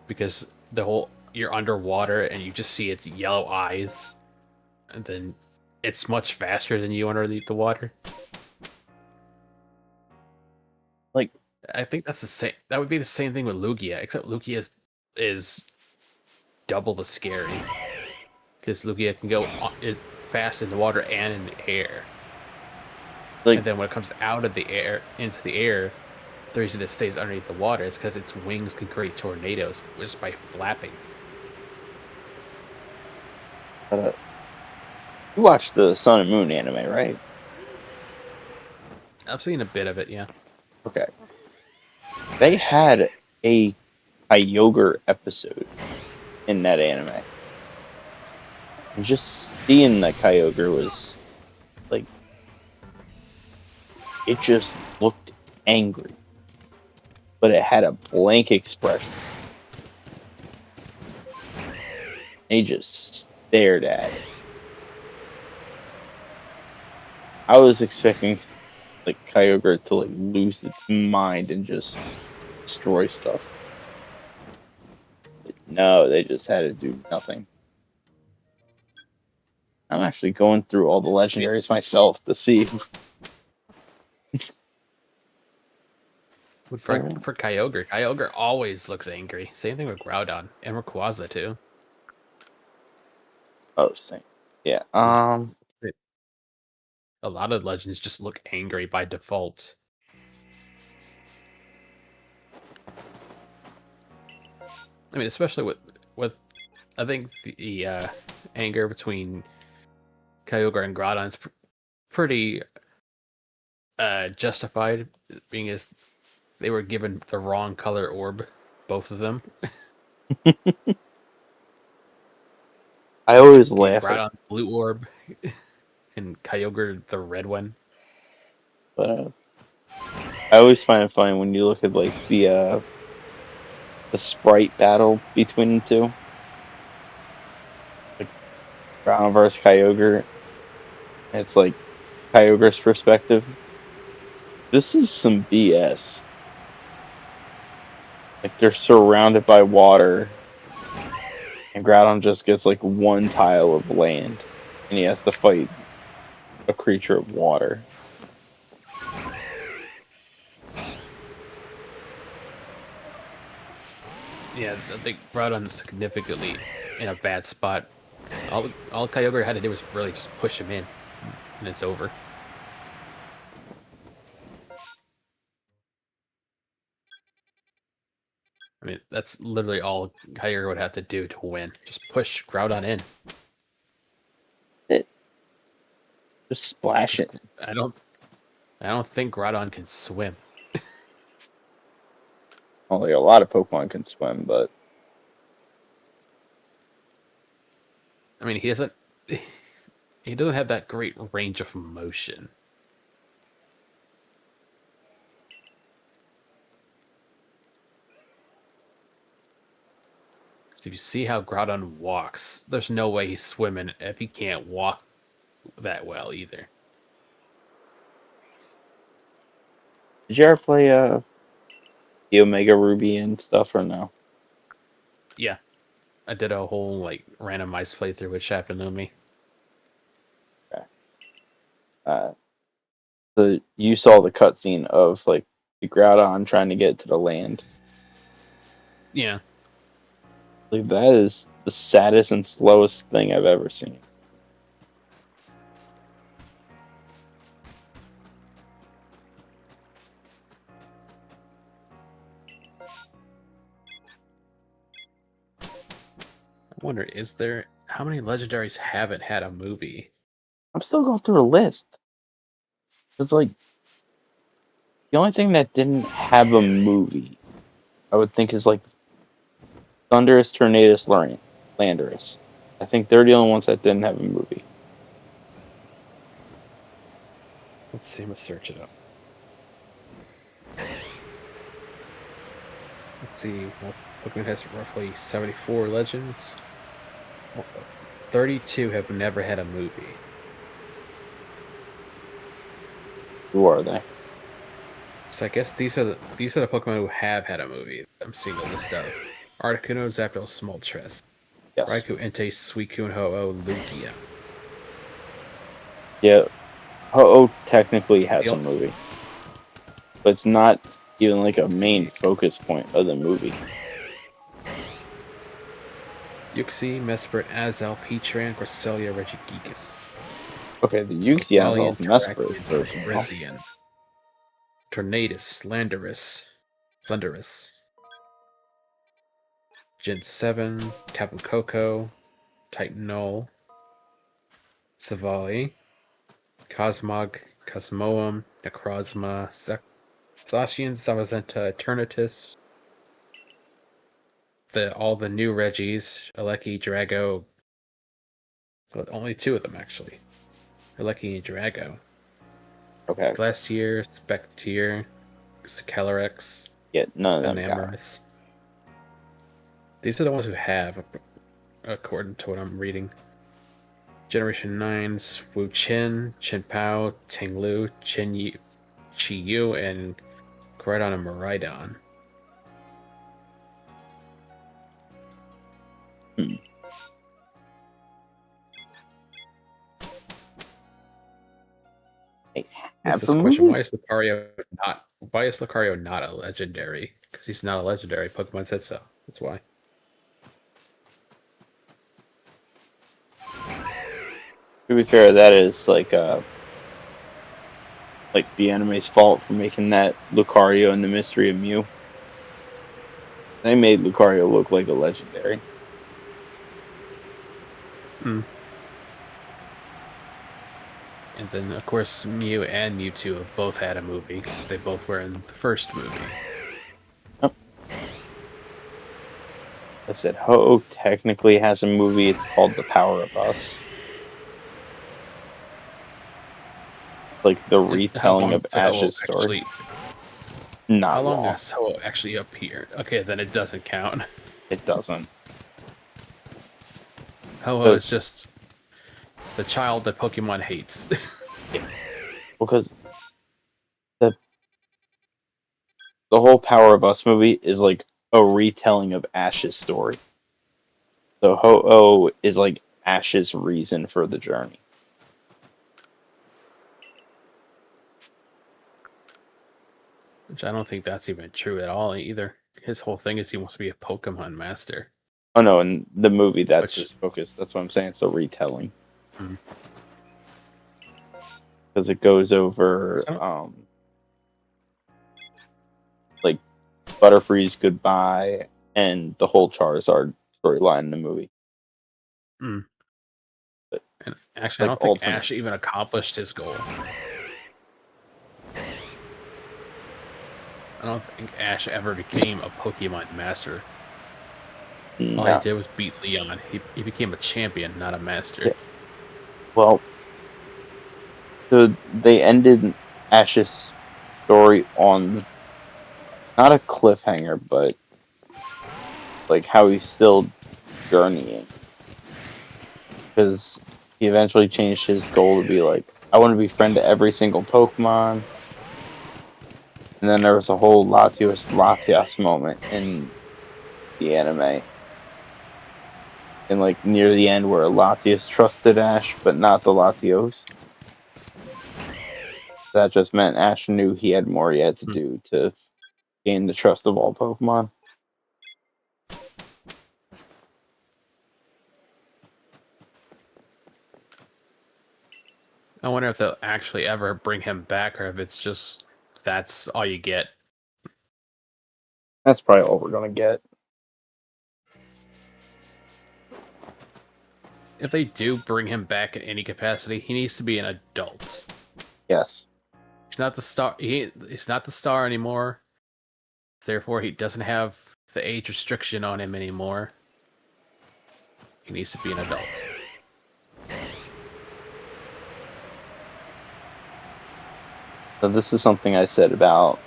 because you're underwater and you just see its yellow eyes, and then it's much faster than you underneath the water. Like, I think that's the same. That would be the same thing with Lugia, except Lugia is double the scary because Lugia can go fast in the water and in the air, like and then when it comes out of the air into the air, the reason it stays underneath the water is because its wings can create tornadoes just by flapping. uh, you watched the Sun and Moon anime, right? I've seen a bit of it, yeah. Okay. They had a Kyogre episode in that anime. And just seeing that Kyogre was like, it just looked angry, but it had a blank expression. They just stared at it. I was expecting like Kyogre to like lose its mind and just destroy stuff. But no, they just had to do nothing. I'm actually going through all the legendaries myself to see. But for Kyogre always looks angry. Same thing with Groudon and Rayquaza too. Oh, same. Yeah. A lot of legends just look angry by default. I mean, especially with I think the anger between Kyogre and Groudon is pretty justified, being as they were given the wrong color orb, both of them. I always Gave laugh at, Groudon the blue orb and Kyogre the red one. but I always find it funny when you look at like the sprite battle between the two, like Groudon versus Kyogre. It's like Kyogre's perspective. This is some BS. Like they're surrounded by water, and Groudon just gets like one tile of land, and he has to fight a creature of water. Yeah, I think Groudon's significantly in a bad spot. All Kyogre had to do was really just push him in, and it's over. I mean, that's literally all Kyogre would have to do to win. Just push Groudon in. Just splash it. I don't think Groudon can swim. Well, like a lot of Pokemon can swim, but I mean, he doesn't have that great range of motion. So if you see how Groudon walks, there's no way he's swimming if he can't walk that well either. did you ever play the Omega Ruby and stuff or no? Yeah, I did a whole like randomized playthrough with Chapter Okay. So you saw the cutscene of like the Groudon trying to get to the land. Yeah, Like that is the saddest and slowest thing I've ever seen. I wonder, how many legendaries haven't had a movie? I'm still going through a list. It's like the only thing that didn't have a movie, I would think, is like Thundurus, Tornadus, Landorus. I think they're the only ones that didn't have a movie. Let's see, I'm gonna search it up. Let's see, well, Pokemon has roughly 74 legends. 32 have never had a movie. Who are they? So I guess these are the Pokemon who have had a movie. I'm seeing a list of Articuno, Zapdos, Smoltres, Yes. Raikou, Entei, Suicune, Ho-Oh, Lugia. Yeah. Ho-Oh technically has Yep. a movie, but it's not even like a main focus point of the movie. Uxie, Mesprit, Azelf, Heatran, Cresselia, Regigigas. Okay, the Uxie has all Valiant, Mesprit version. Huh? Rizian, Tornadus, Landorus, Thundurus, Gen 7, Tapu Koko, Titanol, Savali, Cosmog, Cosmoem, Necrozma, Zacian, Zamazenta, Eternatus, all the new Regis, Aleki, Drago. Well, only two of them actually. Aleki and Drago. Okay. Glacier, Spectier, Calyrex, Yeah, none of them got it. Enamorus. These are the ones who have, according to what I'm reading. Generation 9's Wu Qin, Chen Pao, Tinglu, Chi Yu, and Koraidon and Miraidon. Here's this question: Why is Lucario not a legendary? Because he's not a legendary. Pokemon said so. That's why. To be fair, that is like the anime's fault for making that Lucario and the Mystery of Mew. They made Lucario look like a legendary. Mm. And then, of course, Mew and Mewtwo have both had a movie because they both were in the first movie. Oh. I said Ho technically has a movie. It's called The Power of Us. Like the How retelling long of does Ho Ash's story. actually? How Not long long. does Ho actually appear? Okay, then it doesn't count. It doesn't. Ho is just the child that Pokemon hates. Yeah. Because the whole Power of Us movie is like a retelling of Ash's story. So Ho-Oh is like Ash's reason for the journey. Which I don't think that's even true at all either. His whole thing is he wants to be a Pokemon master. Oh no, in the movie that's Which, just focused. That's what I'm saying. It's a retelling. mm, Because it goes over like Butterfree's goodbye and the whole Charizard storyline in the movie. mm. But And actually, I like don't think alternate. Ash even accomplished his goal. I don't think Ash ever became a Pokemon master. All he No. did was beat Leon. He became a champion, not a master. Yeah. Well, so they ended Ash's story on not a cliffhanger, but like how he's still journeying. Because he eventually changed his goal to be like, I want to be friend to every single Pokemon. And then there was a whole Latios moment in the anime. And like near the end where Latios trusted Ash, but not the Latios. That just meant Ash knew he had more he had to do to gain the trust of all Pokemon. I wonder if they'll actually ever bring him back, or if it's just that's all you get. That's probably all we're gonna get. If they do bring him back in any capacity, he needs to be an adult. Yes. He's not the star. He's not the star anymore. Therefore, he doesn't have the age restriction on him anymore. He needs to be an adult. So this is something I said about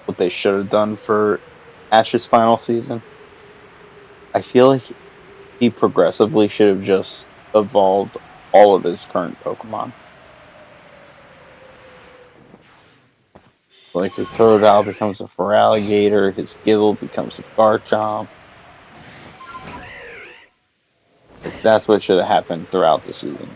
what they should have done for Ash's final season. I feel like he progressively should have just evolved all of his current Pokemon. Like his Totodile becomes a Feraligatr, his Gible becomes a Garchomp. Like, that's what should have happened throughout the season.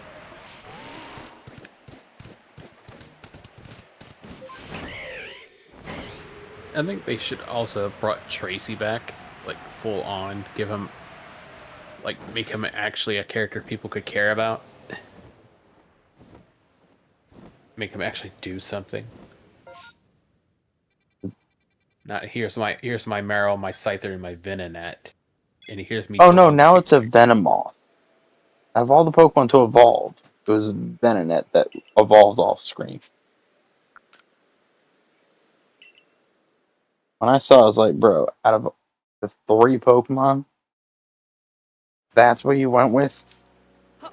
I think they should also have brought Tracy back, like full on, give him, like, make him actually a character people could care about. Make him actually do something. Not here's my Meryl, my Scyther, and my Venonat, and here's me. Oh no, now it's a Venomoth. Out of all the Pokemon to evolve, it was Venonat that evolved off screen. When I saw it, I was like, bro, out of the 3 Pokemon, that's what you went with? I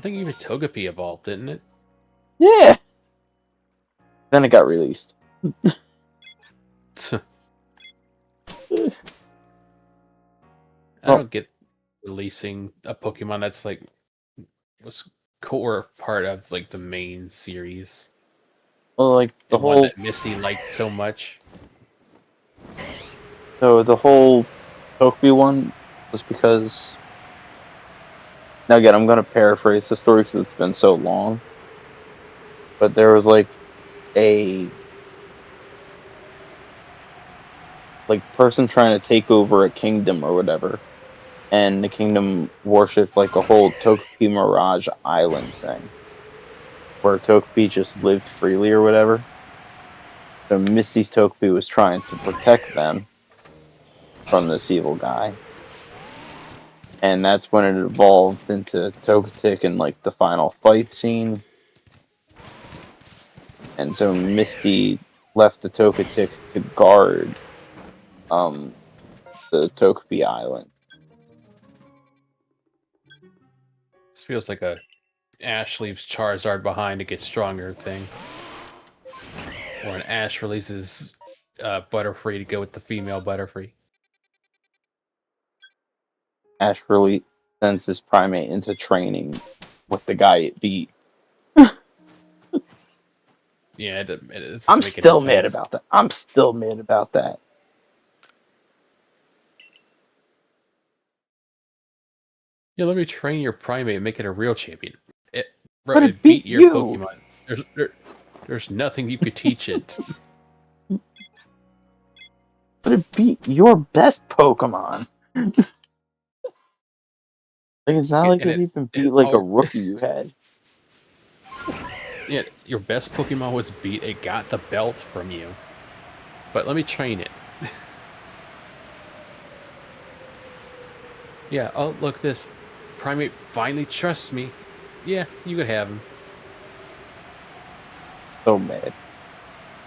think even Togepi evolved, didn't it? Yeah. Then it got released. I don't get releasing a Pokemon that's like was core part of like the main series. Well, like the And one whole that Misty liked so much. so the whole Togepi one was because. Now again, I'm gonna paraphrase the story because it's been so long. But there was like a person trying to take over a kingdom or whatever, and the kingdom worshipped like a whole Togepi Mirage Island thing, where Togepi just lived freely or whatever. So Misty's Togepi was trying to protect them from this evil guy, and that's when it evolved into Togetic in like the final fight scene. And so Misty left the Togetic to guard the Togepi Island. This feels like a Ash leaves Charizard behind to get stronger thing. Or an Ash releases Butterfree to go with the female Butterfree. Ash really sends his primate into training with the guy it beat. Yeah, it's I'm making any still mad sense. about that. I'm still mad about that. Yeah, let me train your primate and make it a real champion. But It it beat beat your you. Pokemon. There's nothing you could teach it. But it beat your best Pokemon. Like, it's not like And it even beat like a rookie you had. Yeah, your best Pokemon was beat. It got the belt from you. But let me train it. Yeah, oh, look this. Primate finally trusts me. Yeah, you could have him. So mad.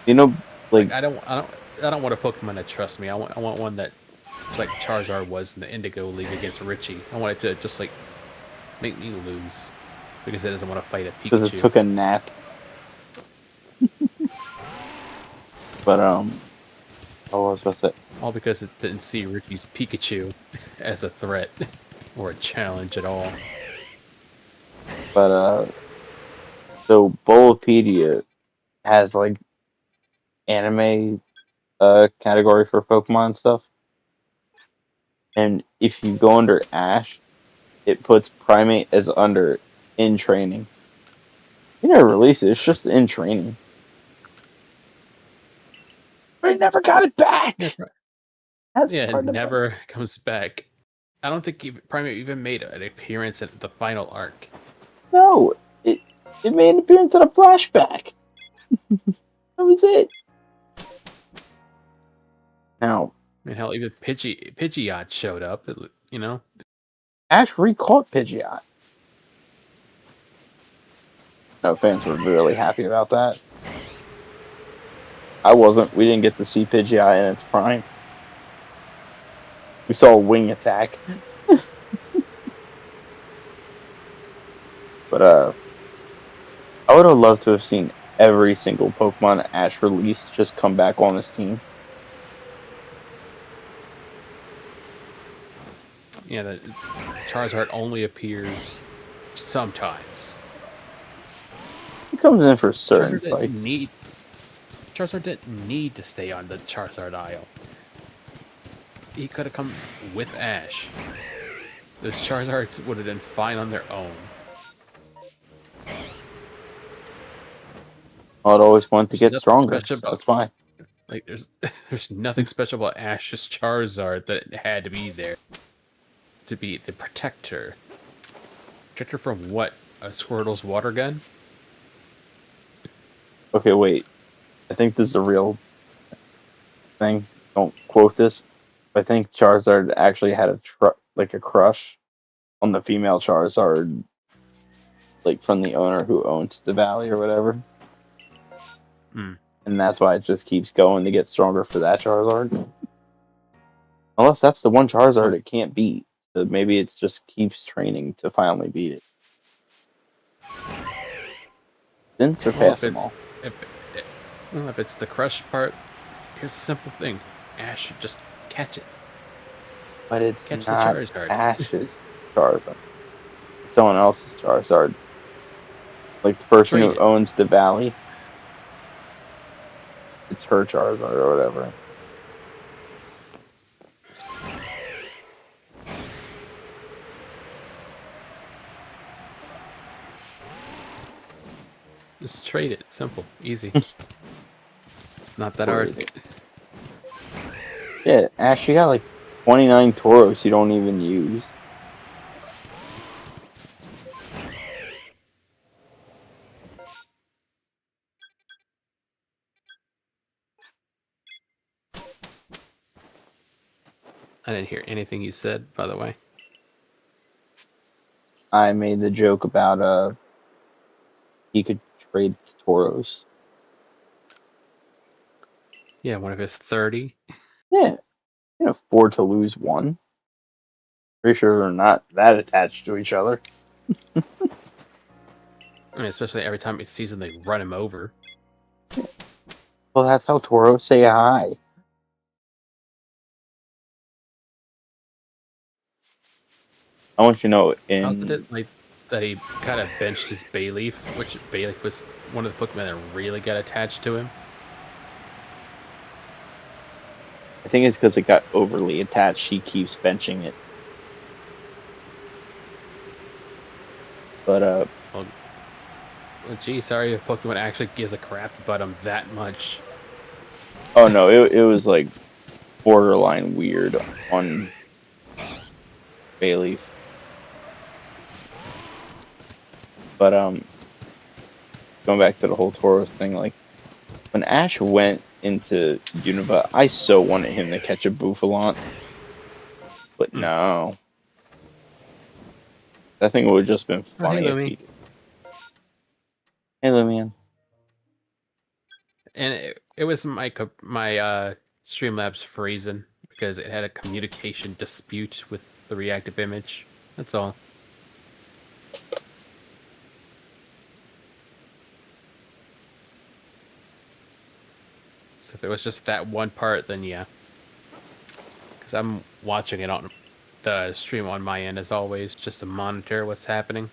You know, like I don't want a Pokemon that trusts me. I want one that, it's like Charizard was in the Indigo League against Richie. I want it to just like make me lose because it doesn't want to fight a because it Pikachu. took a nap. But oh, I was about to say. All because it didn't see Richie's Pikachu as a threat or a challenge at all. But so Bulbapedia has like anime category for Pokemon stuff. And if you go under Ash, it puts Primate as under in training. You never release it, it's just in training. But he never got it back! That's Yeah, part it of the never comes back. I don't think Primate even made an appearance at the final arc. No, it made an appearance in a flashback. That was it. Now, I mean, hell, even Pidgeot showed up. You know, Ash recaught Pidgeot. No, fans were really happy about that. I wasn't. We didn't get to see Pidgeot in its prime. We saw a wing attack. But I would have loved to have seen every single Pokemon Ash released just come back on his team. yeah, the Charizard only appears sometimes. He comes in for certain fights. Charizard didn't need to stay on the Charizard Isle. He could have come with Ash. Those Charizards would have been fine on their own. I'd always want to get Nothing stronger, special so about, that's fine. like, there's nothing special about Ash's Charizard that had to be there to be the protector. Protector from what? A Squirtle's water gun? Okay, wait. I think this is a real thing. Don't quote this. I think Charizard actually had a crush on the female Charizard, like from the owner who owns the valley or whatever. Hmm. And that's why it just keeps going to get stronger for that Charizard. Unless that's the one Charizard it can't beat. So maybe it just keeps training to finally beat it. Then surpass them all. If it's the crush part, here's a simple thing. Ash should just catch it. But it's Catch the not Charizard. Ash's Charizard. It's someone else's Charizard. Like the person Trade who it. owns the valley. It's her Charizard or whatever. Just trade it. Simple. Easy. It's not that hard. Yeah, Ash, you got like 29 Tauros you don't even use. I didn't hear anything you said, by the way. I made the joke about he could trade Tauros. Yeah, one of his 30. Yeah, you can afford to lose one. Pretty sure they're not that attached to each other. I mean, especially every time he sees him, they run him over. Well, that's how Tauros say hi. I want you to know I also in didn't like that he kind of benched his Bayleaf, which Bayleaf was one of the Pokemon that really got attached to him. I think it's because it got overly attached. He keeps benching it. But Well, gee, sorry if Pokemon actually gives a crap about him that much. oh no, it was like borderline weird on Bayleaf. But going back to the whole Tauros thing, like when Ash went into Unova, I so wanted him to catch a Bouffalant. But no. That thing would have just been Oh, hey, funny if Lumi. he did. Hey Lumian. And it was my Streamlabs freezing because it had a communication dispute with the reactive image. That's all. So if it was just that one part, then yeah. Because I'm watching it on the stream on my end as always, just to monitor what's happening.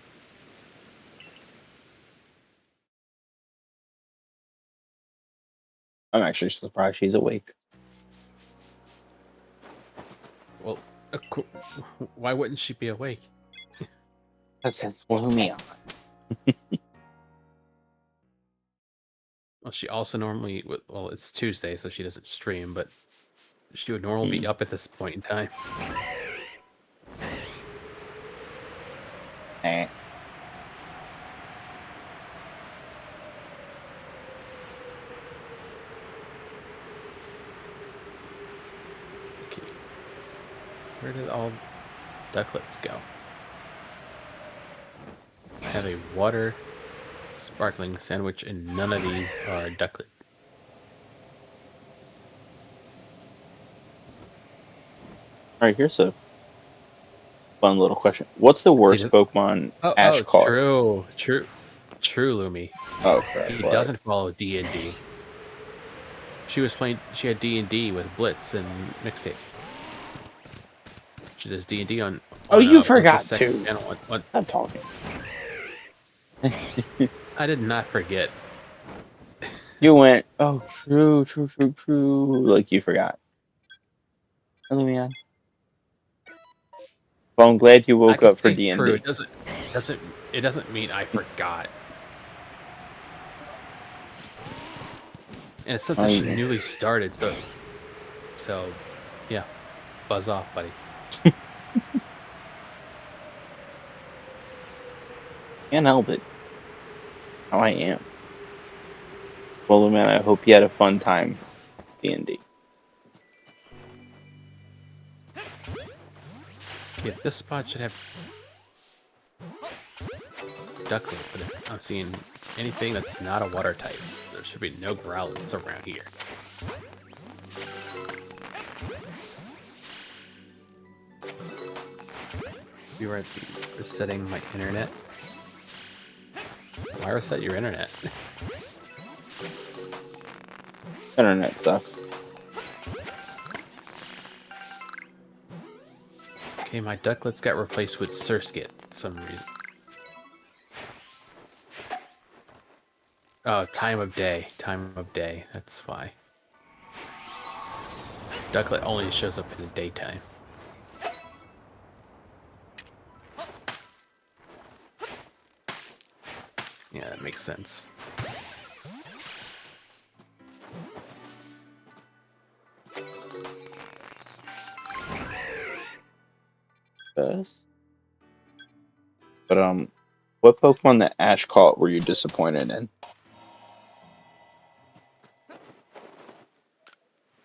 I'm actually surprised she's awake. Well, why wouldn't she be awake? Because it's Lumion. Well, she also normally, well, it's Tuesday, so she doesn't stream, but she would normally be up at this point in time. Eh. Okay. Where did all ducklets go? I have a water sparkling sandwich, and none of these are ducklet. Alright, here's a fun little question. What's the worst Pokemon Ash caught? True, Lumi. Oh crap! He What? doesn't follow D&D. She had D&D with Blitz and Mixtape. She does D&D on Oh, you what's the forgot second to. channel? What? I'm talking. I did not forget. You went. Oh, true. Like you forgot. Lumion. Well, I'm glad you I woke could up for say true. D&D. It doesn't mean I forgot. And it's something she newly started, so yeah, buzz off, buddy. Can't help it. How I am. Well, Lumion, I hope you had a fun time D&D. Yeah, this spot should have ducklet, but if I'm seeing anything that's not a water type, there should be no growlits around here. Be right resetting my internet. Why reset your internet? Internet sucks. Okay, my ducklets got replaced with Surskit for some reason. Oh, time of day. That's why. Ducklet only shows up in the daytime. Yeah, that makes sense. best. But what Pokemon that Ash caught were you disappointed in?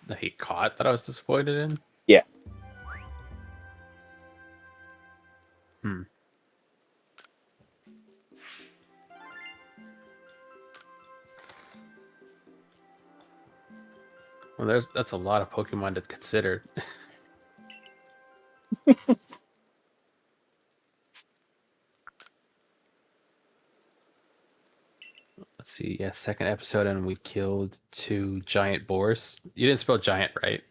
That he caught that I was disappointed in. Yeah. Hmm. Well, that's a lot of Pokemon to consider. Let's see. Yeah, second episode, and we killed 2 giant boars. You didn't spell giant, right?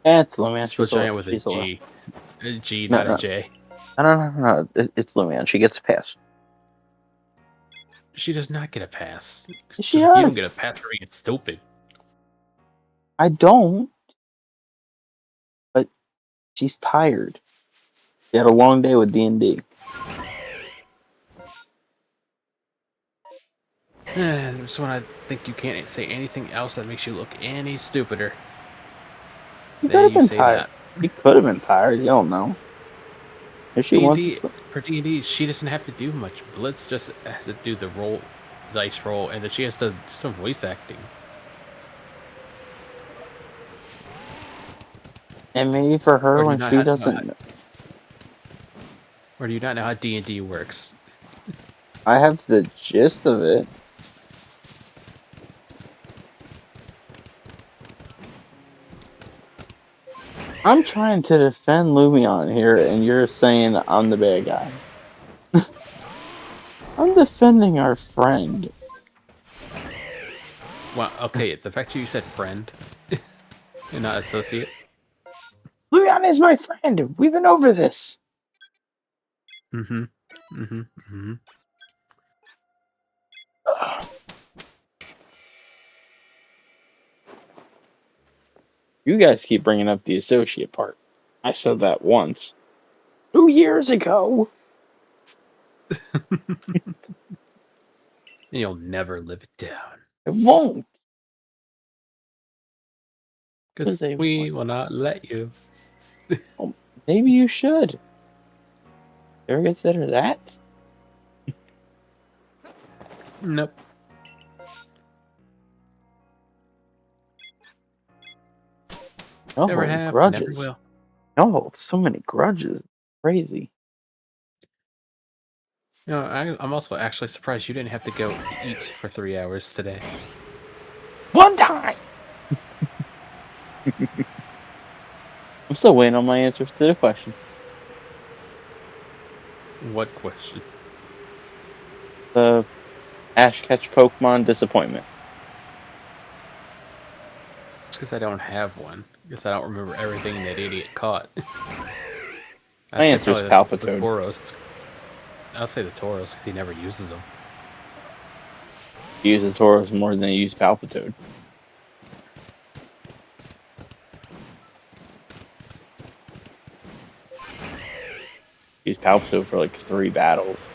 Yeah, it's Lumion. You spelled giant with a She's a little. G. A G, No, not a no, J. no. It's Lumion. She gets a pass. She does not get a pass. She Just like you don't does. get a pass for being stupid. I don't. But she's tired. She had a long day with D&D. This one, I think you can't say anything else that makes you look any stupider. She could Then have you been say tired. that. She could have been tired. You don't know. If she wants to D&D, sleep. for D&D, she doesn't have to do much. Blitz just has to do the dice roll, and then she has to do some voice acting. And maybe for her, when she doesn't. Or do you not know how D&D works? I have the gist of it. I'm trying to defend Lumion here, and you're saying I'm the bad guy. I'm defending our friend. Well, okay, the fact that you said friend and not associate. Lumion is my friend. We've been over this. Mm-hmm. Mm-hmm. Mm-hmm. You guys keep bringing up the associate part. I said that once. 2 years ago. You'll never live it down. I won't. Because we will not let you. Well, maybe you should. Ever consider that? Nope. No, Never have, grudges. never will. No, so many grudges. Crazy. You know, I'm also actually surprised you didn't have to go eat for 3 hours today. One time! I'm still waiting on my answers to the question. What question? The Ash Ketch Pokemon disappointment. It's because I don't have one. Because I don't remember everything that idiot caught. My answer is The Palpitoad. Tauros. I'll say the Tauros because he never uses them. He uses Tauros more than he used Palpitoad. He used Palpitoad for like 3 battles.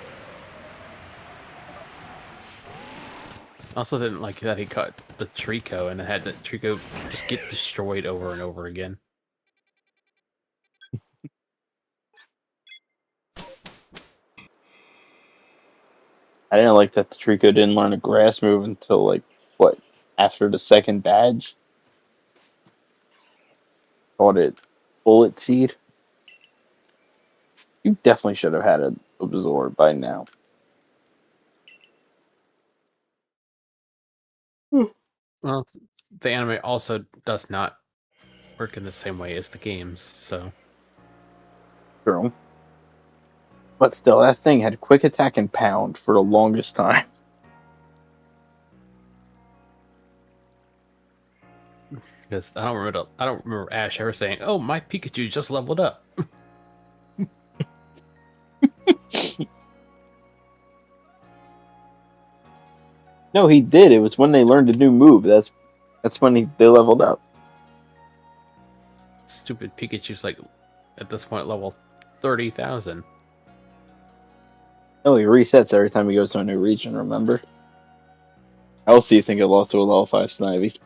I also didn't like that he caught the Trico and had the Trico just get destroyed over and over again. I didn't like that the Trico didn't learn a grass move until like, what, after the second badge? Called it Bullet Seed. You definitely should have had an Absorb by now. Well, the anime also does not work in the same way as the games, so... True. But still, that thing had quick attack and pound for the longest time. Because I don't remember Ash ever saying, "Oh, my Pikachu just leveled up." No, he did. It was when they learned a new move. That's when they leveled up. Stupid Pikachu's like at this point level 30,000. No, he resets every time he goes to a new region, remember? How else do you think it lost to a level 5 Snivy?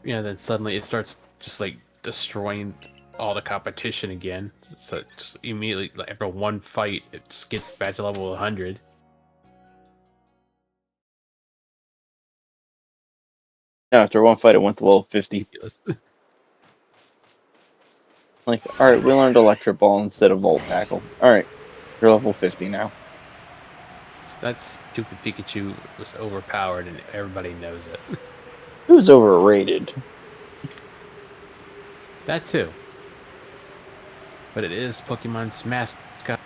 Yeah, then suddenly it starts just like destroying all the competition again. So it just immediately, like, after one fight, it just gets back to level 100. Now, after one fight, it went to level 50. Like, alright, we learned Electric Ball instead of Volt Tackle. Alright, you're level 50 now. That stupid Pikachu was overpowered, and everybody knows it. It was overrated. That too. But it is Pokemon's mascot.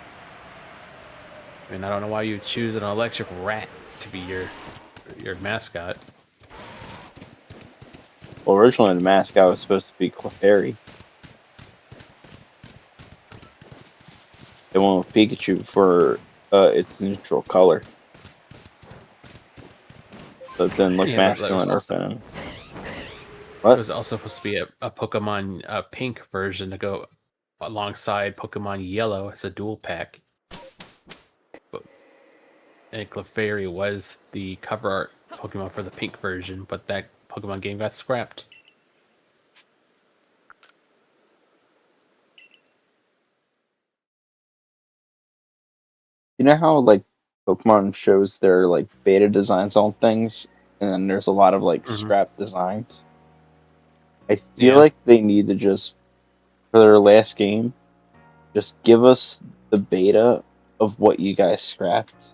I mean, I don't know why you choose an electric rat to be your mascot. Well, originally the mascot was supposed to be Clefairy. They went with Pikachu for its neutral color. So it didn't look Yeah, but masculine or feminine. What? It was also supposed to be a Pokemon pink version to go alongside Pokemon Yellow as a dual pack. And Clefairy was the cover art Pokemon for the pink version, but that Pokemon game got scrapped. You know how like Pokemon shows their like beta designs on things, and then there's a lot of like scrap designs. I feel like they need to just, for their last game, just give us the beta of what you guys scrapped,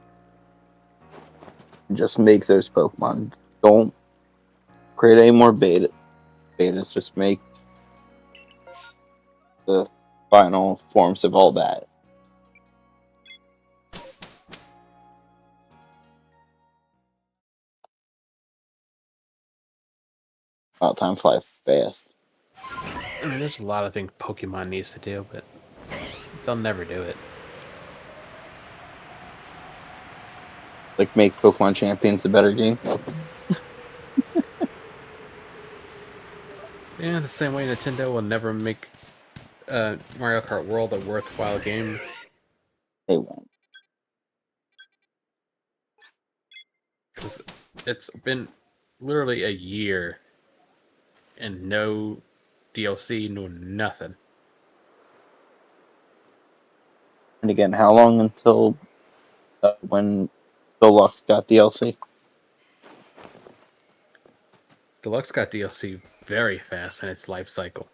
and just make those Pokemon. Don't create any more betas. Just make the final forms of all that. Oh, time flies fast. I mean, there's a lot of things Pokemon needs to do, but they'll never do it. Like make Pokemon Champions a better game. Yeah, the same way Nintendo will never make Mario Kart World a worthwhile game. They won't. It's been literally a year and no DLC, no nothing. And again, how long until when Deluxe got DLC? Deluxe got DLC very fast in its life cycle.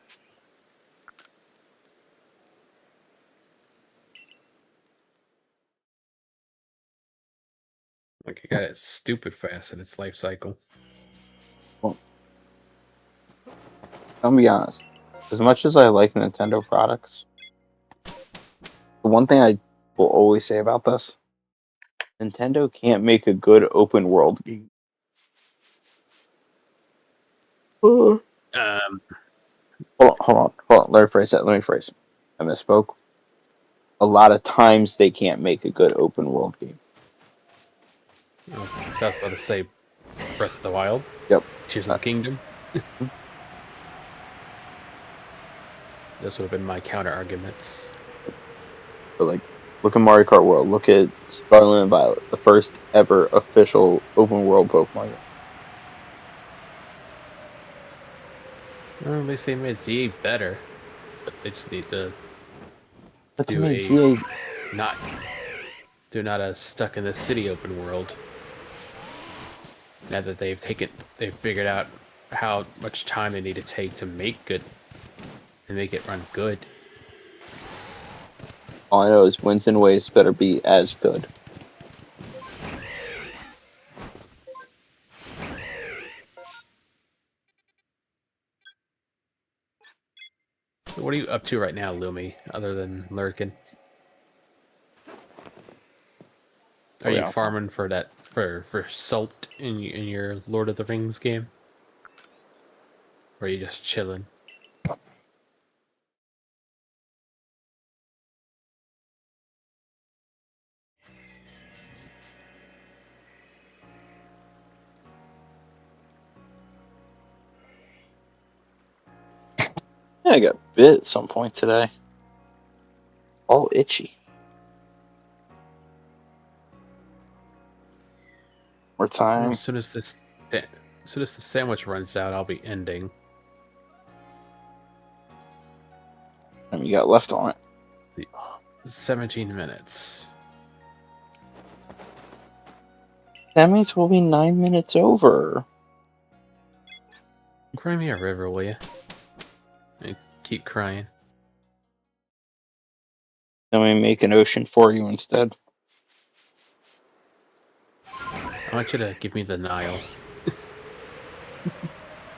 Like, it got it stupid fast in its life cycle. Well, I'll be honest. As much as I like Nintendo products, the one thing I will always say about this, Nintendo can't make a good open world game. Hold on. Let me phrase that. I misspoke. A lot of times they can't make a good open world game. Oh, so I was about to say Breath of the Wild. Yep. Tears of the Kingdom. Those would have been my counter arguments. But like, look at Mario Kart World. Look at Scarlet and Violet, the first ever official open world Pokemon game. Well, at least they made ZA better, but they just need to But to do me, a ZA not a stuck in the city open world. Now that they've figured out how much time they need to take to make it run good. all I know is Winds and Waves better be as good. So what are you up to right now, Lumi, other than lurking? Are you farming for that for salt in your Lord of the Rings game? Or are you just chilling? Yeah, I got bit at some point today. All itchy. More time. Well, as soon as the sandwich runs out, I'll be ending. How many you got left on it? 17 minutes. That means we'll be 9 minutes over. Cry me a river, will you? And keep crying. Then we make an ocean for you instead. I want you to give me the Nile.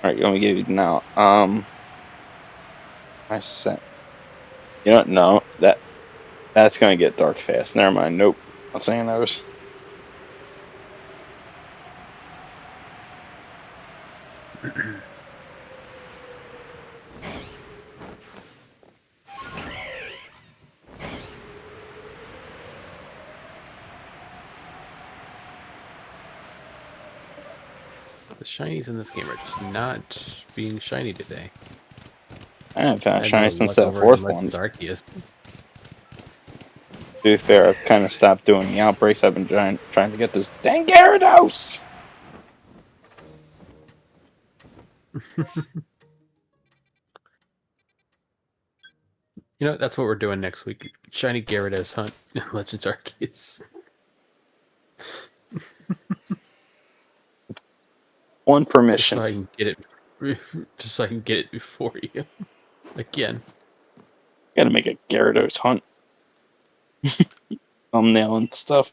Alright, let me give you now. I sent. You know what? No, that's gonna get dark fast. Never mind. Nope. Not saying those. The shinies in this game are just not being shiny today. I haven't found I had shiny no since luck that over in fourth one. Legends Arceus. To be fair, I've kind of stopped doing the outbreaks. I've been trying to get this dang Gyarados! You know, that's what we're doing next week. Shiny Gyarados hunt in Legends Arceus. One Just permission. so I can get it. Just so I can get it before you. Again. Gotta make a Gyarados hunt. Thumbnail and stuff.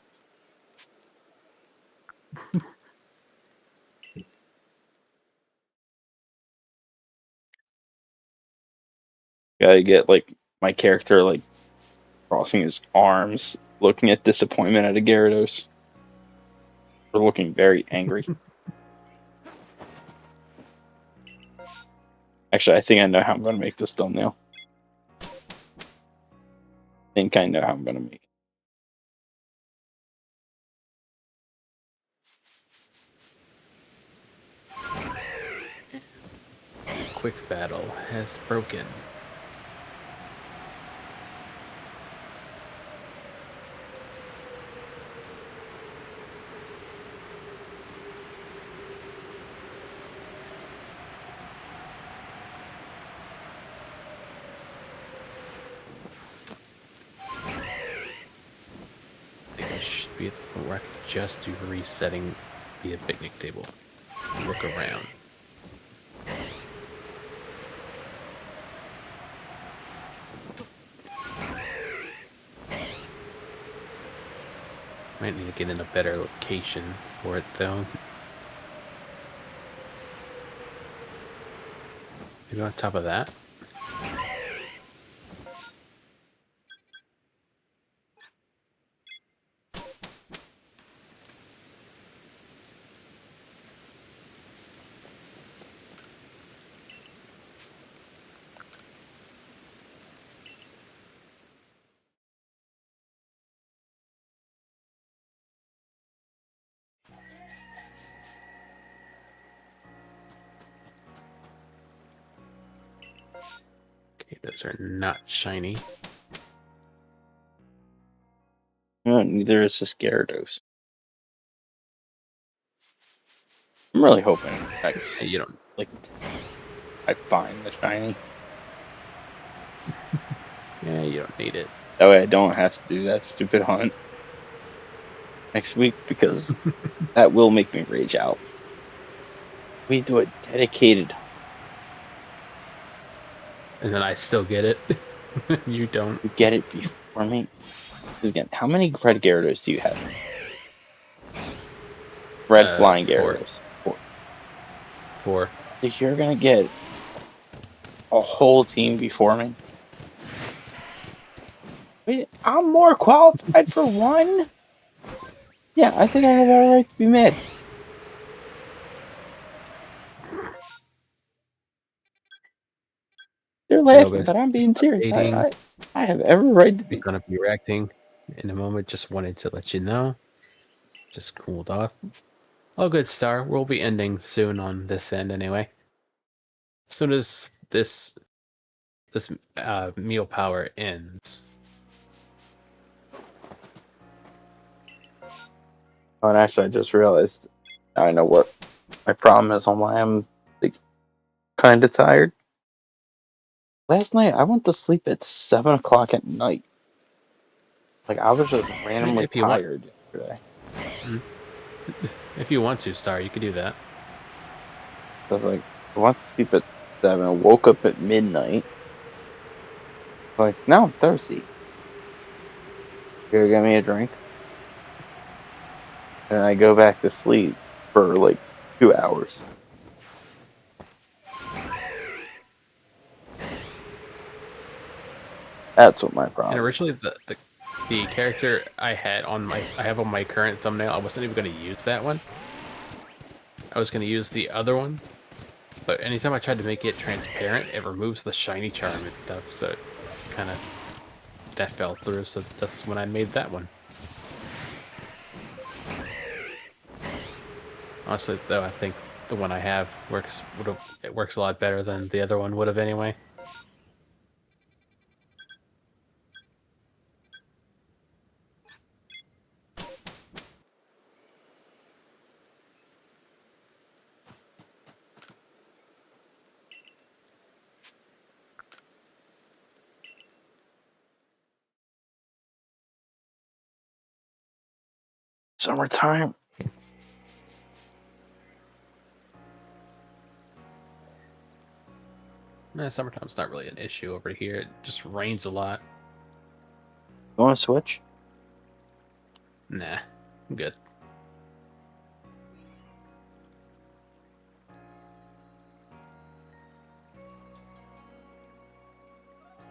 Gotta get, like, my character, like, crossing his arms, looking at disappointment at a Gyarados. Or looking very angry. Actually, I think I know how I'm gonna make this thumbnail. I think I know how I'm gonna make it. Quick battle has broken. I think I should be at the point where I can just do resetting via picnic table. Look around. Might need to get in a better location for it though. Maybe on top of that. Okay, those are not shiny. No, neither is this Gyarados. I'm really hoping Hey, you don't. I find the shiny. Yeah, you don't need it. That way I don't have to do that stupid hunt next week, because that will make me rage out. We do a dedicated hunt. And then I still get it. You don't. You get it before me. Because again, how many red Gyarados do you have? Red flying 4. Gyarados. 4. So you're gonna get a whole team before me? Wait, I'm more qualified for one? Yeah, I think I have every right to be mad. They're laughing, but I'm being serious. I have every right to I'm be. gonna be reacting in a moment. Just wanted to let you know. Just cooled off. Oh, good, Star. We'll be ending soon on this end anyway. As soon as this meal power ends. Oh, and actually, I just realized I know what my problem is on why I'm like, kind of tired. Last night I went to sleep at 7 o'clock at night. Like I was just I mean, randomly if you want, tired yesterday. if you want to, Star, you could do that. I was like, I went to sleep at 7, woke up at midnight. Like, now I'm thirsty. Here, get me a drink. And I go back to sleep for like 2 hours. That's what my And problem is. originally, the character I have on my current thumbnail, I wasn't even going to use that one. I was going to use the other one, but anytime I tried to make it transparent, it removes the shiny charm and stuff. So it kind of that fell through. So that's when I made that one. Honestly, though, I think the one I have works a lot better than the other one would have anyway. Summertime. Summertime's not really an issue over here. It just rains a lot. You want to switch? Nah, I'm good.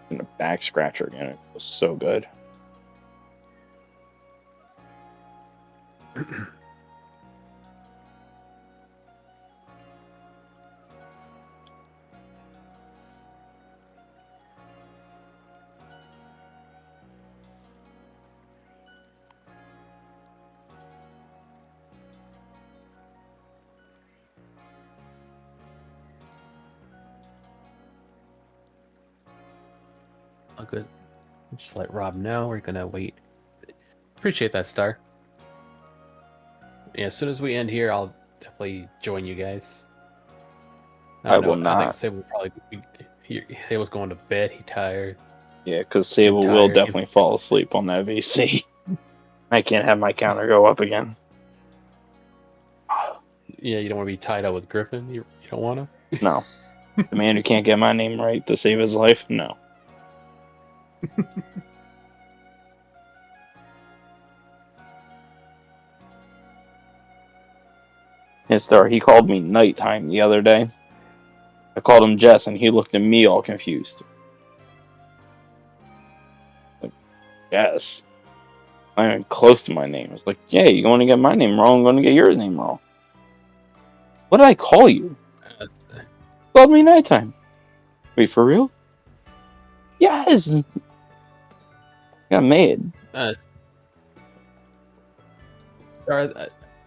And a back scratcher again. It was so good. All good. Just let Rob know we're gonna wait. Appreciate that, Star. Yeah, as soon as we end here, I'll definitely join you guys. I I don't will know. I think not. Sable will probably he was going to bed. He tired. Yeah, because Sable will definitely fall asleep on that VC. I can't have my counter go up again. Yeah, you don't want to be tied up with Griffin. You don't want to. No. The man who can't get my name right to save his life? No. His star, he called me nighttime the other day. I called him Jess, and he looked at me all confused. Like, Jess? I'm even close to my name. I was like, yeah, you're going to get my name wrong, I'm going to get your name wrong. What did I call you? Called me nighttime. Wait, for real? Yes! Got mad. Star,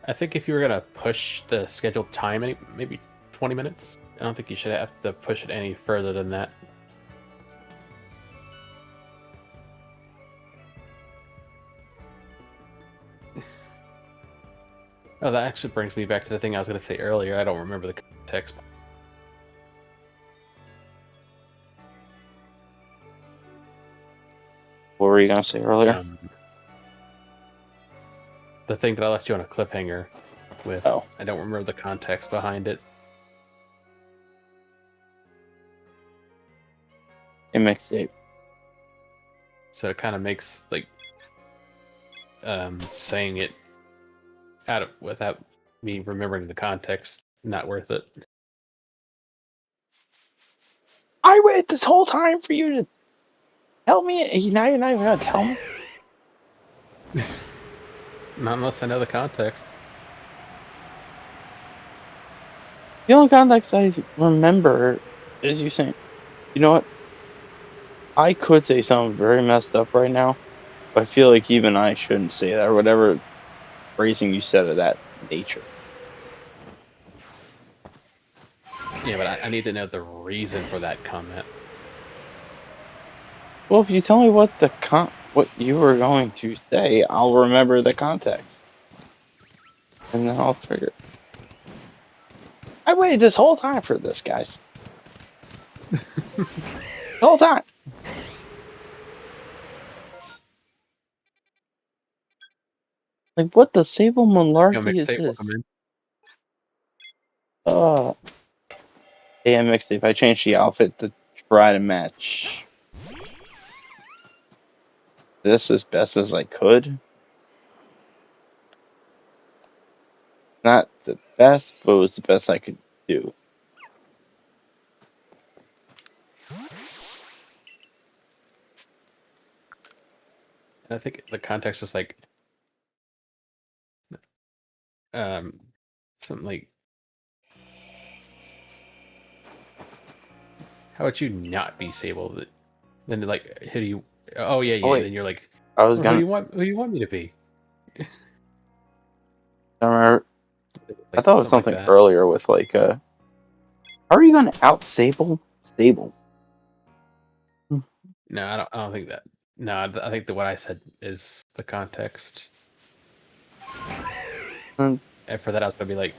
I think if you were gonna push the scheduled time, maybe 20 minutes. I don't think you should have to push it any further than that. Oh, that actually brings me back to the thing I was going to say earlier. I don't remember the context. What were you going to say earlier? The thing that I left you on a cliffhanger with. Oh. I don't remember the context behind it. A mixtape. So it kind of makes, like, saying it without me remembering the context not worth it. I waited this whole time for you to tell me. Now you're not even going to tell me? Not unless I know the context. The only context I remember is you saying, you know what? I could say something very messed up right now, but I feel like even I shouldn't say that, or whatever phrasing you said of that nature. Yeah, but I need to know the reason for that comment. Well, if you tell me what you were going to say, I'll remember the context. And then I'll trigger. I waited this whole time for this, guys. the whole time. Like, what the Sable Yo, Malarkey is mixtape, welcome this? in. Uh, yeah, mixtape. I changed the outfit to try to match this as best as I could. Not the best, but it was the best I could do. And I think the context was like, um, something like, how would you not be Sable? Then like, who do you? Oh yeah, Oh yeah. And wait, then you're like, I was well, who do gonna. you want? Who do you want me to be? I remember. I Like thought it was something like something that. earlier with like, how are you gonna out Sable? Stable. No, I don't think that. No, I think that what I said is the context. And And for that, I was gonna be like,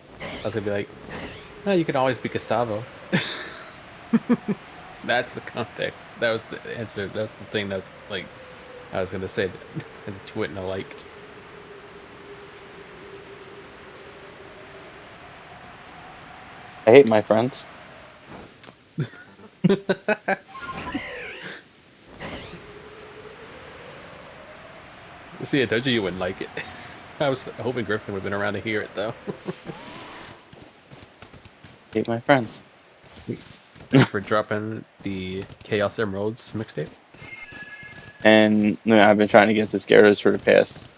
oh, you can always be Gustavo. That's the context. That was the answer. That's the thing. That's like I was gonna say that, that you wouldn't have liked. I hate my friends. See, I told you wouldn't like it. I was hoping Griffin would have been around to hear it though. Hate my friends. Thanks for dropping the Chaos Emeralds mixtape. And you know, I've been trying to get this Gyarados for the past,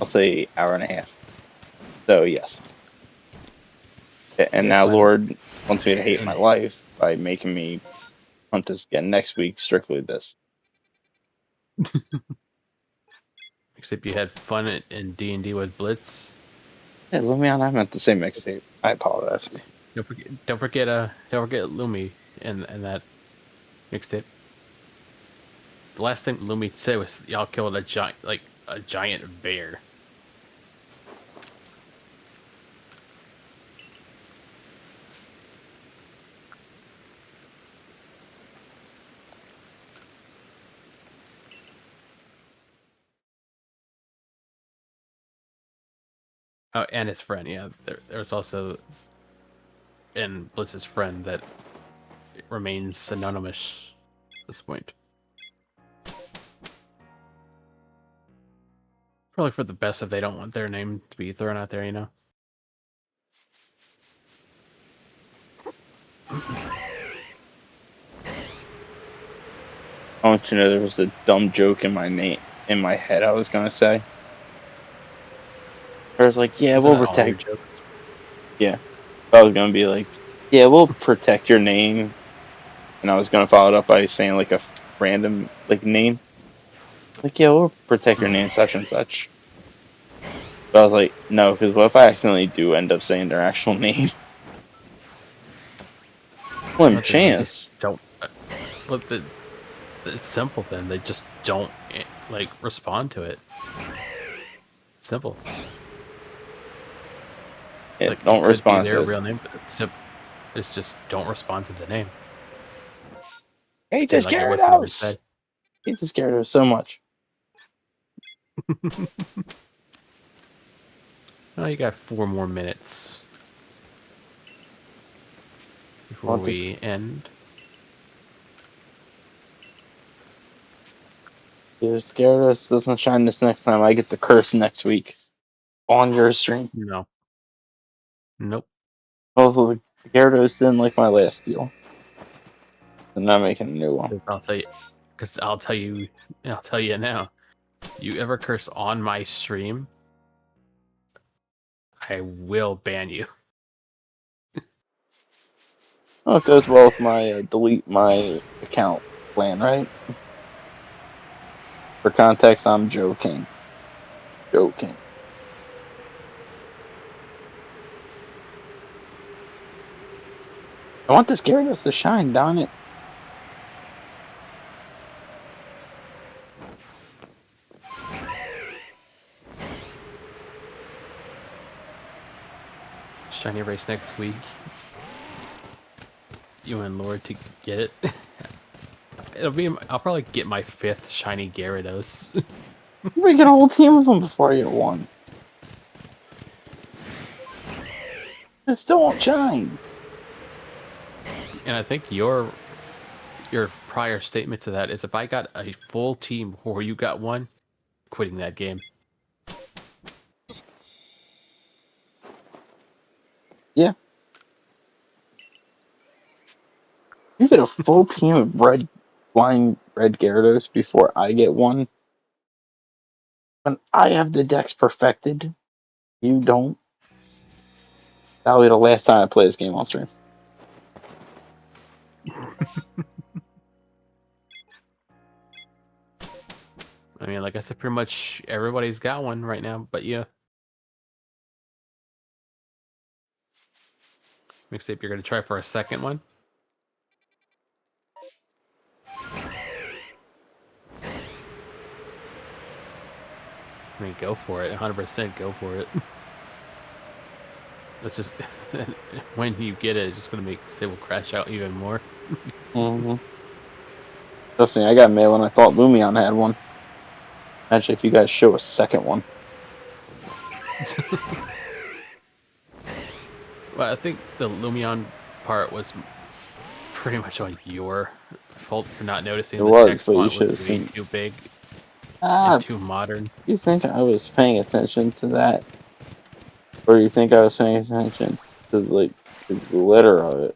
I'll say, hour and a half. So yes. And Yeah, now finally. Lord wants me to hate my And life by making me hunt this again next week, strictly this. except you had fun in D&D with Blitz. Hey, Lumion, I meant to say mixtape. I apologize. Don't forget Lumi in that mixtape. The last thing Lumi said was y'all killed a giant bear. Oh, and his friend. Yeah, there was also and Blitz's friend that remains anonymous at this point. Probably for the best if they don't want their name to be thrown out there, you know. I want you to know there was a dumb joke in my name in my head I was gonna say. I was like, yeah, Isn't we'll that all your protect. jokes? Yeah, I was gonna be like, yeah, we'll protect your name, and I was gonna follow it up by saying like a random like name, like yeah, we'll protect your name, such and such. But I was like, no, because what if I accidentally do end up saying their actual name? Slim But then they just chance. don't. But it's simple. Then they just don't like respond to it. Simple. Yeah, Like it don't could be respond to their this. real name, but it's just don't respond to the name. Hate Pretend this like it was never Gyarados. said. Hate this Gyarados so much. Oh, you got 4 more minutes I before want this. we end. If Gyarados doesn't shine this next time, I get the curse next week on your stream. No. Nope. Hopefully, Gyarados didn't like my last deal. I'm not making a new one. 'Cause I'll tell you. Because I'll tell you. I'll tell you now. You ever curse on my stream, I will ban you. Well, it goes well with my delete my account plan, right? For context, I'm joking. Joking. I want this Gyarados to shine, darn it. Shiny race next week. You and Lord to get it. I'll probably get my 5th shiny Gyarados. You might get a whole team of them before I get one. It still won't shine. And I think your prior statement to that is if I got a full team before you got one, quitting that game. Yeah. You get a full team of flying red Gyarados before I get one. When I have the decks perfected, you don't. That'll be the last time I play this game on stream. I mean, like I said, pretty much everybody's got one right now, but yeah. Mixtape, you're gonna try for a second one? I mean, go for it. 100% go for it. That's just... when you get it, it's just gonna make Sable crash out even more. Mm-hmm. Trust me, I got mail and I thought Lumion had one. Actually, if you guys show a second one. Well, I think the Lumion part was pretty much on your fault for not noticing It the was, text but you font should was have way seen. too big and Ah, too modern. you think I was paying attention to that? Or you think I was paying attention to, like, the glitter of it?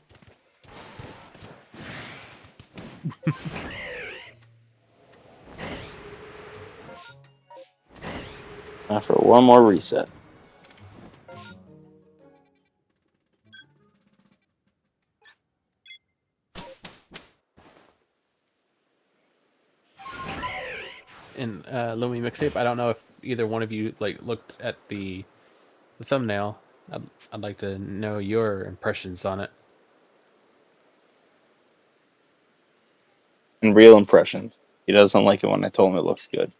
After one more reset. And Lumi Mixtape, I don't know if either one of you like looked at the thumbnail. I'd like to know your impressions on it. And real impressions. He doesn't like it when I told him it looks good.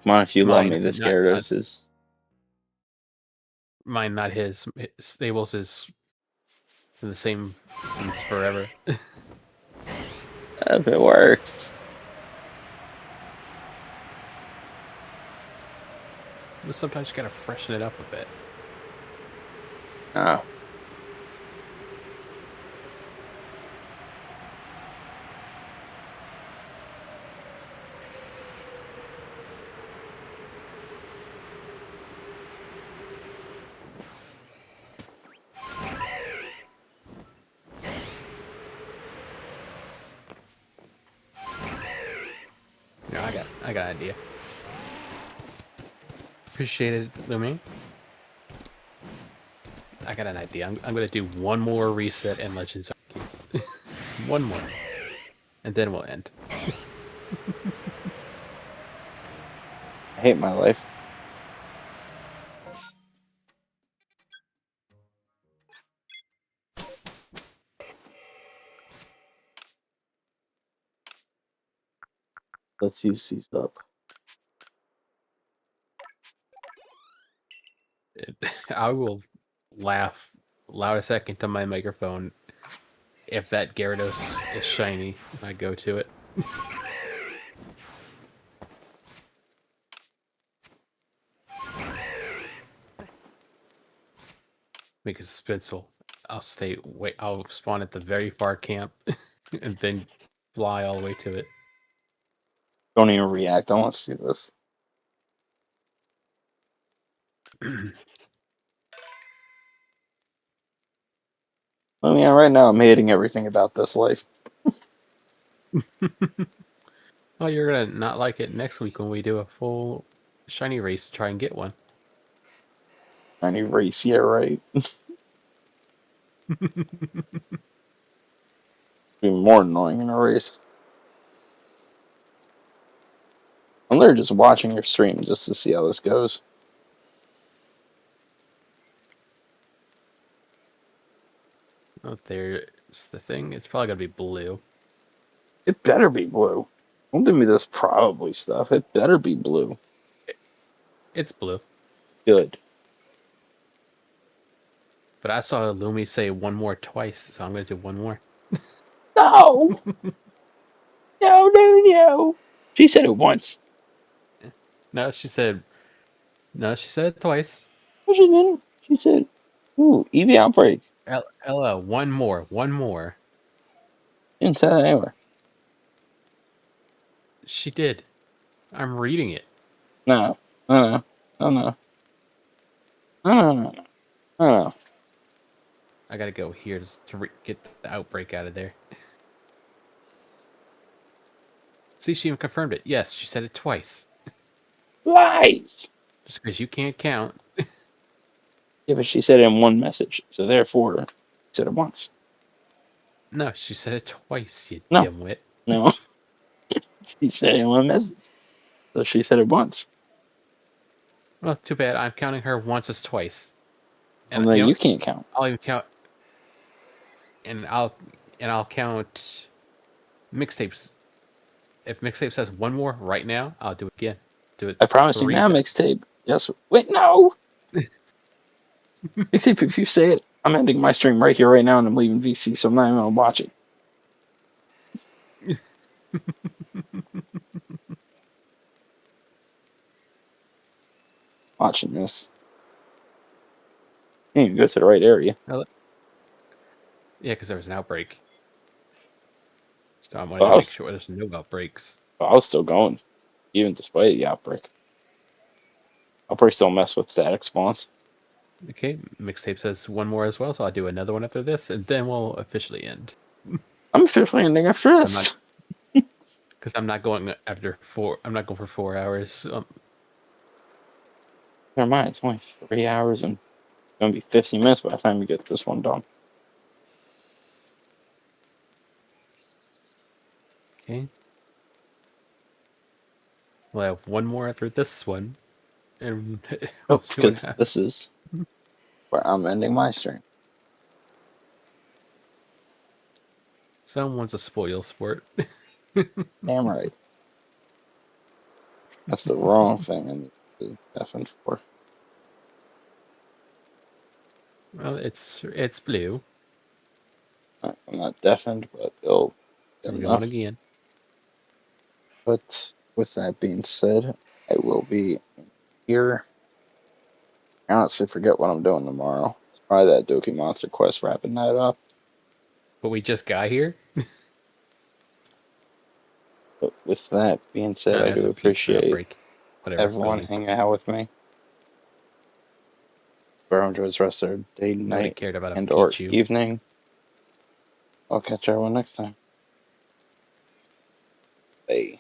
Come on, if you love me, Mine, this not Gyarados is... mine, not his. Stables is the same since forever. If it works. But sometimes you gotta freshen it up a bit. Oh. No, I got an idea. Appreciate it, Lumi. I got an idea. I'm gonna do one more reset in Legends Arceus. One more, and then we'll end. I hate my life. Let's use these up. I will laugh loud as heck into my microphone if that Gyarados is shiny and I go to it. Make it suspenseful. I'll spawn at the very far camp and then fly all the way to it. Don't even react. I want to see this. I mean, right now I'm hating everything about this life. Oh, you're gonna not like it next week when we do a full shiny race to try and get one. Any race, yeah, right. Be more annoying in a race. I'm literally just watching your stream just to see how this goes. Oh, there's the thing. It's probably gonna be blue. It better be blue. Don't give me this probably stuff. It better be blue. It's blue. Good. But I saw Lumi say one more twice, so I'm going to do one more. No! No. She said it once. No, she said it twice. No, she didn't. She said, ooh, EV outbreak. Ella, one more. She didn't say that anywhere. She did. I'm reading it. No. No. No. No. I gotta go here just to get the outbreak out of there. See, she even confirmed it. Yes, she said it twice. Lies! Just because you can't count. Yeah, but she said it in one message. So therefore, she said it once. No, she said it twice, you No. dimwit. No. She said it in one message. So she said it once. Well, too bad. I'm counting her once as twice. And And then you know, you can't count. I'll even count, and I'll count mixtapes. If mixtape says one more right now, I'll do it again. Do it. I promise you 3 now, times. mixtape. Yes. Wait, no! Mixtape, if you say it, I'm ending my stream right here, right now, and I'm leaving VC, so I'm not even going to watch it. Watching this. You didn't even go to the right area. Yeah, because there was an outbreak. So I wanted But to make sure there's no outbreaks. I was still going, even despite the outbreak. Outbreaks don't mess with static spawns. Okay, mixtape says one more as well, so I'll do another one after this, and then we'll officially end. I'm officially ending after this. Because I'm not going after 4. I'm not going for 4 hours. Never mind, it's only 3 hours and it's going to be 15 minutes by the time we get this one done. Okay. We'll have one more after this one, and Oh, we'll see what because happens. this is where I'm ending my stream. Someone's a spoil sport. Damn right. That's the wrong thing I need to be effing for. Well, it's blue. I'm not deafened, but they'll We're get going enough. again. But with that being said, I will be here. I honestly forget what I'm doing tomorrow. It's probably that Doki Monster quest wrapping that up. But we just got here. But with that being said, And I there's do a future appreciate outbreak. Whatever. everyone Going. hanging out with me. Everyone enjoys the rest of their day, Nobody night, cared about a and or Pichu. evening. I'll catch everyone next time. Bye.